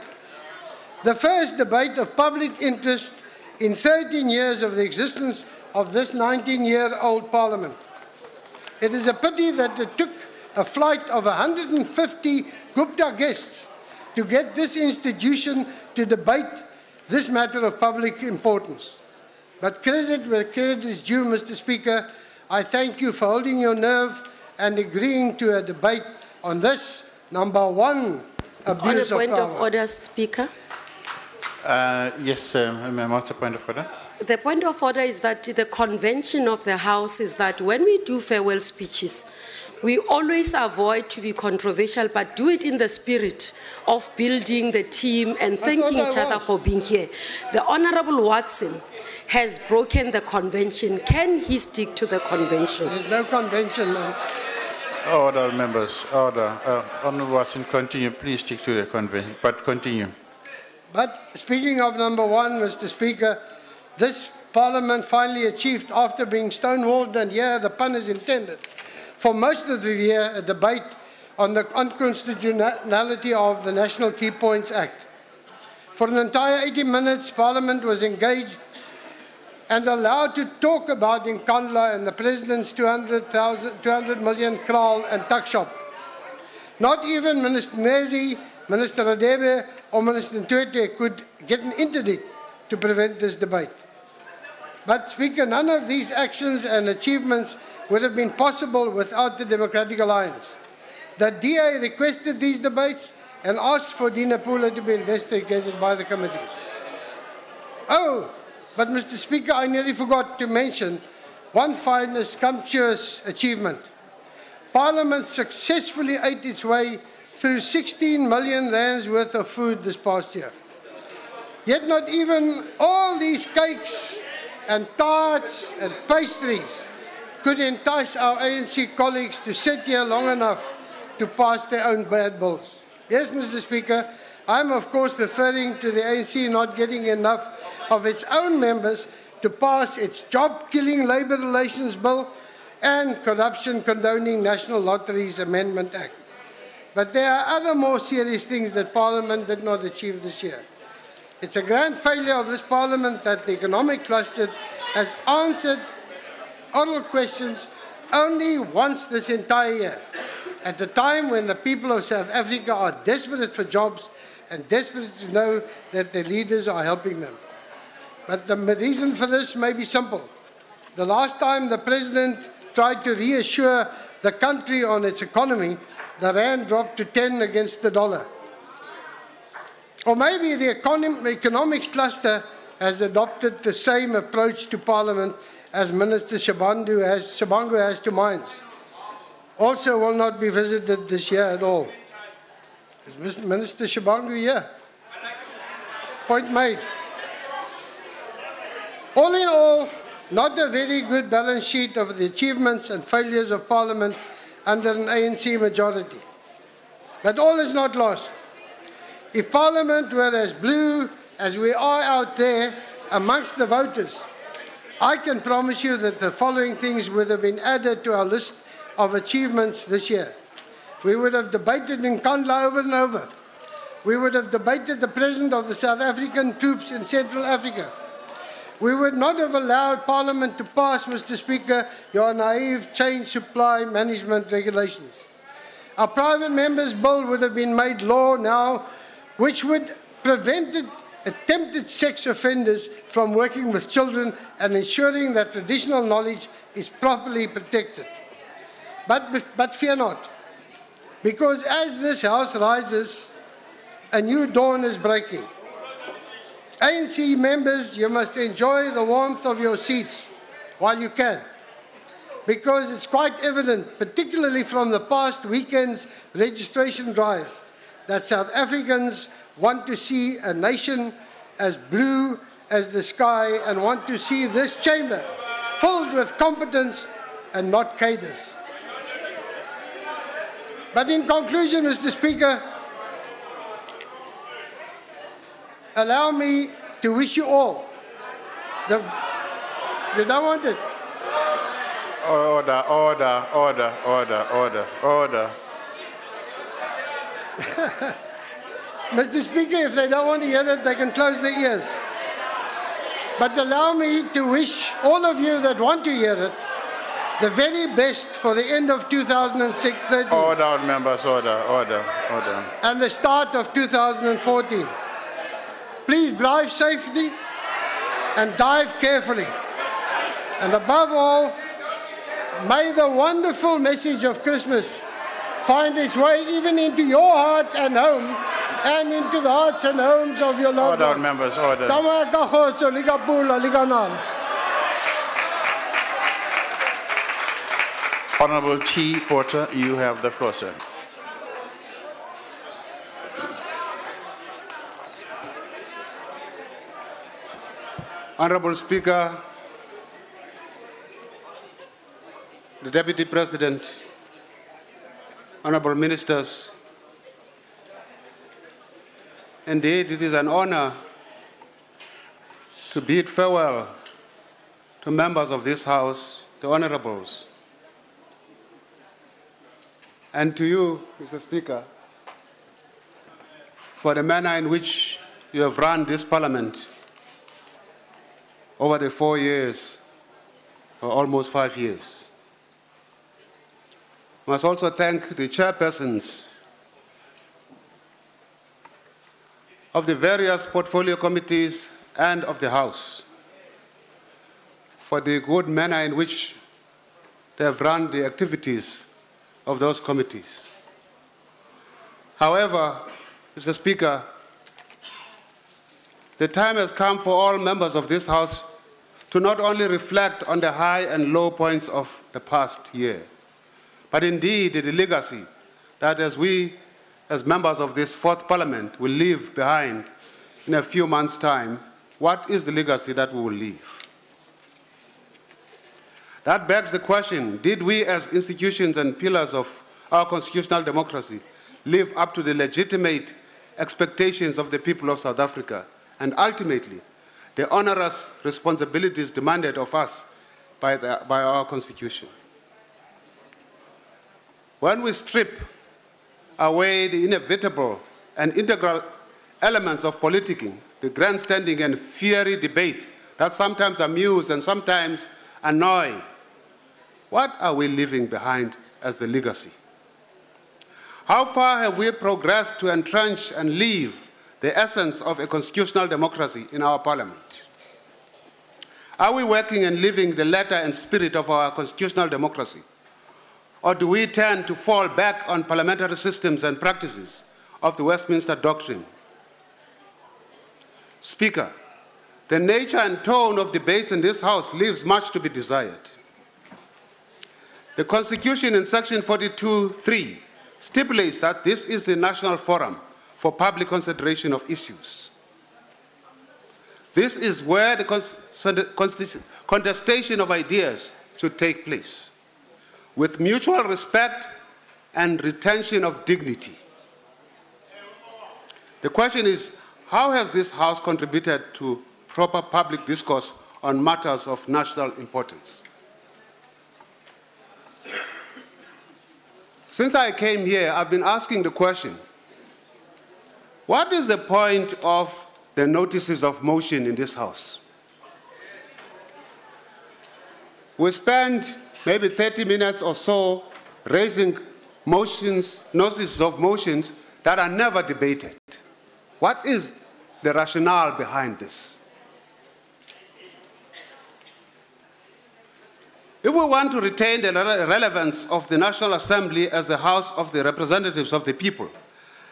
the first debate of public interest in 13 years of the existence of this 19-year-old parliament. It is a pity that it took a flight of 150 Gupta guests to get this institution to debate this matter of public importance. But credit where credit is due, Mr. Speaker. I thank you for holding your nerve and agreeing to a debate on this #1 abuse of power. On a point of order, Speaker. Yes, ma'am, what's the point of order? The point of order is that the convention of the House is that when we do farewell speeches, we always avoid to be controversial, but do it in the spirit of building the team and thanking each other for being here. The Honorable Watson has broken the convention. Can he stick to the convention? There's no convention, ma'am. Order, members, order. Honorable Watson, continue. Please stick to the convention, but continue. But speaking of #1, Mr. Speaker, this Parliament finally achieved, after being stonewalled, and here the pun is intended, for most of the year, a debate on the unconstitutionality of the National Key Points Act. For an entire 80 minutes, Parliament was engaged and allowed to talk about Nkandla and the President's 200 million kraal and tuck shop. Not even Minister Nezi, Minister Radebe, or Minister Ntwete could get an interdict to prevent this debate. But, Speaker, none of these actions and achievements would have been possible without the Democratic Alliance. The DA requested these debates and asked for Dina Pule to be investigated by the committees. Oh, but Mr. Speaker, I nearly forgot to mention one final scrumptious achievement. Parliament successfully ate its way through 16 million rands worth of food this past year. Yet not even all these cakes and tarts and pastries could entice our ANC colleagues to sit here long enough to pass their own bad bills. Yes, Mr. Speaker, I'm of course referring to the ANC not getting enough of its own members to pass its job-killing Labour Relations Bill and corruption-condoning National Lotteries Amendment Act. But there are other more serious things that Parliament did not achieve this year. It's a grand failure of this Parliament that the economic cluster has answered oral questions only once this entire year, at a time when the people of South Africa are desperate for jobs and desperate to know that their leaders are helping them. But the reason for this may be simple. The last time the President tried to reassure the country on its economy, the rand dropped to 10 against the dollar. Or maybe the economics cluster has adopted the same approach to Parliament as Minister Shabangu has to mines. Also will not be visited this year at all. Is Minister Shabangu here? Point made. All in all, not a very good balance sheet of the achievements and failures of Parliament under an ANC majority. But all is not lost. If Parliament were as blue as we are out there amongst the voters, I can promise you that the following things would have been added to our list of achievements this year. We would have debated in Kandla over and over. We would have debated the presence of the South African troops in Central Africa. We would not have allowed Parliament to pass, Mr. Speaker, your naive change supply management regulations. Our private members' bill would have been made law now, which would prevent attempted sex offenders from working with children and ensuring that traditional knowledge is properly protected. But fear not, because as this House rises, a new dawn is breaking. ANC members, you must enjoy the warmth of your seats while you can, because it's quite evident, particularly from the past weekend's registration drive, that South Africans want to see a nation as blue as the sky and want to see this chamber filled with competence and not cadres. But in conclusion, Mr. Speaker, allow me to wish you all you don't want it? Order, order, order, order, order, order. Mr. Speaker, if they don't want to hear it, they can close their ears. But allow me to wish all of you that want to hear it the very best for the end of 2013. Order, members, order, order, order. And the start of 2014. Please drive safely and dive carefully. And above all, may the wonderful message of Christmas find its way even into your heart and home and into the hearts and homes of your loved ones. Order, members, order. Honorable T. Porter, you have the floor, sir. Honorable Speaker, the Deputy President, Honorable Ministers, indeed it is an honor to bid farewell to members of this House, the Honorables, and to you, Mr. Speaker, for the manner in which you have run this Parliament over the 4 years, or almost 5 years. I must also thank the chairpersons of the various portfolio committees and of the House for the good manner in which they have run the activities of those committees. However, Mr. Speaker, the time has come for all members of this House to not only reflect on the high and low points of the past year, but indeed the legacy that as we, as members of this fourth Parliament, will leave behind in a few months' time. What is the legacy that we will leave? That begs the question, did we as institutions and pillars of our constitutional democracy live up to the legitimate expectations of the people of South Africa and ultimately the onerous responsibilities demanded of us by our Constitution? When we strip away the inevitable and integral elements of politicking, the grandstanding and fiery debates that sometimes amuse and sometimes annoy, what are we leaving behind as the legacy? How far have we progressed to entrench and leave the essence of a constitutional democracy in our Parliament? Are we working and living the letter and spirit of our constitutional democracy? Or do we tend to fall back on parliamentary systems and practices of the Westminster Doctrine? Speaker, the nature and tone of debates in this House leaves much to be desired. The Constitution in Section 42(3) stipulates that this is the national forum for public consideration of issues. This is where the contestation of ideas should take place, with mutual respect and retention of dignity. The question is, how has this House contributed to proper public discourse on matters of national importance? Since I came here, I've been asking the question, what is the point of the notices of motion in this House? We spend maybe 30 minutes or so raising motions, notices of motions that are never debated. What is the rationale behind this? If we want to retain the relevance of the National Assembly as the House of the representatives of the people,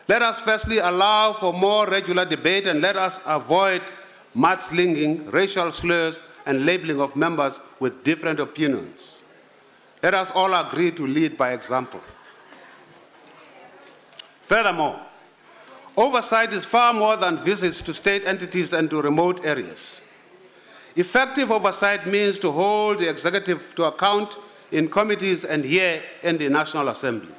let us firstly allow for more regular debate and let us avoid mudslinging, racial slurs, and labeling of members with different opinions. Let us all agree to lead by example. Furthermore, oversight is far more than visits to state entities and to remote areas. Effective oversight means to hold the executive to account in committees and here in the National Assembly.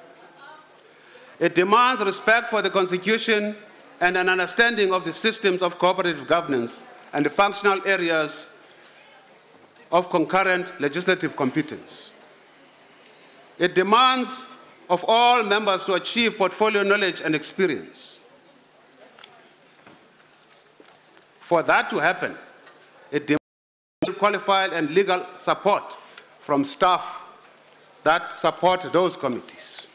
It demands respect for the Constitution and an understanding of the systems of cooperative governance and the functional areas of concurrent legislative competence. It demands of all members to achieve portfolio knowledge and experience. For that to happen, it demands qualified and legal support from staff that support those committees.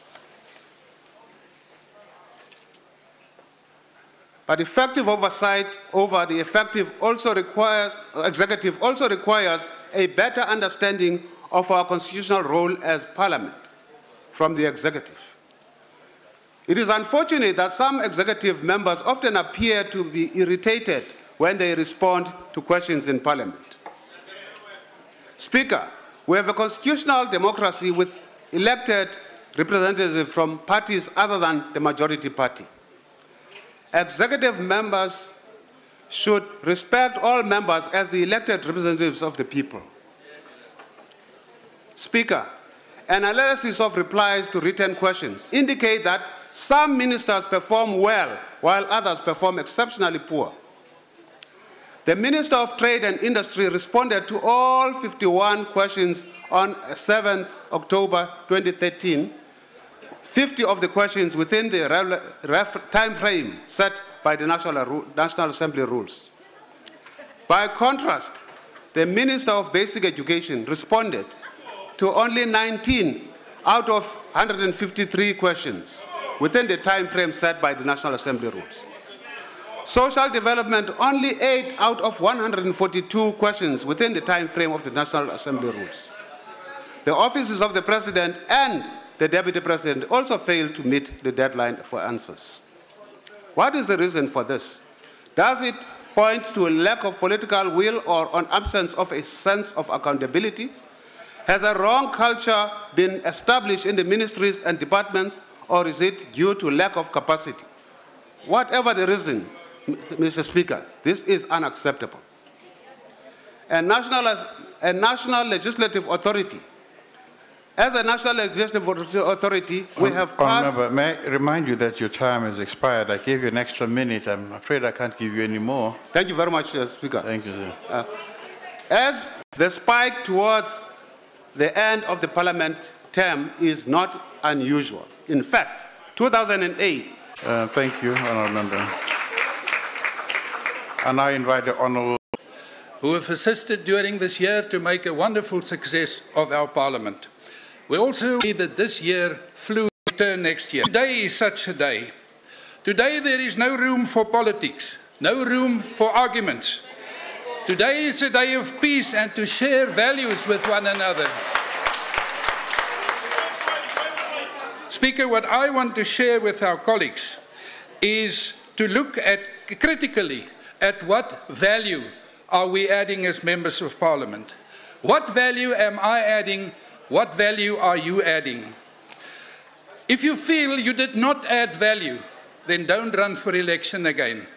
But effective oversight over the executive also requires a better understanding of our constitutional role as Parliament from the executive. It is unfortunate that some executive members often appear to be irritated when they respond to questions in Parliament. Speaker, we have a constitutional democracy with elected representatives from parties other than the majority party. Executive members should respect all members as the elected representatives of the people. Speaker, an analysis of replies to written questions indicate that some ministers perform well while others perform exceptionally poor. The Minister of Trade and Industry responded to all 51 questions on 7 October 2013, 50 of the questions within the time frame set by the National Assembly rules. By contrast, the Minister of Basic Education responded to only 19 out of 153 questions within the time frame set by the National Assembly rules. Social development, only 8 out of 142 questions within the time frame of the National Assembly rules. The offices of the President and the Deputy President also failed to meet the deadline for answers. What is the reason for this? Does it point to a lack of political will or an absence of a sense of accountability? Has a wrong culture been established in the ministries and departments, or is it due to lack of capacity? Whatever the reason, Mr. Speaker, this is unacceptable. A national legislative authority. As a national legislative authority, we have passed... May I remind you that your time has expired. I gave you an extra minute. I'm afraid I can't give you any more. Thank you very much, Speaker. Thank you, sir. As the spike towards the end of the Parliament term is not unusual. In fact, 2008... Thank you, Honourable Member. And I invite the Honourable... who have assisted during this year to make a wonderful success of our Parliament. We also see that this year flu will return next year. Today is such a day. Today there is no room for politics, no room for arguments. Today is a day of peace and to share values with one another. Speaker, what I want to share with our colleagues is to look critically at what value are we adding as members of parliament. What value am I adding? What value are you adding? If you feel you did not add value, then don't run for election again.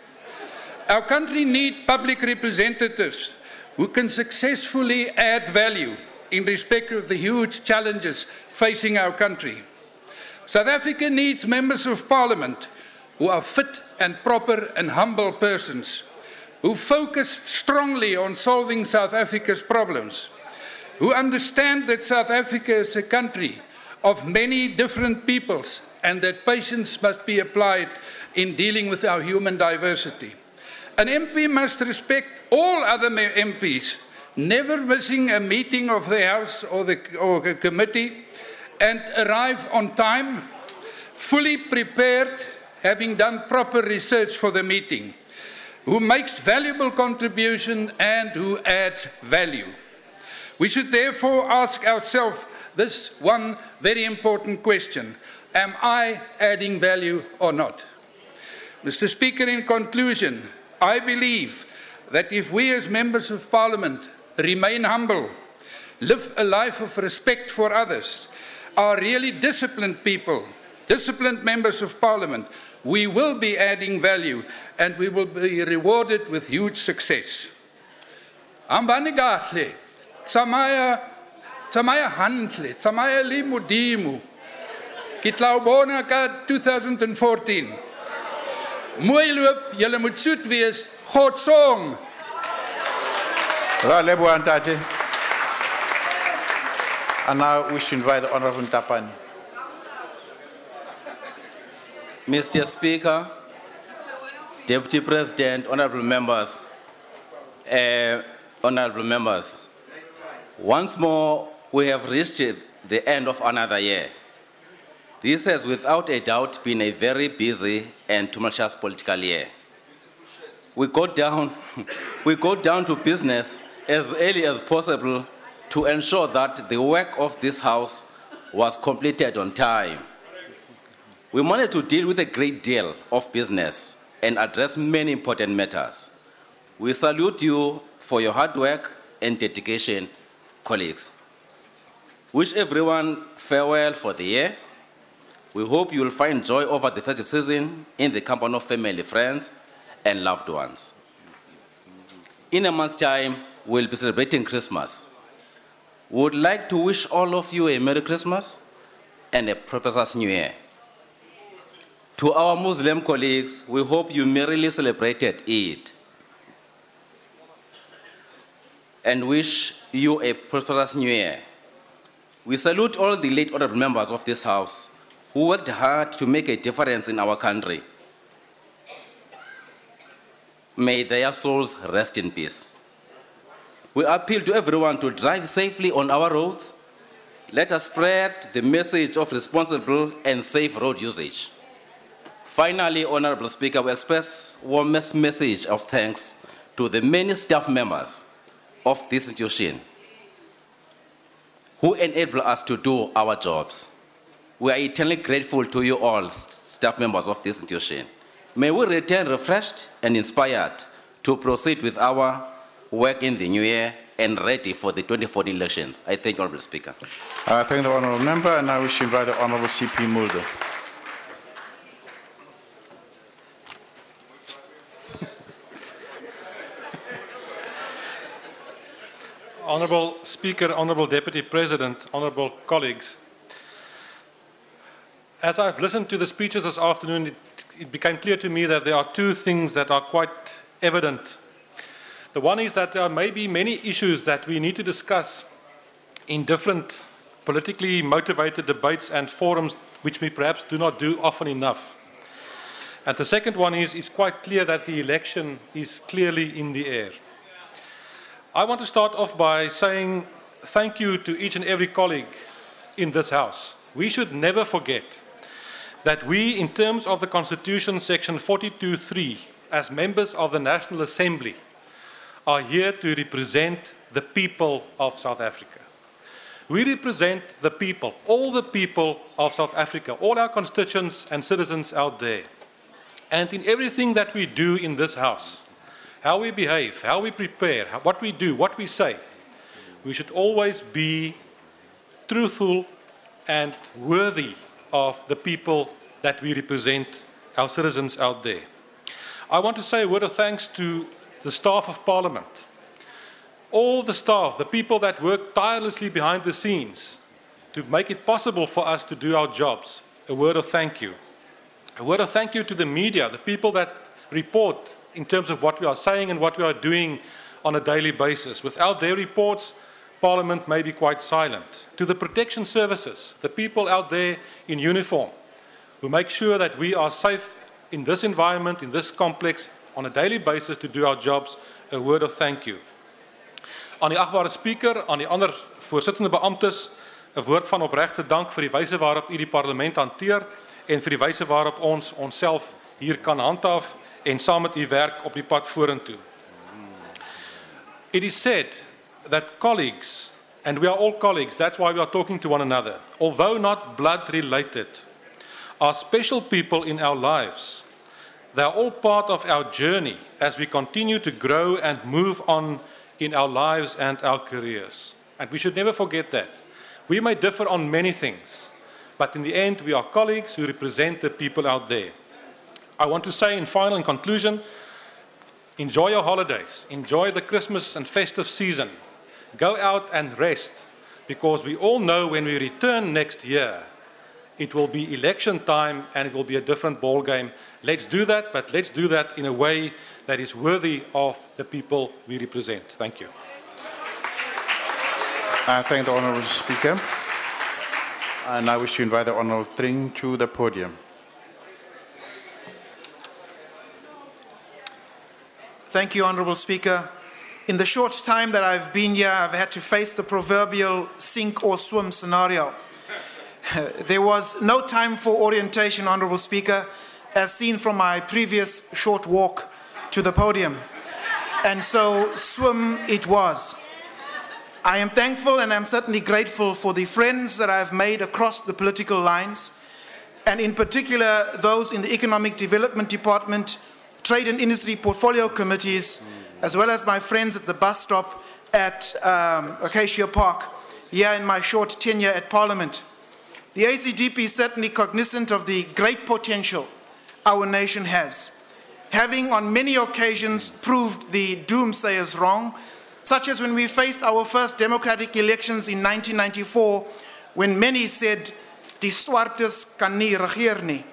Our country needs public representatives who can successfully add value in respect of the huge challenges facing our country. South Africa needs members of parliament who are fit and proper and humble persons, who focus strongly on solving South Africa's problems, who understand that South Africa is a country of many different peoples and that patience must be applied in dealing with our human diversity. An MP must respect all other MPs, never missing a meeting of the House or a committee, and arrive on time, fully prepared, having done proper research for the meeting, who makes valuable contribution and who adds value. We should therefore ask ourselves this one very important question: am I adding value or not? Mr. Speaker, in conclusion, I believe that if we as members of parliament remain humble, live a life of respect for others, are really disciplined people, disciplined members of parliament, we will be adding value and we will be rewarded with huge success. Ambani gahle, tsamaya handle, tsamaya li modimo, kitlaubona ka 2014. Mooi loop, julle moet soet wees, God song. And now we should invite the Honorable Tapani. Mr. Speaker, Deputy President, honorable members, once more we have reached the end of another year. This has without a doubt been a very busy and tumultuous political year. We go down to business as early as possible to ensure that the work of this House was completed on time. We managed to deal with a great deal of business and address many important matters. We salute you for your hard work and dedication, colleagues. Wish everyone farewell for the year. We hope you will find joy over the festive season in the company of family, friends, and loved ones. In a month's time, we'll be celebrating Christmas. We would like to wish all of you a Merry Christmas and a prosperous New Year. To our Muslim colleagues, we hope you merrily celebrated Eid and wish you a prosperous New Year. We salute all the late honorable members of this House who worked hard to make a difference in our country. May their souls rest in peace. We appeal to everyone to drive safely on our roads. Let us spread the message of responsible and safe road usage. Finally, Honorable Speaker, we express warmest message of thanks to the many staff members of this institution who enable us to do our jobs. We are eternally grateful to you all, staff members of this institution. May we return refreshed and inspired to proceed with our work in the new year and ready for the 2014 elections. I thank you, Honorable Speaker. I thank the Honorable Member, and now we should invite the Honorable C.P. Mulder. Honourable Speaker, Honourable Deputy President, honourable colleagues. As I've listened to the speeches this afternoon, it became clear to me that there are two things that are quite evident. The one is that there may be many issues that we need to discuss in different politically motivated debates and forums which we perhaps do not do often enough. And the second one is it's quite clear that the election is clearly in the air. I want to start off by saying thank you to each and every colleague in this House. We should never forget that we, in terms of the Constitution, Section 42(3), as members of the National Assembly, are here to represent the people of South Africa. We represent the people, all the people of South Africa, all our constituents and citizens out there. And in everything that we do in this house, how we behave, how we prepare, what we do, what we say, we should always be truthful and worthy of the people that we represent, our citizens out there. I want to say a word of thanks to the staff of Parliament. All the staff, the people that work tirelessly behind the scenes to make it possible for us to do our jobs. A word of thank you. A word of thank you to the media, the people that report in terms of what we are saying and what we are doing on a daily basis. Without their reports, Parliament may be quite silent. To the protection services, the people out there in uniform who make sure that we are safe in this environment, in this complex, on a daily basis to do our jobs, a word of thank you. Aan die agbare speaker, aan die ander voorsittende beamptes, 'n woord van opregte dank vir die wyse waarop u die parlement hanteer en vir die wyse waarop ons onsself hier kan handhaaf en saam met u werk op die pad vorentoe. It is said that colleagues, and we are all colleagues, that's why we are talking to one another, although not blood related, are special people in our lives. They are all part of our journey as we continue to grow and move on in our lives and our careers. And we should never forget that. We may differ on many things, but in the end, we are colleagues who represent the people out there. I want to say in conclusion, enjoy your holidays, enjoy the Christmas and festive season. Go out and rest, because we all know when we return next year, it will be election time and it will be a different ball game. Let's do that, but let's do that in a way that is worthy of the people we represent. Thank you. I thank the Honourable Speaker. And I wish to invite the Honourable Tring to the podium. Thank you, Honourable Speaker. In the short time that I've been here, I've had to face the proverbial sink or swim scenario. There was no time for orientation, Honourable Speaker, as seen from my previous short walk to the podium. And so swim it was. I am thankful and I'm certainly grateful for the friends that I've made across the political lines, and in particular those in the Economic Development Department, Trade and Industry Portfolio Committees, as well as my friends at the bus stop at Acacia Park, here in my short tenure at Parliament. The ACDP is certainly cognizant of the great potential our nation has, having on many occasions proved the doomsayers wrong, such as when we faced our first democratic elections in 1994, when many said, "Die swartes kan nie regeer nie."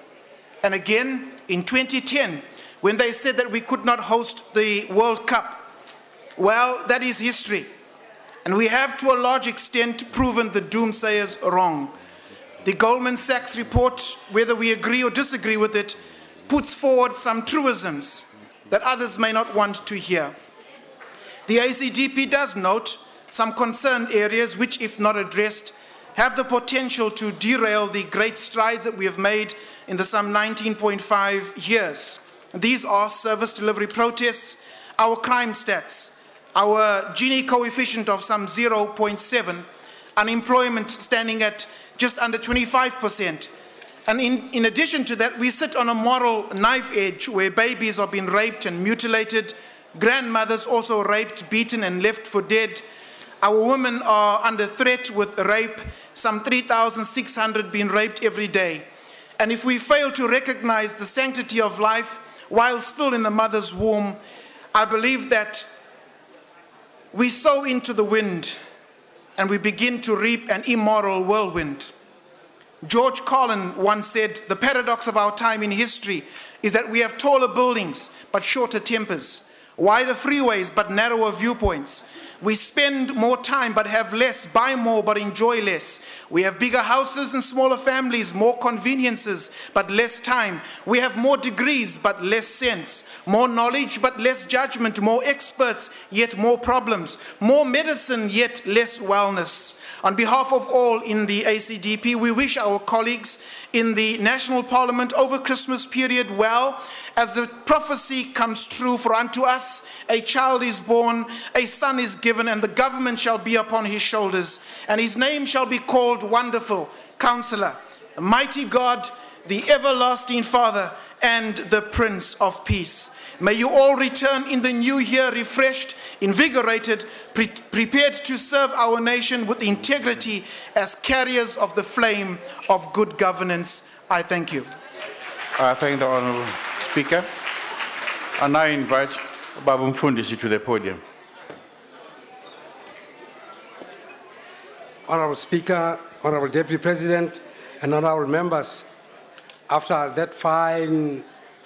And again, in 2010, when they said that we could not host the World Cup. Well, that is history. And we have, to a large extent, proven the doomsayers wrong. The Goldman Sachs report, whether we agree or disagree with it, puts forward some truisms that others may not want to hear. The ACDP does note some concerned areas which, if not addressed, have the potential to derail the great strides that we have made in the some 19.5 years. These are service delivery protests, our crime stats, our Gini coefficient of some 0.7, unemployment standing at just under 25%. And in addition to that, we sit on a moral knife edge where babies are being raped and mutilated, grandmothers also raped, beaten and left for dead. Our women are under threat with rape, some 3,600 being raped every day. And if we fail to recognize the sanctity of life while still in the mother's womb, I believe that we sow into the wind and we begin to reap an immoral whirlwind. George Carlin once said, "The paradox of our time in history is that we have taller buildings but shorter tempers, wider freeways but narrower viewpoints. We spend more time but have less, buy more but enjoy less. We have bigger houses and smaller families, more conveniences but less time. We have more degrees but less sense, more knowledge but less judgment, more experts yet more problems, more medicine yet less wellness. On behalf of all in the ACDP, we wish our colleagues in the National Parliament over Christmas period well, as the prophecy comes true, for unto us a child is born, a son is given, and the government shall be upon his shoulders, and his name shall be called Wonderful, Counselor, Mighty God, the Everlasting Father, and the Prince of Peace. May you all return in the new year refreshed, invigorated, prepared to serve our nation with integrity as carriers of the flame of good governance. I thank you. I thank the Honourable Speaker. And I invite Babu Mfundisi to the podium. Honourable Speaker, Honourable Deputy President, and honourable members, after that fine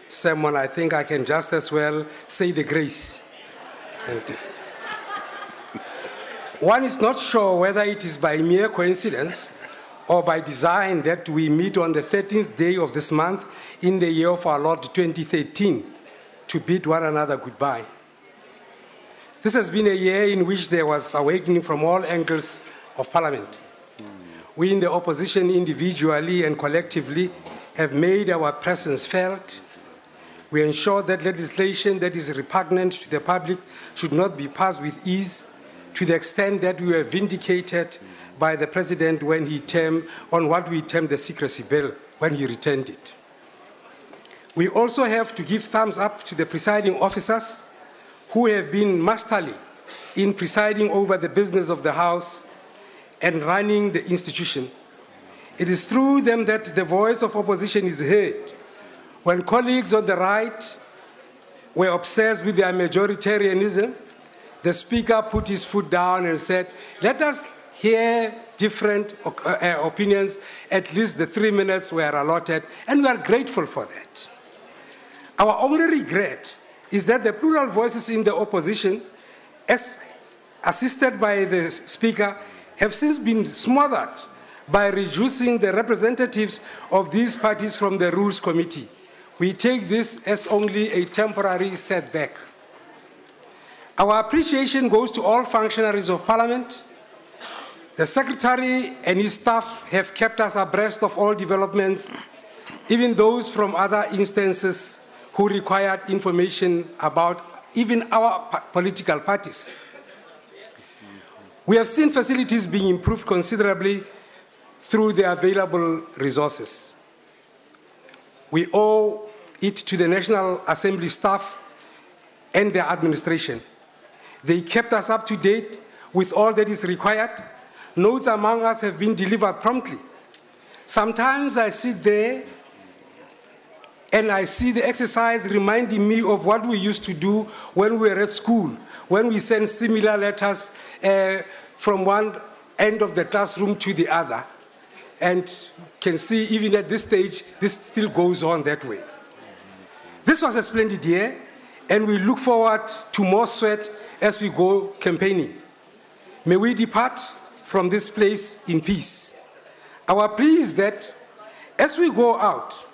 sermon, I think I can just as well say the grace. And one is not sure whether it is by mere coincidence or by design that we meet on the 13th day of this month in the year of our Lord 2013 to bid one another goodbye. This has been a year in which there was awakening from all angles of Parliament. We in the opposition individually and collectively have made our presence felt. We ensure that legislation that is repugnant to the public should not be passed with ease, to the extent that we were vindicated by the President when he termed on what we termed the secrecy bill when he returned it. We also have to give thumbs up to the presiding officers who have been masterly in presiding over the business of the House and running the institution. It is through them that the voice of opposition is heard. When colleagues on the right were obsessed with their majoritarianism, the Speaker put his foot down and said, let us hear different opinions. At least the 3 minutes were allotted, and we are grateful for that. Our only regret is that the plural voices in the opposition, as assisted by the Speaker, have since been smothered by reducing the representatives of these parties from the Rules Committee. We take this as only a temporary setback. Our appreciation goes to all functionaries of Parliament. The Secretary and his staff have kept us abreast of all developments, even those from other instances who required information about even our political parties. We have seen facilities being improved considerably through the available resources. We owe it to the National Assembly staff and their administration. They kept us up to date with all that is required. Notes among us have been delivered promptly. Sometimes I sit there and I see the exercise reminding me of what we used to do when we were at school, when we sent similar letters from one end of the classroom to the other. And can see even at this stage, this still goes on that way. This was a splendid year, and we look forward to more sweat as we go campaigning. May we depart from this place in peace. Our plea is that as we go out,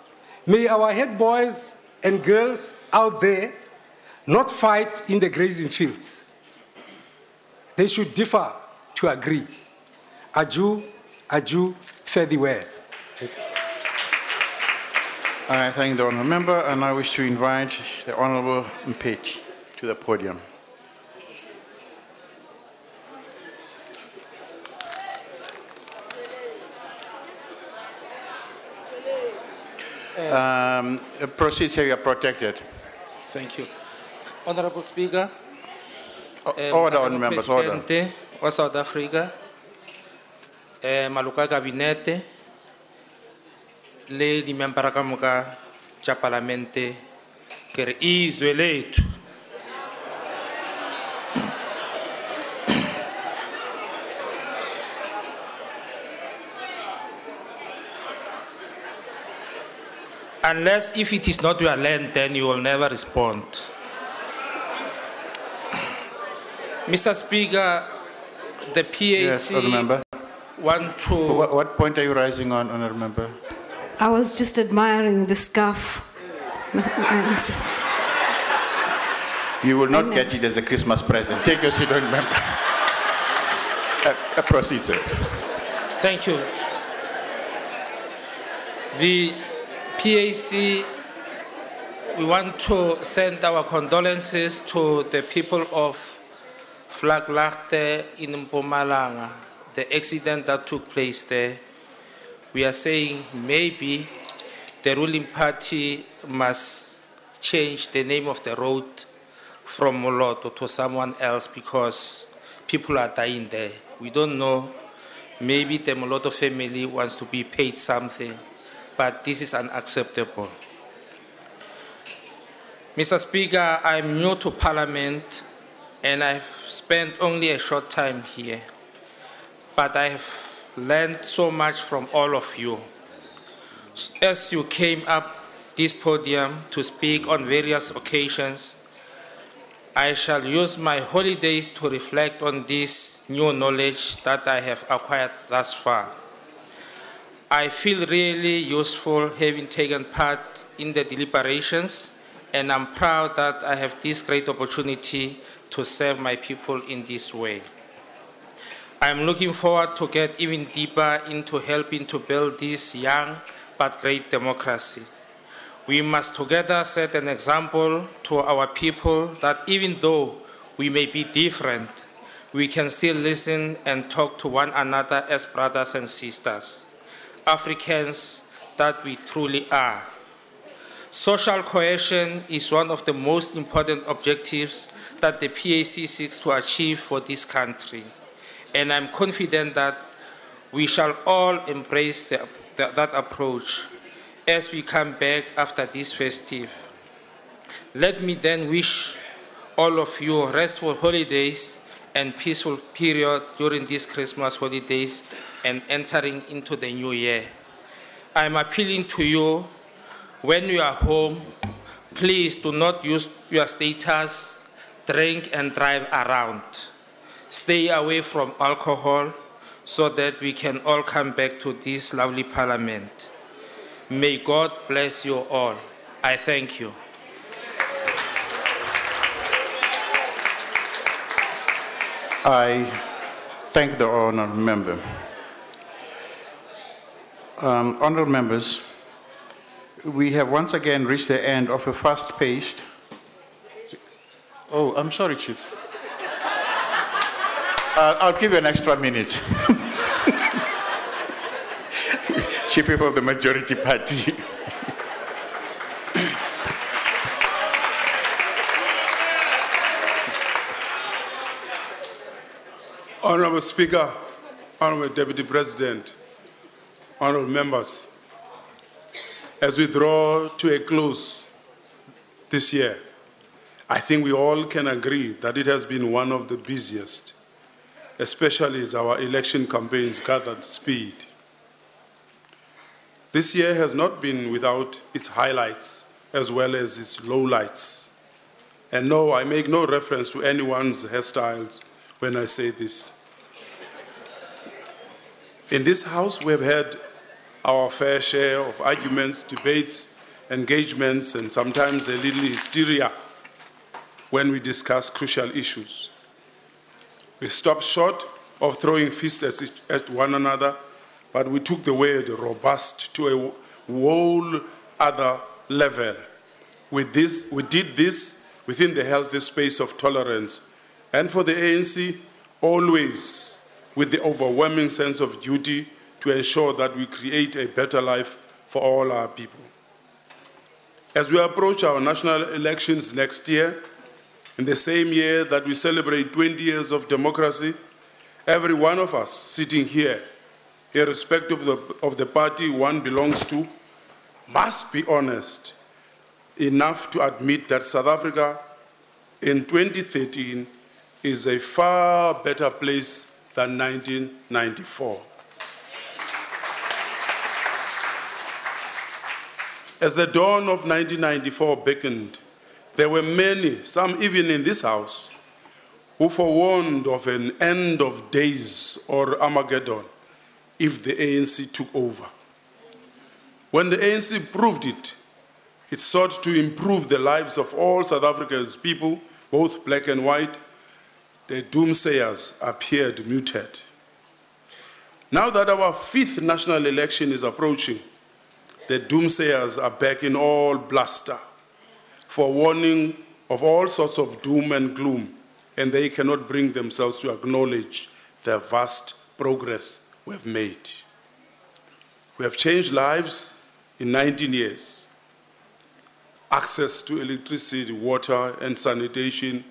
may our head boys and girls out there not fight in the grazing fields. They should differ to agree. Adieu, adieu, fare thee well. I thank the Honourable Member, and I wish to invite the Honourable Mpeti to the podium. Proceed, sir, you are protected. Thank you. Honourable Speaker, order on members, order. Presidente wa South Africa, Maluka Kabinete, le di membra ka moka tša Parlamente ke re izwe lethu. Unless if it is not your land, then you will never respond. Mr. Speaker, the PAC Yes, Honourable Member. want to... What point are you raising on, Honourable Member? I was just admiring the scarf. You will not get it as a Christmas present. Take your seat, Honourable Member. Proceed, sir. Thank you. The PAC, we want to send our condolences to the people of Vlakte in Mpumalanga, the accident that took place there. We are saying maybe the ruling party must change the name of the road from Moloto to someone else because people are dying there. We don't know. Maybe the Moloto family wants to be paid something, but this is unacceptable. Mr. Speaker, I'm new to Parliament and I've spent only a short time here, but I have learned so much from all of you. As you came up this podium to speak on various occasions, I shall use my holidays to reflect on this new knowledge that I have acquired thus far. I feel really useful having taken part in the deliberations, and I'm proud that I have this great opportunity to serve my people in this way. I'm looking forward to get even deeper into helping to build this young but great democracy. We must together set an example to our people that even though we may be different, we can still listen and talk to one another as brothers and sisters, Africans that we truly are. Social cohesion is one of the most important objectives that the PAC seeks to achieve for this country, and I'm confident that we shall all embrace that approach as we come back after this festive. Let me then wish all of you restful holidays and peaceful period during these Christmas holidays and entering into the new year. I'm appealing to you, when you are home, please do not use your status, drink and drive around. Stay away from alcohol so that we can all come back to this lovely Parliament. May God bless you all. I thank you. I thank the honourable member. Honourable members, we have once again reached the end of a fast-paced... Oh, I'm sorry, Chief. I'll give you an extra minute. Chief Whip of the Majority Party. Honourable Speaker, Honourable Deputy President, honourable members, as we draw to a close this year, I think we all can agree that it has been one of the busiest, especially as our election campaigns gathered speed. This year has not been without its highlights as well as its lowlights. And no, I make no reference to anyone's hairstyles when I say this. In this House, we have had our fair share of arguments, debates, engagements, and sometimes a little hysteria when we discuss crucial issues. We stopped short of throwing fists at one another, but we took the word robust to a whole other level. We did this within the healthy space of tolerance, and for the ANC, always with the overwhelming sense of duty to ensure that we create a better life for all our people. As we approach our national elections next year, in the same year that we celebrate 20 years of democracy, every one of us sitting here, irrespective of the party one belongs to, must be honest enough to admit that South Africa in 2013 is a far better place than 1994. As the dawn of 1994 beckoned, there were many, some even in this House, who forewarned of an end of days or Armageddon if the ANC took over. When the ANC proved it, it sought to improve the lives of all South Africa's people, both black and white. The doomsayers appeared muted. Now that our 5th national election is approaching, the doomsayers are back in all bluster, forewarning of all sorts of doom and gloom, and they cannot bring themselves to acknowledge the vast progress we've made. We have changed lives in 19 years. Access to electricity, water, and sanitation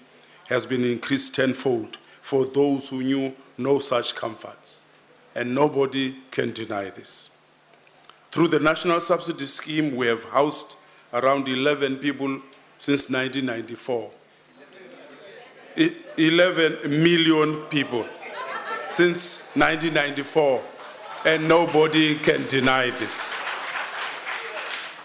has been increased tenfold for those who knew no such comforts, and nobody can deny this. Through the National Subsidy Scheme, we have housed around 11 people since 1994. 11 million people since 1994, and nobody can deny this.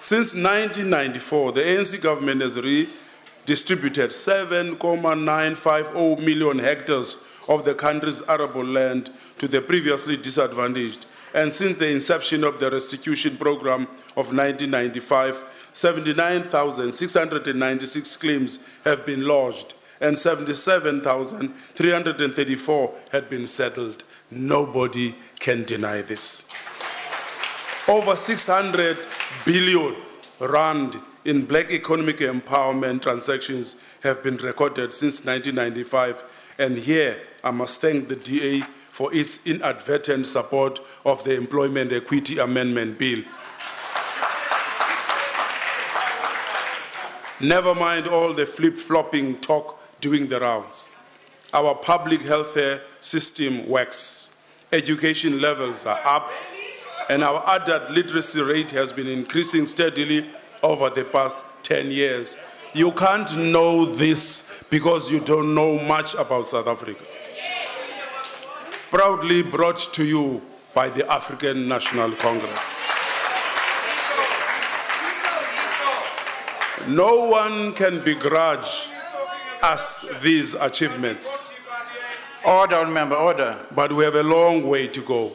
Since 1994, the ANC government has redistributed 7,950 million hectares of the country's arable land to the previously disadvantaged. And since the inception of the restitution program of 1995, 79,696 claims have been lodged and 77,334 had been settled. Nobody can deny this. Over 600 billion rand in black economic empowerment transactions have been recorded since 1995. And here I must thank the DA for its inadvertent support of the Employment Equity Amendment Bill. Never mind all the flip-flopping talk doing the rounds. Our public healthcare system works. Education levels are up, and our adult literacy rate has been increasing steadily over the past 10 years. You can't know this because you don't know much about South Africa. Proudly brought to you by the African National Congress. No one can begrudge us these achievements. Order, member, order. But we have a long way to go.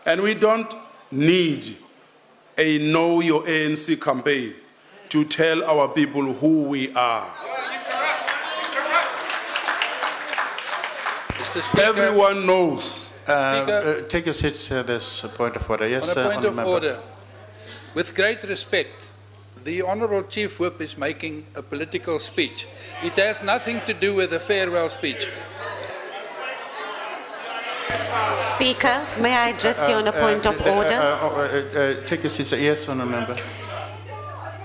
And we don't need a Know Your ANC campaign to tell our people who we are. Everyone knows. Take your seat. There's a point of order. Yes, on a point of member. order. With great respect, the Honourable Chief Whip is making a political speech. It has nothing to do with a farewell speech. Speaker, may I address you on a point of order? Take your seat. Yes, honourable member.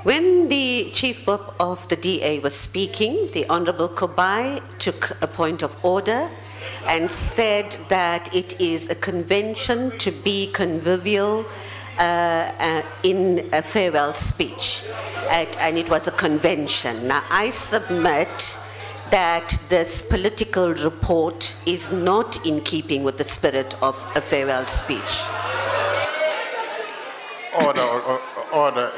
When the Chief Whip of the DA was speaking, the Honourable Kubai took a point of order and said that it is a convention to be convivial in a farewell speech, and it was a convention. Now, I submit that this political report is not in keeping with the spirit of a farewell speech. Order.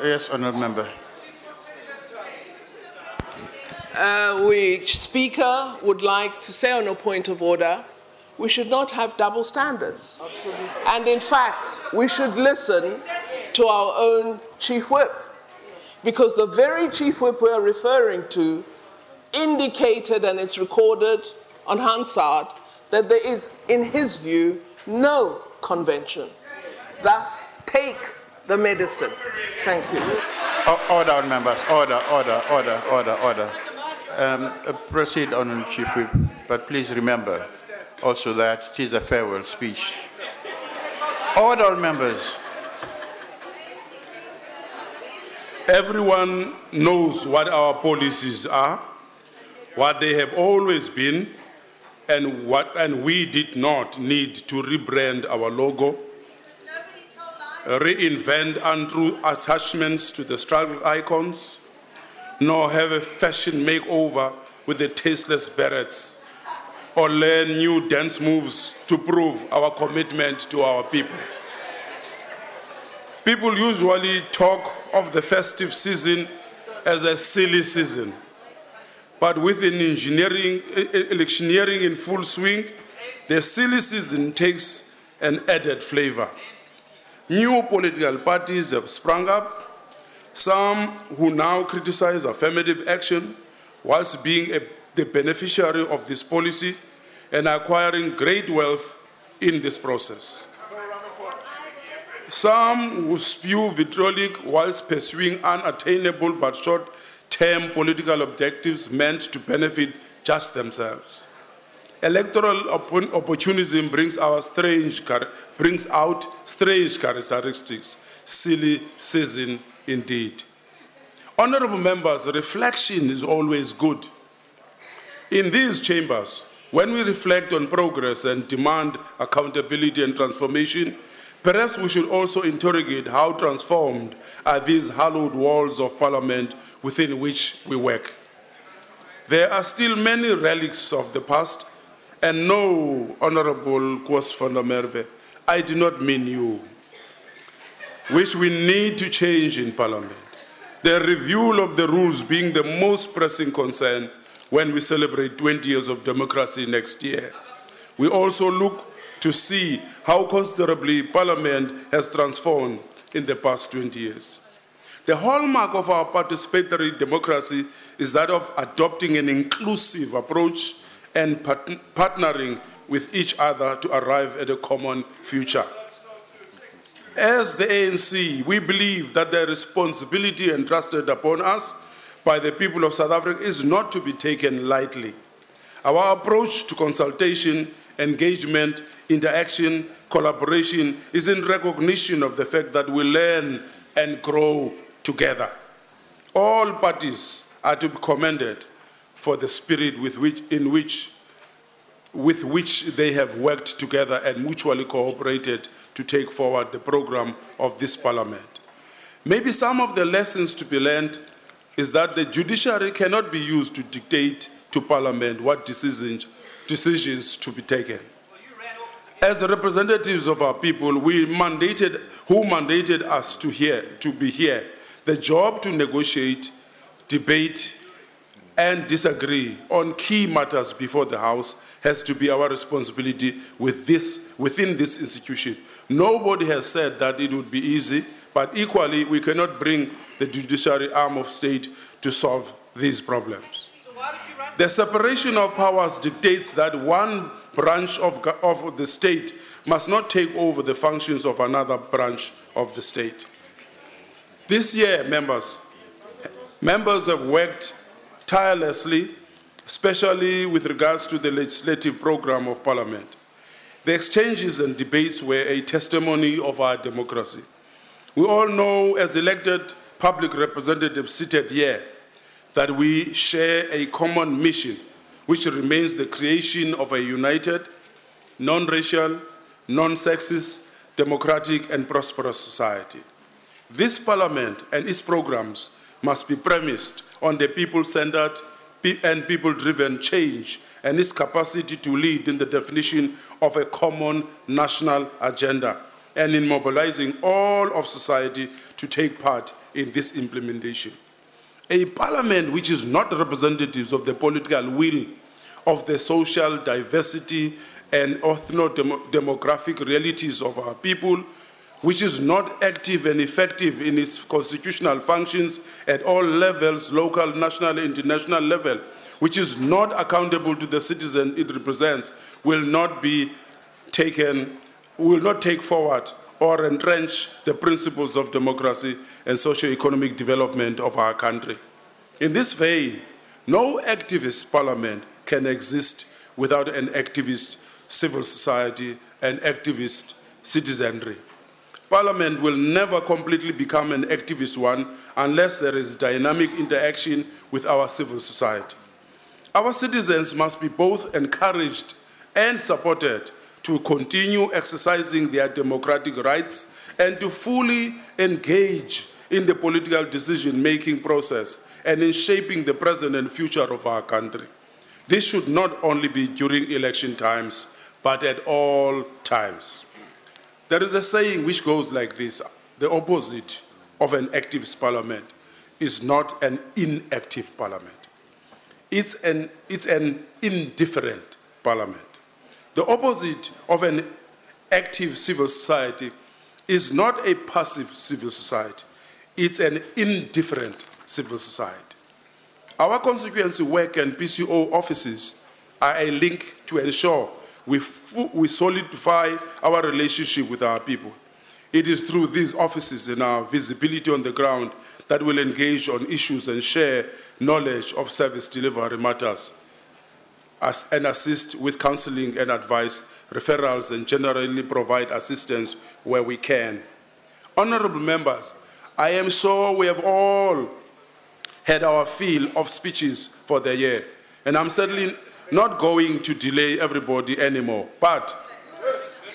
Yes, honourable member. Which Speaker would like to say on a point of order, we should not have double standards. Absolutely. And in fact, we should listen to our own Chief Whip, because the very Chief Whip we are referring to indicated, and it's recorded on Hansard, that there is, in his view, no convention. Thus, take the medicine. Thank you. Order, members. Order. Proceed, Honourable Chief Whip, but please remember also that it is a farewell speech. Order, members. Everyone knows what our policies are, what they have always been, and we did not need to rebrand our logo, reinvent untrue attachments to the struggle icons, nor have a fashion makeover with the tasteless berets, or learn new dance moves to prove our commitment to our people. People usually talk of the festive season as a silly season, but with an electioneering in full swing, the silly season takes an added flavor. New political parties have sprung up, some who now criticize affirmative action whilst being the beneficiary of this policy and acquiring great wealth in this process. Some who spew vitriolic whilst pursuing unattainable but short-term political objectives meant to benefit just themselves. Electoral opportunism brings out strange characteristics, silly season indeed. Honorable members, reflection is always good. In these chambers, when we reflect on progress and demand accountability and transformation, perhaps we should also interrogate how transformed are these hallowed walls of parliament within which we work. There are still many relics of the past, and no, Honorable Kwasfanda Merwe, I do not mean you, which we need to change in parliament. The review of the rules being the most pressing concern when we celebrate 20 years of democracy next year. We also look to see how considerably Parliament has transformed in the past 20 years. The hallmark of our participatory democracy is that of adopting an inclusive approach and partnering with each other to arrive at a common future. As the ANC, we believe that the responsibility entrusted upon us by the people of South Africa is not to be taken lightly. Our approach to consultation, engagement, interaction, collaboration is in recognition of the fact that we learn and grow together. All parties are to be commended for the spirit with which they have worked together and mutually cooperated to take forward the program of this parliament. Maybe some of the lessons to be learned is that the judiciary cannot be used to dictate to parliament what decisions to be taken. As the representatives of our people, who mandated us to be here, the job to negotiate, debate, and disagree on key matters before the House has to be our responsibility within this institution. Nobody has said that it would be easy, but equally, we cannot bring the judiciary arm of state to solve these problems. The separation of powers dictates that one branch of the state must not take over the functions of another branch of the state. This year, members have worked tirelessly, especially with regards to the legislative program of Parliament. The exchanges and debates were a testimony of our democracy. We all know, as elected public representatives seated here, that we share a common mission, which remains the creation of a united, non-racial, non-sexist, democratic, and prosperous society. This Parliament and its programs must be premised on the people-centered and people-driven change and its capacity to lead in the definition of a common national agenda and in mobilizing all of society to take part in this implementation. A parliament which is not representative of the political will, of the social diversity and ethno-demographic realities of our people, which is not active and effective in its constitutional functions at all levels, local, national, international level, which is not accountable to the citizen it represents, will not take forward or entrench the principles of democracy and socio-economic development of our country. In this vein, no activist parliament can exist without an activist civil society and activist citizenry. Parliament will never completely become an activist one unless there is dynamic interaction with our civil society. Our citizens must be both encouraged and supported to continue exercising their democratic rights and to fully engage in the political decision-making process and in shaping the present and future of our country. This should not only be during election times, but at all times. There is a saying which goes like this: the opposite of an activist parliament is not an inactive parliament. It's an indifferent parliament. The opposite of an active civil society is not a passive civil society. It's an indifferent civil society. Our constituency work and PCO offices are a link to ensure we solidify our relationship with our people. It is through these offices and our visibility on the ground that we'll engage on issues and share knowledge of service delivery matters and assist with counseling and advice, referrals, and generally provide assistance where we can. Honorable members, I am sure we have all had our fill of speeches for the year, and I'm certainly not going to delay everybody anymore, but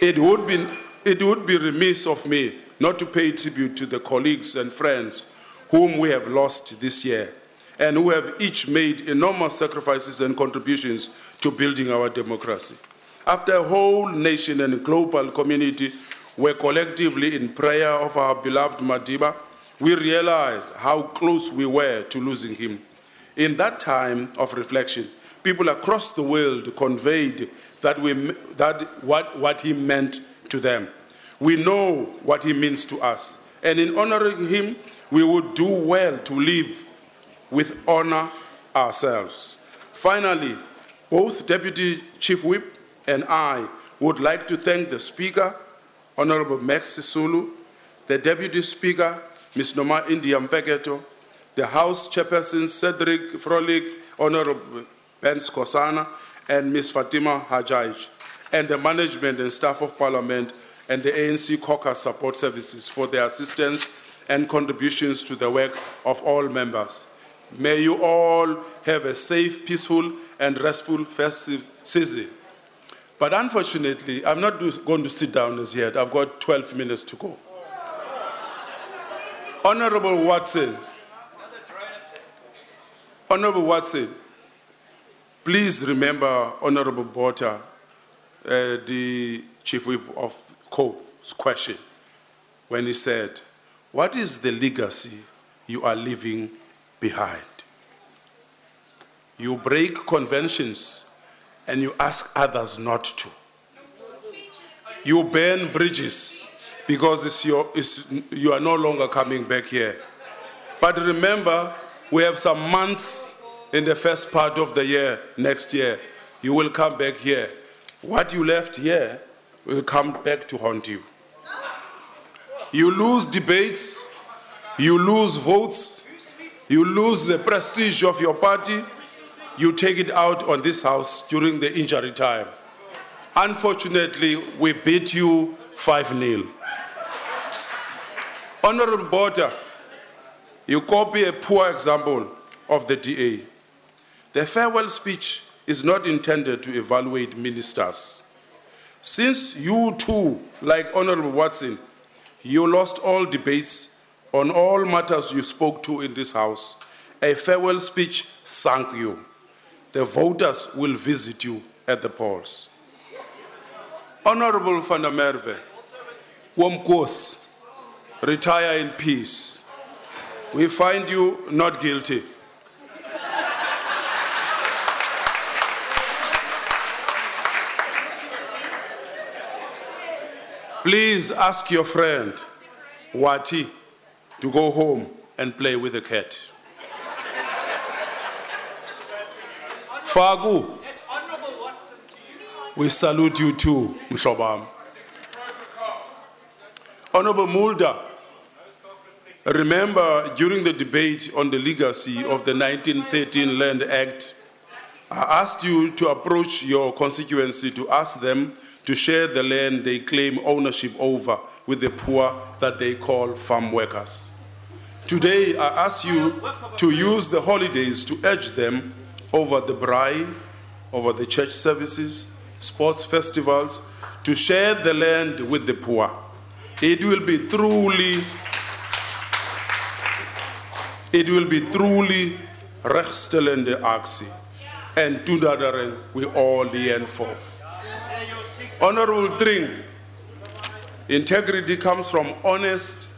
it would be remiss of me not to pay tribute to the colleagues and friends whom we have lost this year and who have each made enormous sacrifices and contributions to building our democracy. After a whole nation and global community were collectively in prayer of our beloved Madiba, we realized how close we were to losing him. In that time of reflection, people across the world conveyed what he meant to them. We know what he means to us, and in honoring him, we would do well to live with honor ourselves. Finally, both Deputy Chief Whip and I would like to thank the Speaker, Honorable Max Sisulu, the Deputy Speaker, Ms. Noma India Mveketo, the House Chairperson Cedric Frolik, Honorable Ben Skosana, and Ms. Fatima Hajaj, and the management and staff of Parliament and the ANC Caucus Support Services for their assistance and contributions to the work of all members. May you all have a safe, peaceful, and restful festive season. But unfortunately, I'm not going to sit down as yet. I've got 12 minutes to go. Honorable Watson, please remember Honorable Botha, the Chief Whip of COPE's question, when he said, "What is the legacy you are leaving behind? You break conventions and you ask others not to. You burn bridges because you are no longer coming back here. But remember, we have some months in the first part of the year, next year. You will come back here. What you left here will come back to haunt you. You lose debates, you lose votes, you lose the prestige of your party, you take it out on this house during the injury time. Unfortunately, we beat you 5-0. Honorable Botha, you copy a poor example of the DA. The farewell speech is not intended to evaluate ministers. Since you too, like Honorable Watson, you lost all debates on all matters you spoke to in this house, a farewell speech sank you. The voters will visit you at the polls. Honorable Van der Merwe, Womkos, retire in peace. We find you not guilty. Please ask your friend, Wati, to go home and play with the cat. Fagu, we salute you too, Mshobam. Honorable Mulder, remember during the debate on the legacy of the 1913 Land Act, I asked you to approach your constituency to ask them to share the land they claim ownership over with the poor that they call farm workers. Today, I ask you to use the holidays to urge them over the braai, over the church services, sports festivals, to share the land with the poor. It will be truly rechtstellende actie. And toenadering we all yearn for. Honorable Dring, integrity comes from honest,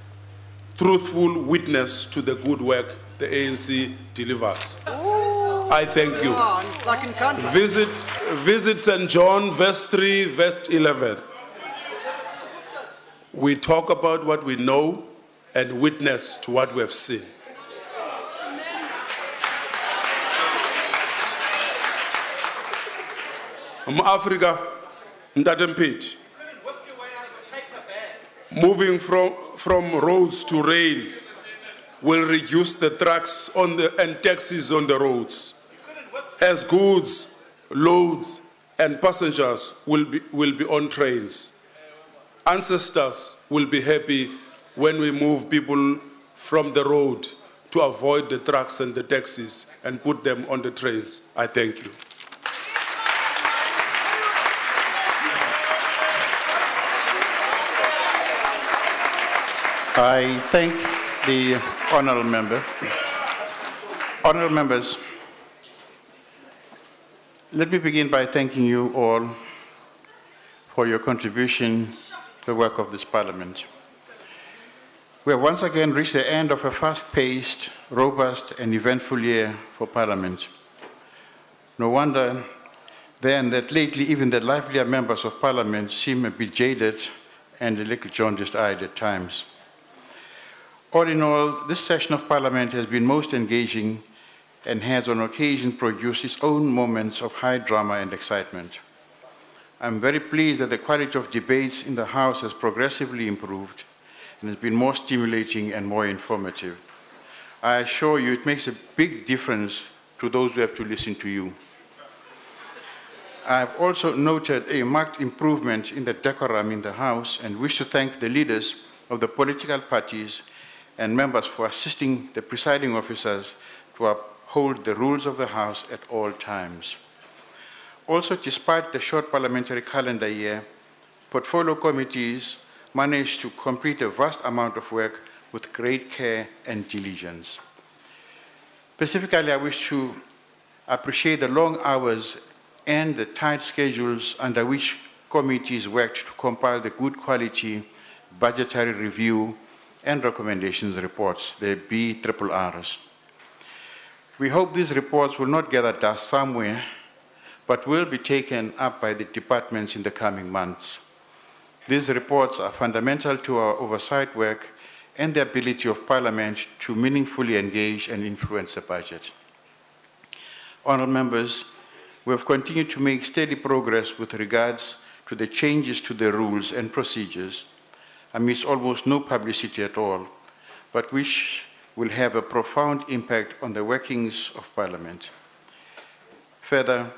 truthful witness to the good work the ANC delivers. I thank you. Visit St. John, verse 3, verse 11. We talk about what we know and witness to what we have seen. Africa, Ntatempithi, moving from roads to rail will reduce the trucks and taxis on the roads, as goods, loads, and passengers will be on trains. Ancestors will be happy when we move people from the road to avoid the trucks and the taxis and put them on the trains. I thank you. I thank the honourable member. Honourable members, let me begin by thanking you all for your contribution to the work of this Parliament. We have once again reached the end of a fast-paced, robust and eventful year for Parliament. No wonder then that lately even the livelier members of Parliament seem a bit jaded and a little jaundiced-eyed at times. All in all, this session of Parliament has been most engaging and has on occasion produced its own moments of high drama and excitement. I'm very pleased that the quality of debates in the House has progressively improved and has been more stimulating and more informative. I assure you it makes a big difference to those who have to listen to you. I have also noted a marked improvement in the decorum in the House and wish to thank the leaders of the political parties and members for assisting the presiding officers to uphold the rules of the House at all times. Also, despite the short parliamentary calendar year, portfolio committees managed to complete a vast amount of work with great care and diligence. Specifically, I wish to appreciate the long hours and the tight schedules under which committees worked to compile the good quality budgetary review and recommendations reports, the BRRRs. We hope these reports will not gather dust somewhere, but will be taken up by the departments in the coming months. These reports are fundamental to our oversight work and the ability of Parliament to meaningfully engage and influence the budget. Honourable members, we have continued to make steady progress with regards to the changes to the rules and procedures amidst almost no publicity at all, but which will have a profound impact on the workings of Parliament. Further,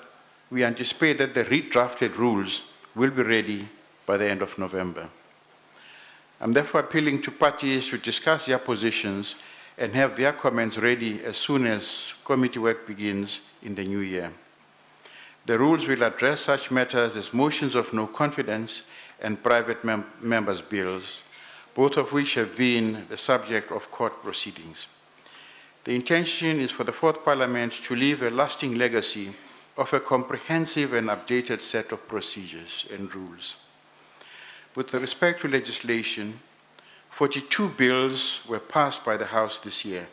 we anticipate that the redrafted rules will be ready by the end of November. I'm therefore appealing to parties to discuss their positions and have their comments ready as soon as committee work begins in the new year. The rules will address such matters as motions of no confidence and private members' bills, both of which have been the subject of court proceedings. The intention is for the Fourth Parliament to leave a lasting legacy of a comprehensive and updated set of procedures and rules. With respect to legislation, 42 bills were passed by the House this year,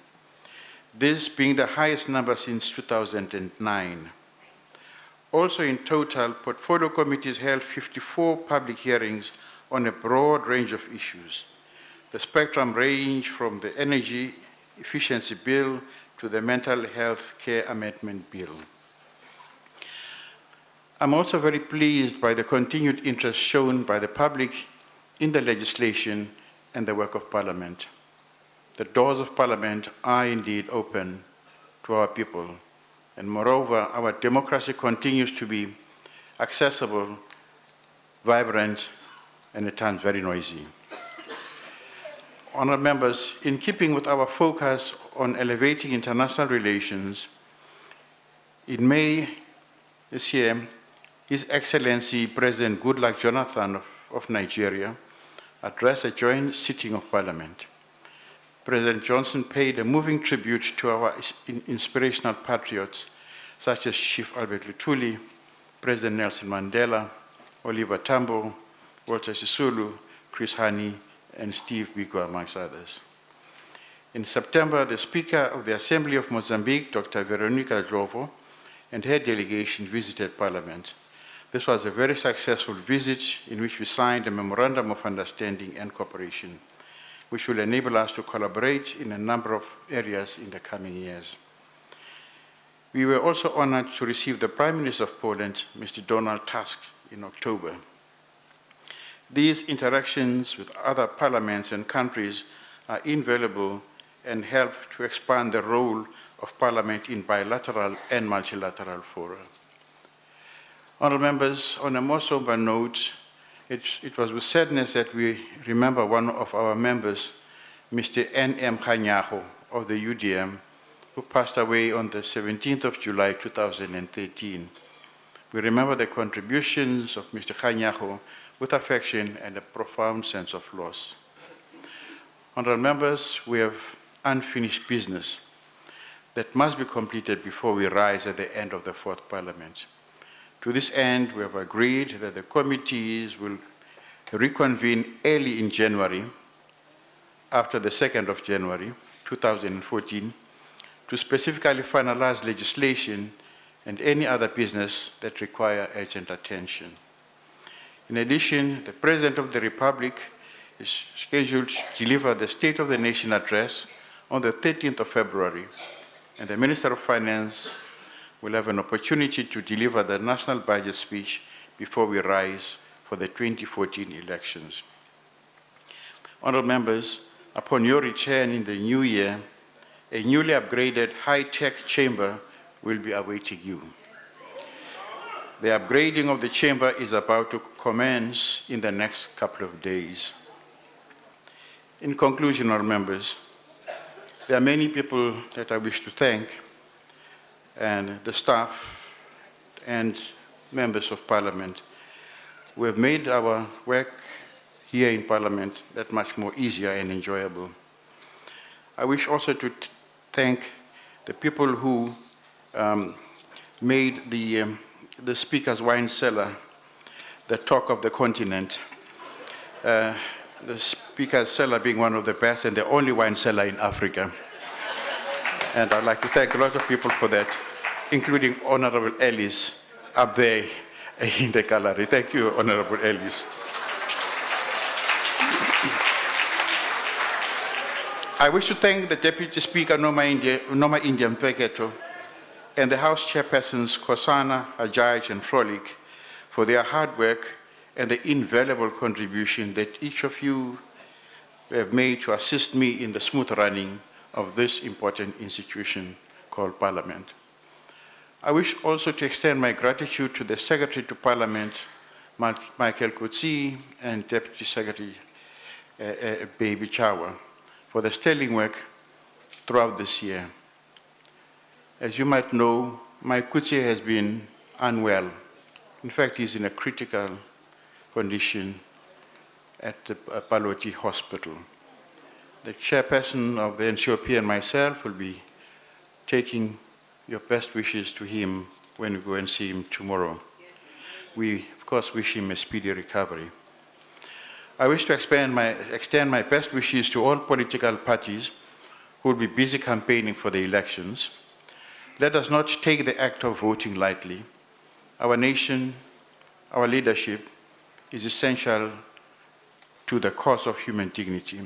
this being the highest number since 2009. Also in total, portfolio committees held 54 public hearings on a broad range of issues. The spectrum ranged from the Energy Efficiency Bill to the Mental Health Care Amendment Bill. I'm also very pleased by the continued interest shown by the public in the legislation and the work of Parliament. The doors of Parliament are indeed open to our people. And moreover, our democracy continues to be accessible, vibrant, and at times very noisy. Honourable members, in keeping with our focus on elevating international relations, in May this year, His Excellency President Goodluck Jonathan of Nigeria addressed a joint sitting of Parliament. President Johnson paid a moving tribute to our inspirational patriots, such as Chief Albert Lutuli, President Nelson Mandela, Oliver Tambo, Walter Sisulu, Chris Hani, and Steve Biko, amongst others. In September, the Speaker of the Assembly of Mozambique, Dr. Veronica Jovo, and her delegation visited Parliament. This was a very successful visit in which we signed a memorandum of understanding and cooperation, which will enable us to collaborate in a number of areas in the coming years. We were also honored to receive the Prime Minister of Poland, Mr. Donald Tusk, in October. These interactions with other parliaments and countries are invaluable and help to expand the role of Parliament in bilateral and multilateral fora. Honourable members, on a more somber note, it was with sadness that we remember one of our members, Mr. N.M. Khanyago of the UDM, who passed away on the 17th of July 2013. We remember the contributions of Mr. Khanyago with affection and a profound sense of loss. Honourable members, we have unfinished business that must be completed before we rise at the end of the fourth Parliament. To this end, we have agreed that the committees will reconvene early in January, after the 2nd of January 2014, to specifically finalize legislation and any other business that require urgent attention. In addition, the President of the Republic is scheduled to deliver the State of the Nation address on the 13th of February, and the Minister of Finance will have an opportunity to deliver the national budget speech before we rise for the 2014 elections. Honourable members, upon your return in the new year, a newly upgraded high-tech chamber will be awaiting you. The upgrading of the chamber is about to commence in the next couple of days. In conclusion, honourable members, there are many people that I wish to thank, and the staff and members of Parliament who have made our work here in Parliament that much more easier and enjoyable. I wish also to thank the people who made the Speaker's wine cellar the talk of the continent. The Speaker's cellar being one of the best and the only wine cellar in Africa. And I'd like to thank a lot of people for that, including Honourable Ellis up there in the gallery. Thank you, Honourable Ellis. I wish to thank the Deputy Speaker, Noma Indian Peketo, and the House Chairpersons, Kosana, Ajaj, and Frolic, for their hard work and the invaluable contribution that each of you have made to assist me in the smooth running of this important institution called Parliament. I wish also to extend my gratitude to the Secretary to Parliament, Michael Kutsi, and Deputy Secretary Baby Chawa, for the sterling work throughout this year. As you might know, my Kutsi has been unwell. In fact, he's in a critical condition at the Paloti Hospital. The chairperson of the NCOP and myself will be taking your best wishes to him when we go and see him tomorrow. We, of course, wish him a speedy recovery. I wish to extend my best wishes to all political parties who will be busy campaigning for the elections. Let us not take the act of voting lightly. Our nation, our leadership is essential to the cause of human dignity.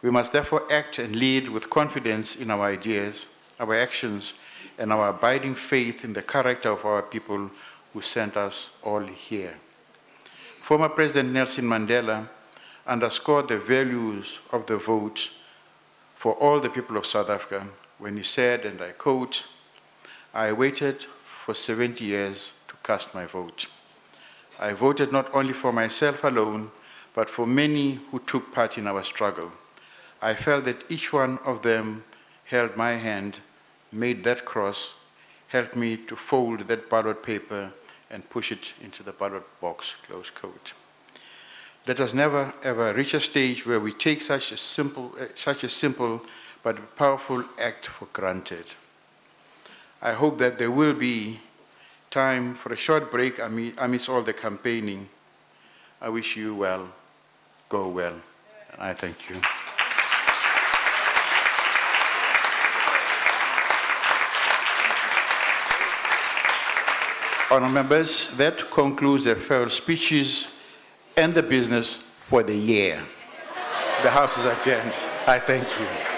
We must therefore act and lead with confidence in our ideas, our actions, and our abiding faith in the character of our people who sent us all here. Former President Nelson Mandela underscored the values of the vote for all the people of South Africa when he said, and I quote, "I waited for 70 years to cast my vote. I voted not only for myself alone, but for many who took part in our struggle. I felt that each one of them held my hand, made that cross, helped me to fold that ballot paper and push it into the ballot box," close quote. Let us never ever reach a stage where we take such a simple but powerful act for granted. I hope that there will be time for a short break amidst all the campaigning. I wish you well, go well, and I thank you. Honourable members, that concludes the farewell speeches and the business for the year. The House is adjourned. I thank you.